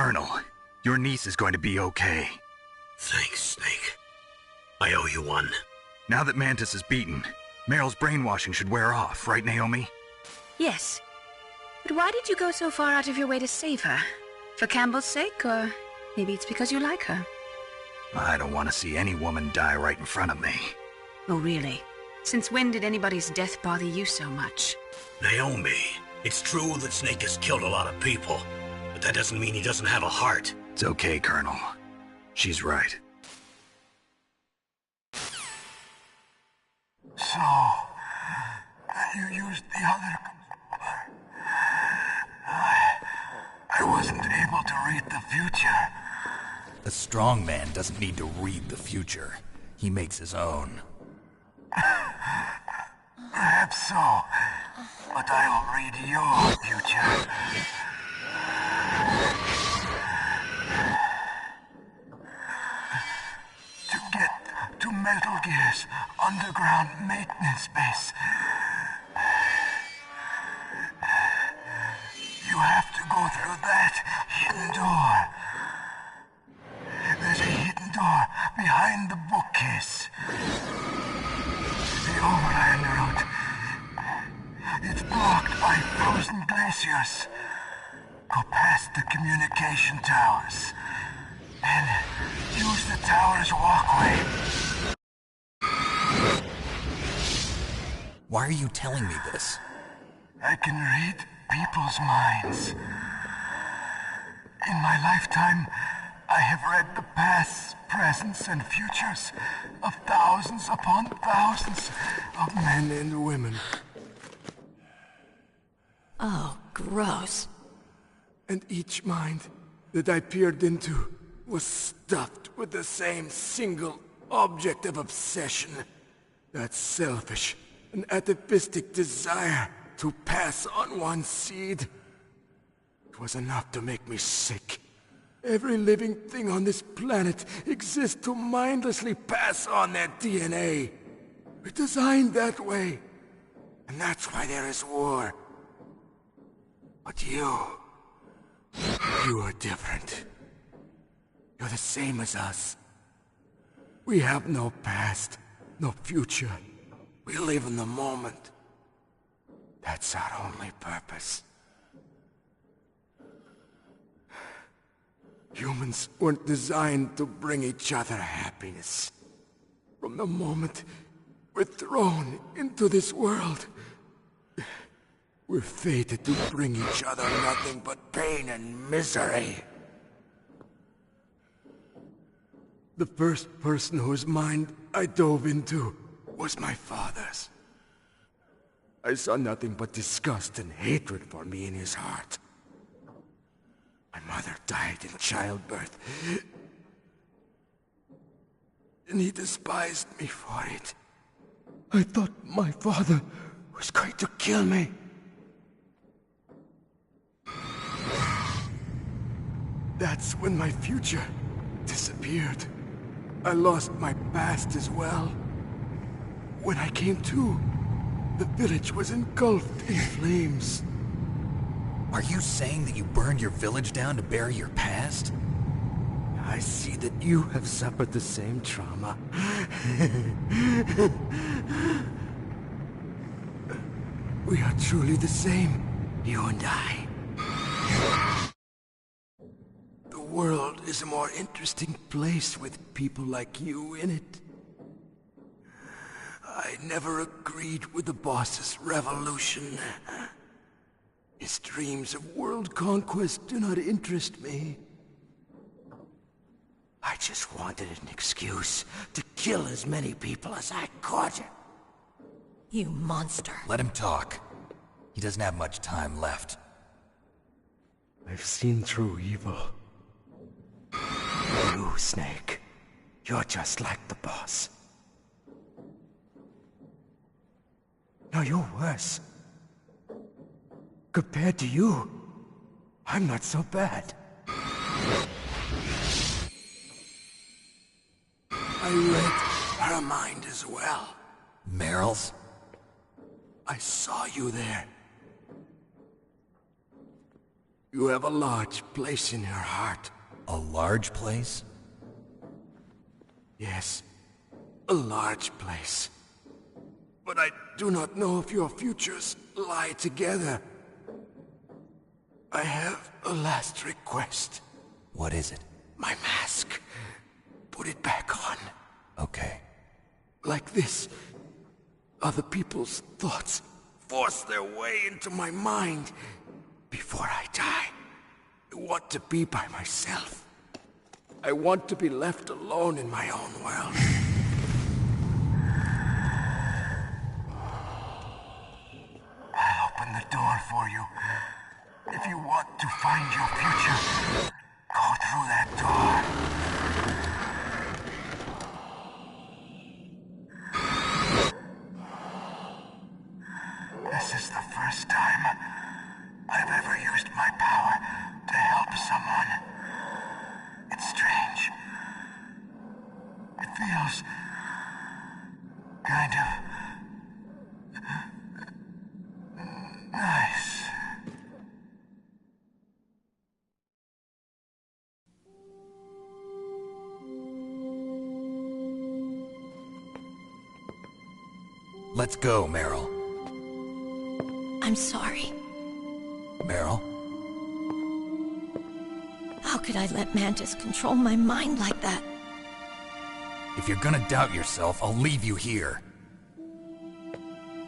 Colonel, your niece is going to be okay. Thanks, Snake. I owe you one. Now that Mantis is beaten, Meryl's brainwashing should wear off, right, Naomi? Yes. But why did you go so far out of your way to save her? For Campbell's sake, or maybe it's because you like her? I don't want to see any woman die right in front of me. Oh, really? Since when did anybody's death bother you so much? Naomi, it's true that Snake has killed a lot of people, but that doesn't mean he doesn't have a heart. It's okay, Colonel. She's right. So, you used the other... I wasn't able to read the future. A strong man doesn't need to read the future. He makes his own. Perhaps so, but I'll read your future. To get to Metal Gear's underground maintenance base, you have to go through that hidden door. There's a hidden door behind the bookcase. The overland route. It's blocked by frozen glaciers. Go past the communication towers. Then use the tower's walkway. Why are you telling me this? I can read people's minds. In my lifetime, I have read the pasts, presents, and futures of thousands upon thousands of men and women. Oh, gross. And each mind that I peered into was stuffed with the same single object of obsession. That selfish and atavistic desire to pass on one's seed. It was enough to make me sick. Every living thing on this planet exists to mindlessly pass on their DNA. We're designed that way. And that's why there is war. But you are different. You're the same as us. We have no past, no future. We live in the moment. That's our only purpose. Humans weren't designed to bring each other happiness. From the moment we're thrown into this world, we're fated to bring each other nothing but pain and misery. The first person whose mind I dove into was my father's. I saw nothing but disgust and hatred for me in his heart. My mother died in childbirth, and he despised me for it. I thought my father was going to kill me. That's when my future disappeared. I lost my past as well. When I came to, the village was engulfed in flames. Are you saying that you burned your village down to bury your past? I see that you have suffered the same trauma. We are truly the same, you and I. The world is a more interesting place with people like you in it. I never agreed with the boss's revolution. His dreams of world conquest do not interest me. I just wanted an excuse to kill as many people as I could. You monster. Let him talk. He doesn't have much time left. I've seen through evil. You, Snake. You're just like the boss. No, you're worse. Compared to you, I'm not so bad. I read her mind as well. Meryl's? I saw you there. You have a large place in her heart. A large place? Yes, a large place. But I do not know if your futures lie together. I have a last request. What is it? My mask. Put it back on. Okay. Like this, other people's thoughts force their way into my mind. Before I die, I want to be by myself. I want to be left alone in my own world. I'll open the door for you. If you want to find your future, go through that door. This is the first time I've ever used my power to help someone. It's strange. It feels kind of nice. Let's go, Meryl. I'm sorry. Meryl? How could I let Mantis control my mind like that? If you're gonna doubt yourself, I'll leave you here.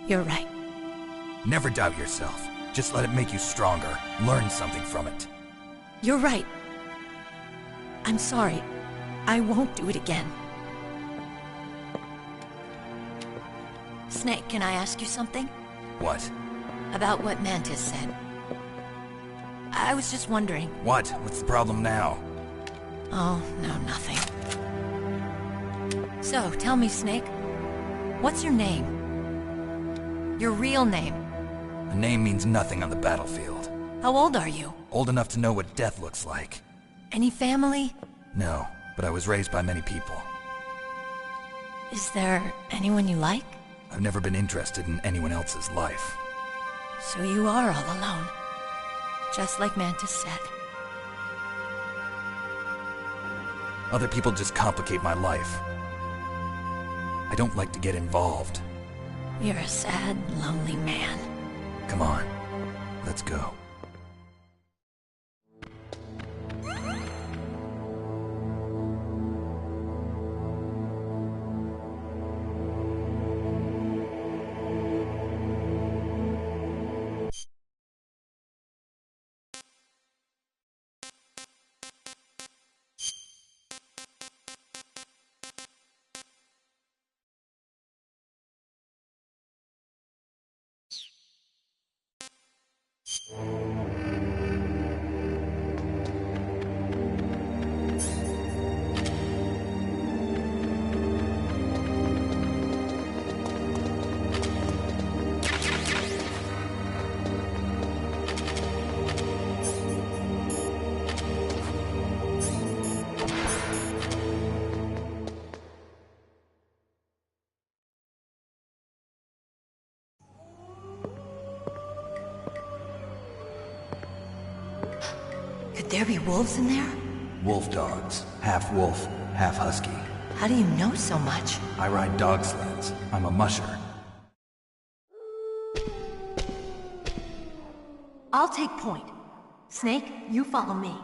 You're right. Never doubt yourself. Just let it make you stronger. Learn something from it. You're right. I'm sorry. I won't do it again. Snake, can I ask you something? What? About what Mantis said. I was just wondering. What? What's the problem now? Oh, no, nothing. So, tell me, Snake. What's your name? Your real name? A name means nothing on the battlefield. How old are you? Old enough to know what death looks like. Any family? No, but I was raised by many people. Is there anyone you like? I've never been interested in anyone else's life. So you are all alone. Just like Mantis said. Other people just complicate my life. I don't like to get involved. You're a sad, lonely man. Come on, let's go. Could there be wolves in there? Wolf dogs. Half wolf, half husky. How do you know so much? I ride dog sleds. I'm a musher. I'll take point. Snake, you follow me.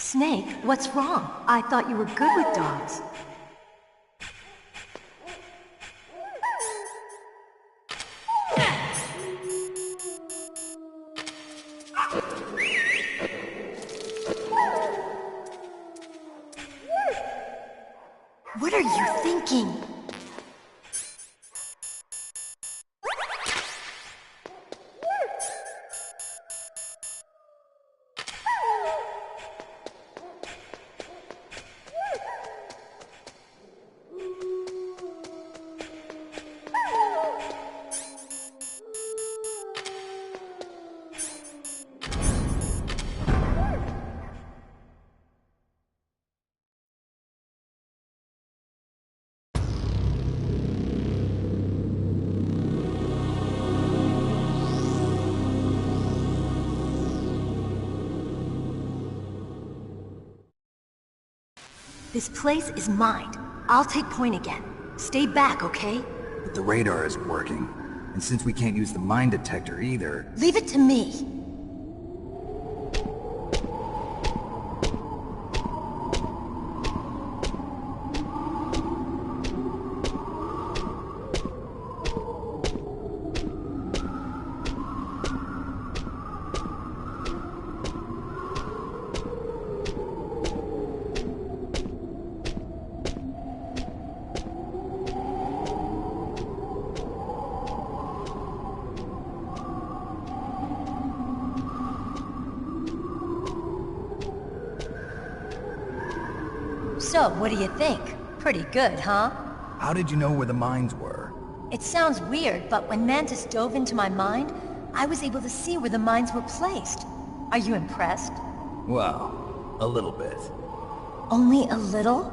Snake, what's wrong? I thought you were good with dogs. What are you thinking? This place is mine. I'll take point again. Stay back, okay? But the radar isn't working. And since we can't use the mine detector either... Leave it to me. So, what do you think? Pretty good, huh? How did you know where the mines were? It sounds weird, but when Mantis dove into my mind, I was able to see where the mines were placed. Are you impressed? Well, a little bit. Only a little?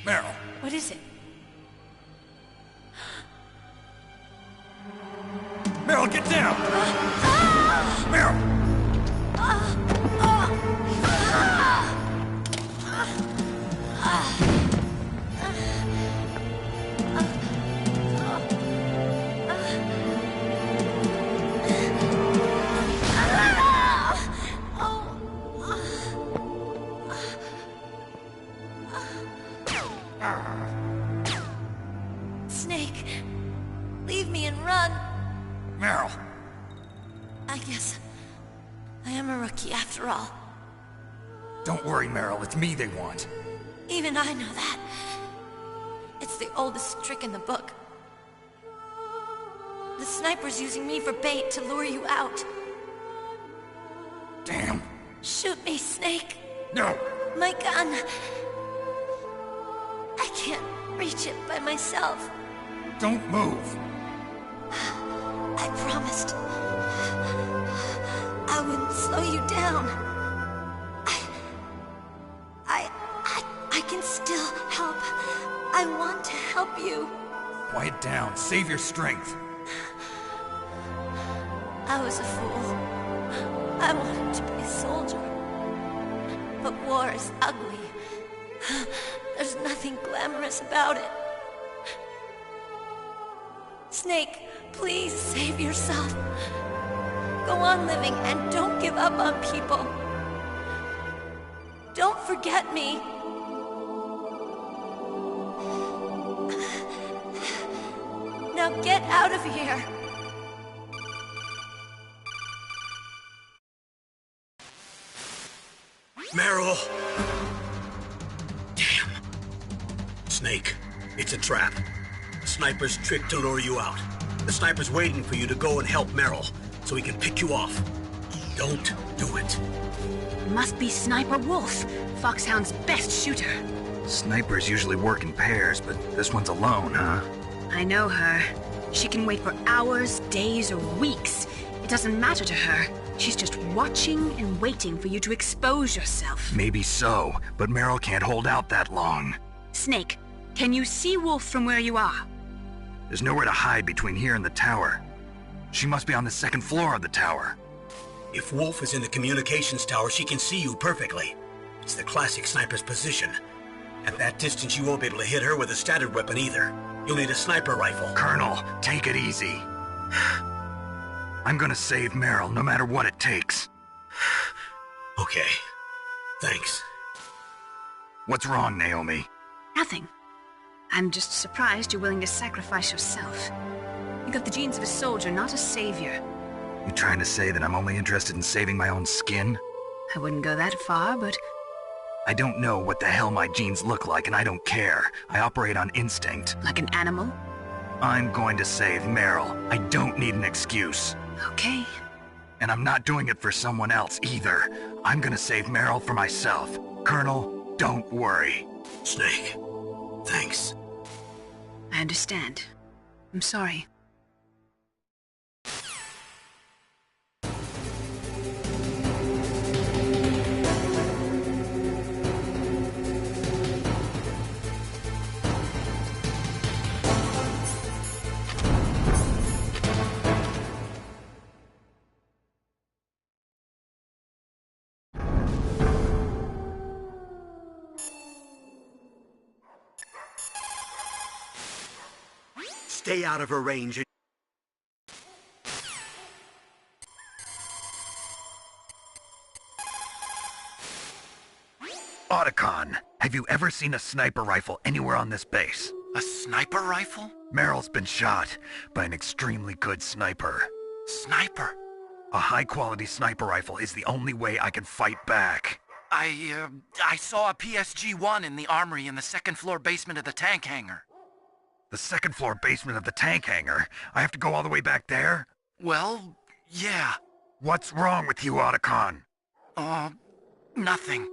Meryl. What is it? Meryl, get down! Meryl! Snake, leave me and run. Meryl! I guess I am a rookie after all. Don't worry, Meryl. It's me they want. Even I know that. It's the oldest trick in the book. The sniper's using me for bait to lure you out. Damn. Shoot me, Snake. No. My gun. I can't reach it by myself. Don't move. I promised. I wouldn't slow you down. I can still help. I want to help you. Quiet down. Save your strength. I was a fool. I wanted to be a soldier. But war is ugly. There's nothing glamorous about it. Snake, please save yourself. Go on living and don't give up on people. Don't forget me. Now get out of here. Meryl! Damn. Snake, it's a trap. The sniper's trick to lure you out. The sniper's waiting for you to go and help Meryl, so he can pick you off. Don't do it. Must be Sniper Wolf, Foxhound's best shooter. Snipers usually work in pairs, but this one's alone, huh? I know her. She can wait for hours, days, or weeks. It doesn't matter to her. She's just watching and waiting for you to expose yourself. Maybe so, but Meryl can't hold out that long. Snake, can you see Wolf from where you are? There's nowhere to hide between here and the tower. She must be on the second floor of the tower. If Wolf is in the communications tower, she can see you perfectly. It's the classic sniper's position. At that distance, you won't be able to hit her with a standard weapon either. You'll need a sniper rifle. Colonel, take it easy. I'm gonna save Meryl, no matter what it takes. Okay. Thanks. What's wrong, Naomi? Nothing. I'm just surprised you're willing to sacrifice yourself. You got the genes of a soldier, not a savior. You trying to say that I'm only interested in saving my own skin? I wouldn't go that far, but... I don't know what the hell my genes look like, and I don't care. I operate on instinct. Like an animal? I'm going to save Meryl. I don't need an excuse. Okay. And I'm not doing it for someone else, either. I'm gonna save Meryl for myself. Colonel, don't worry. Snake, thanks. I understand. I'm sorry. Stay out of her range. Otacon, have you ever seen a sniper rifle anywhere on this base? A sniper rifle? Meryl's been shot by an extremely good sniper. Sniper? A high-quality sniper rifle is the only way I can fight back. I saw a PSG-1 in the armory in the second-floor basement of the tank hangar. The second-floor basement of the tank hangar? I have to go all the way back there? Well, yeah. What's wrong with you, Otacon? Nothing.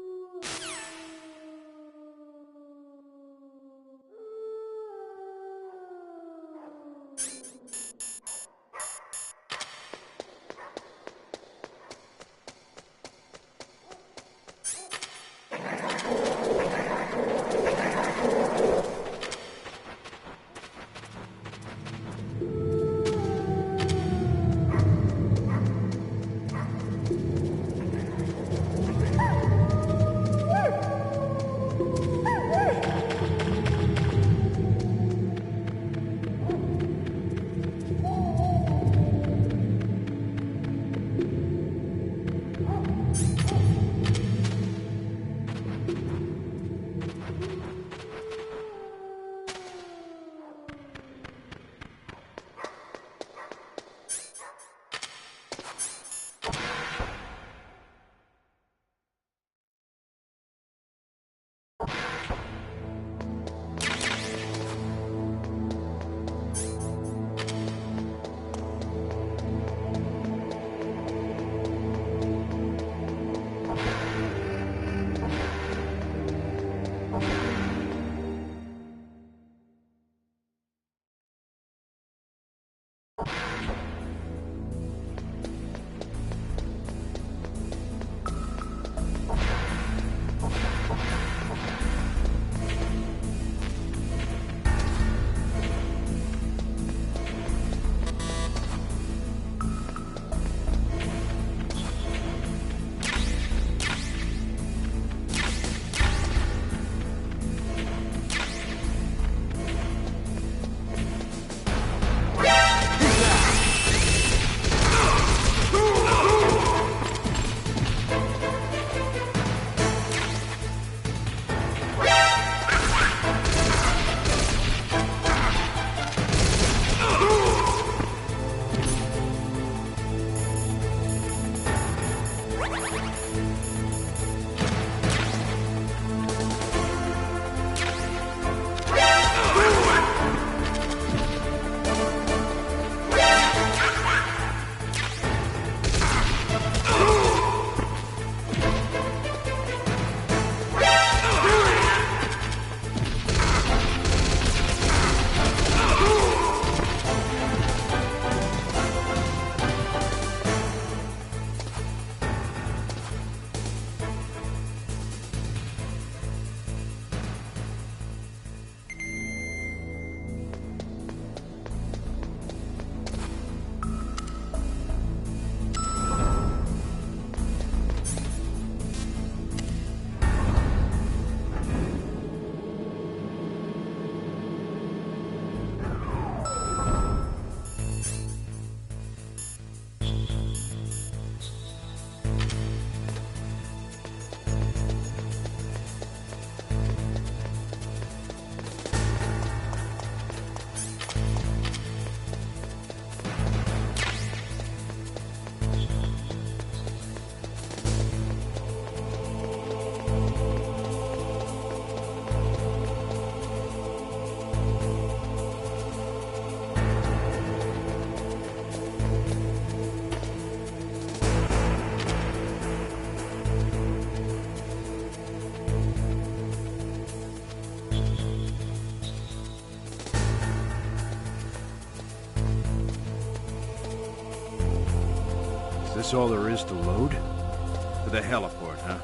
This all there is to load? To the heliport, huh?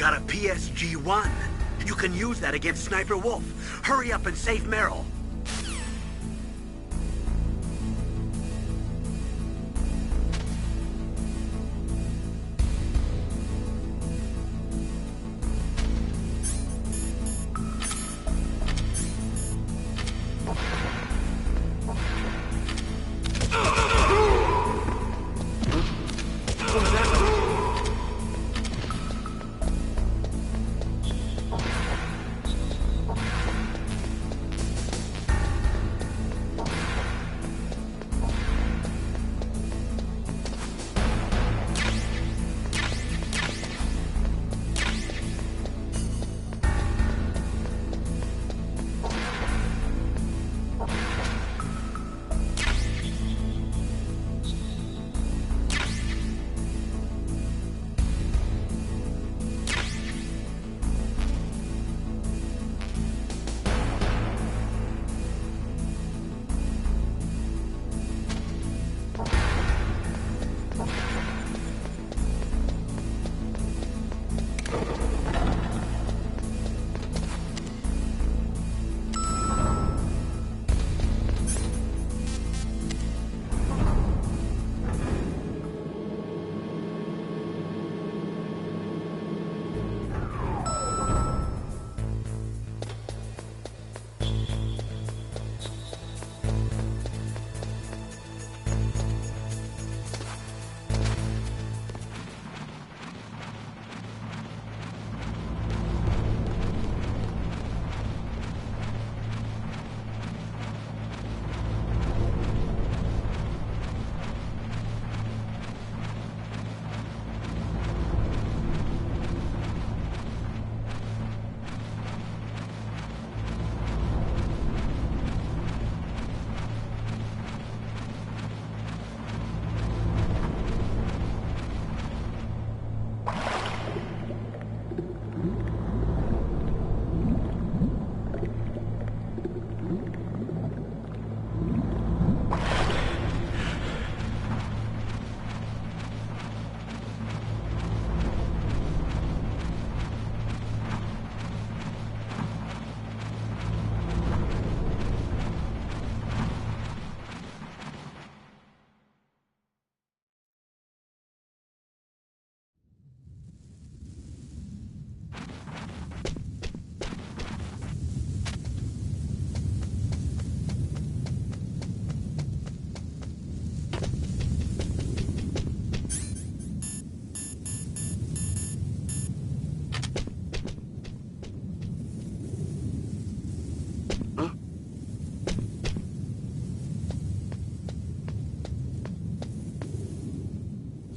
Got a PSG-1. You can use that against Sniper Wolf. Hurry up and save Meryl.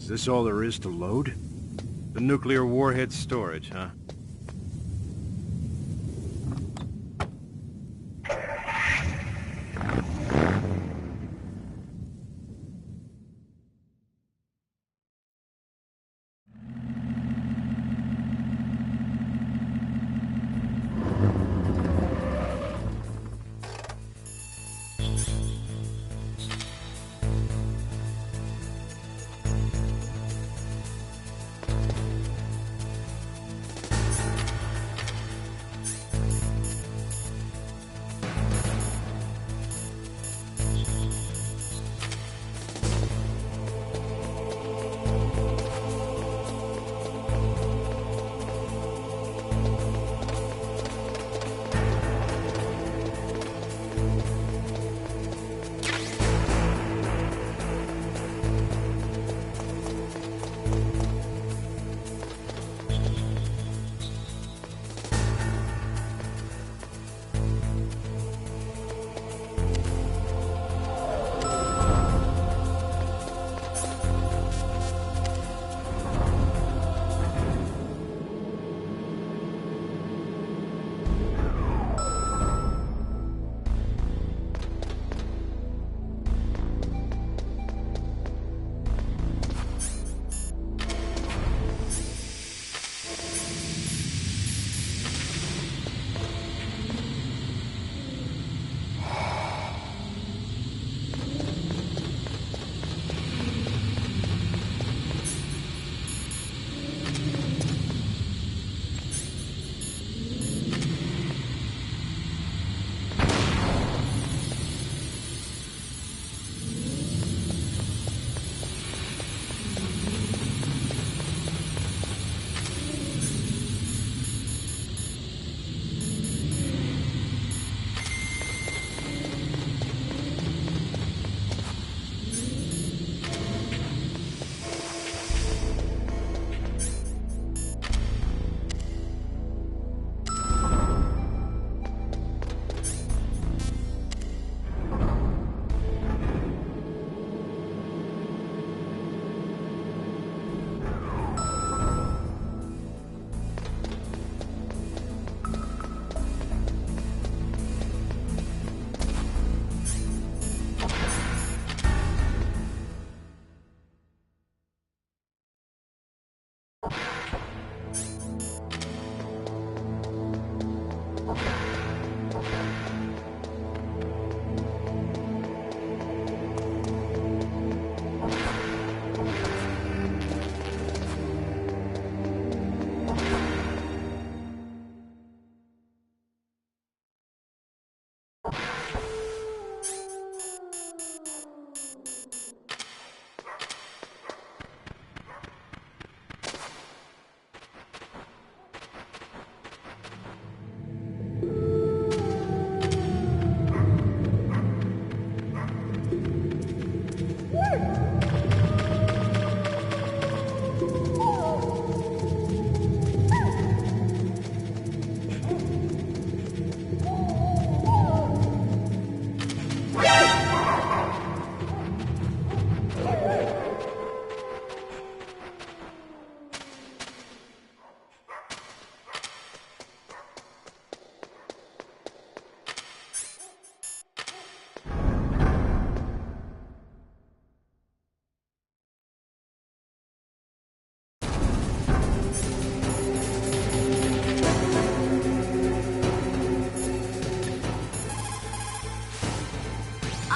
Is this all there is to load? The nuclear warhead storage, huh?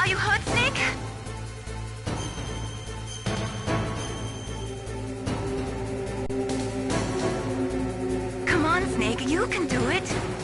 Are you hurt, Snake? Come on, Snake, you can do it.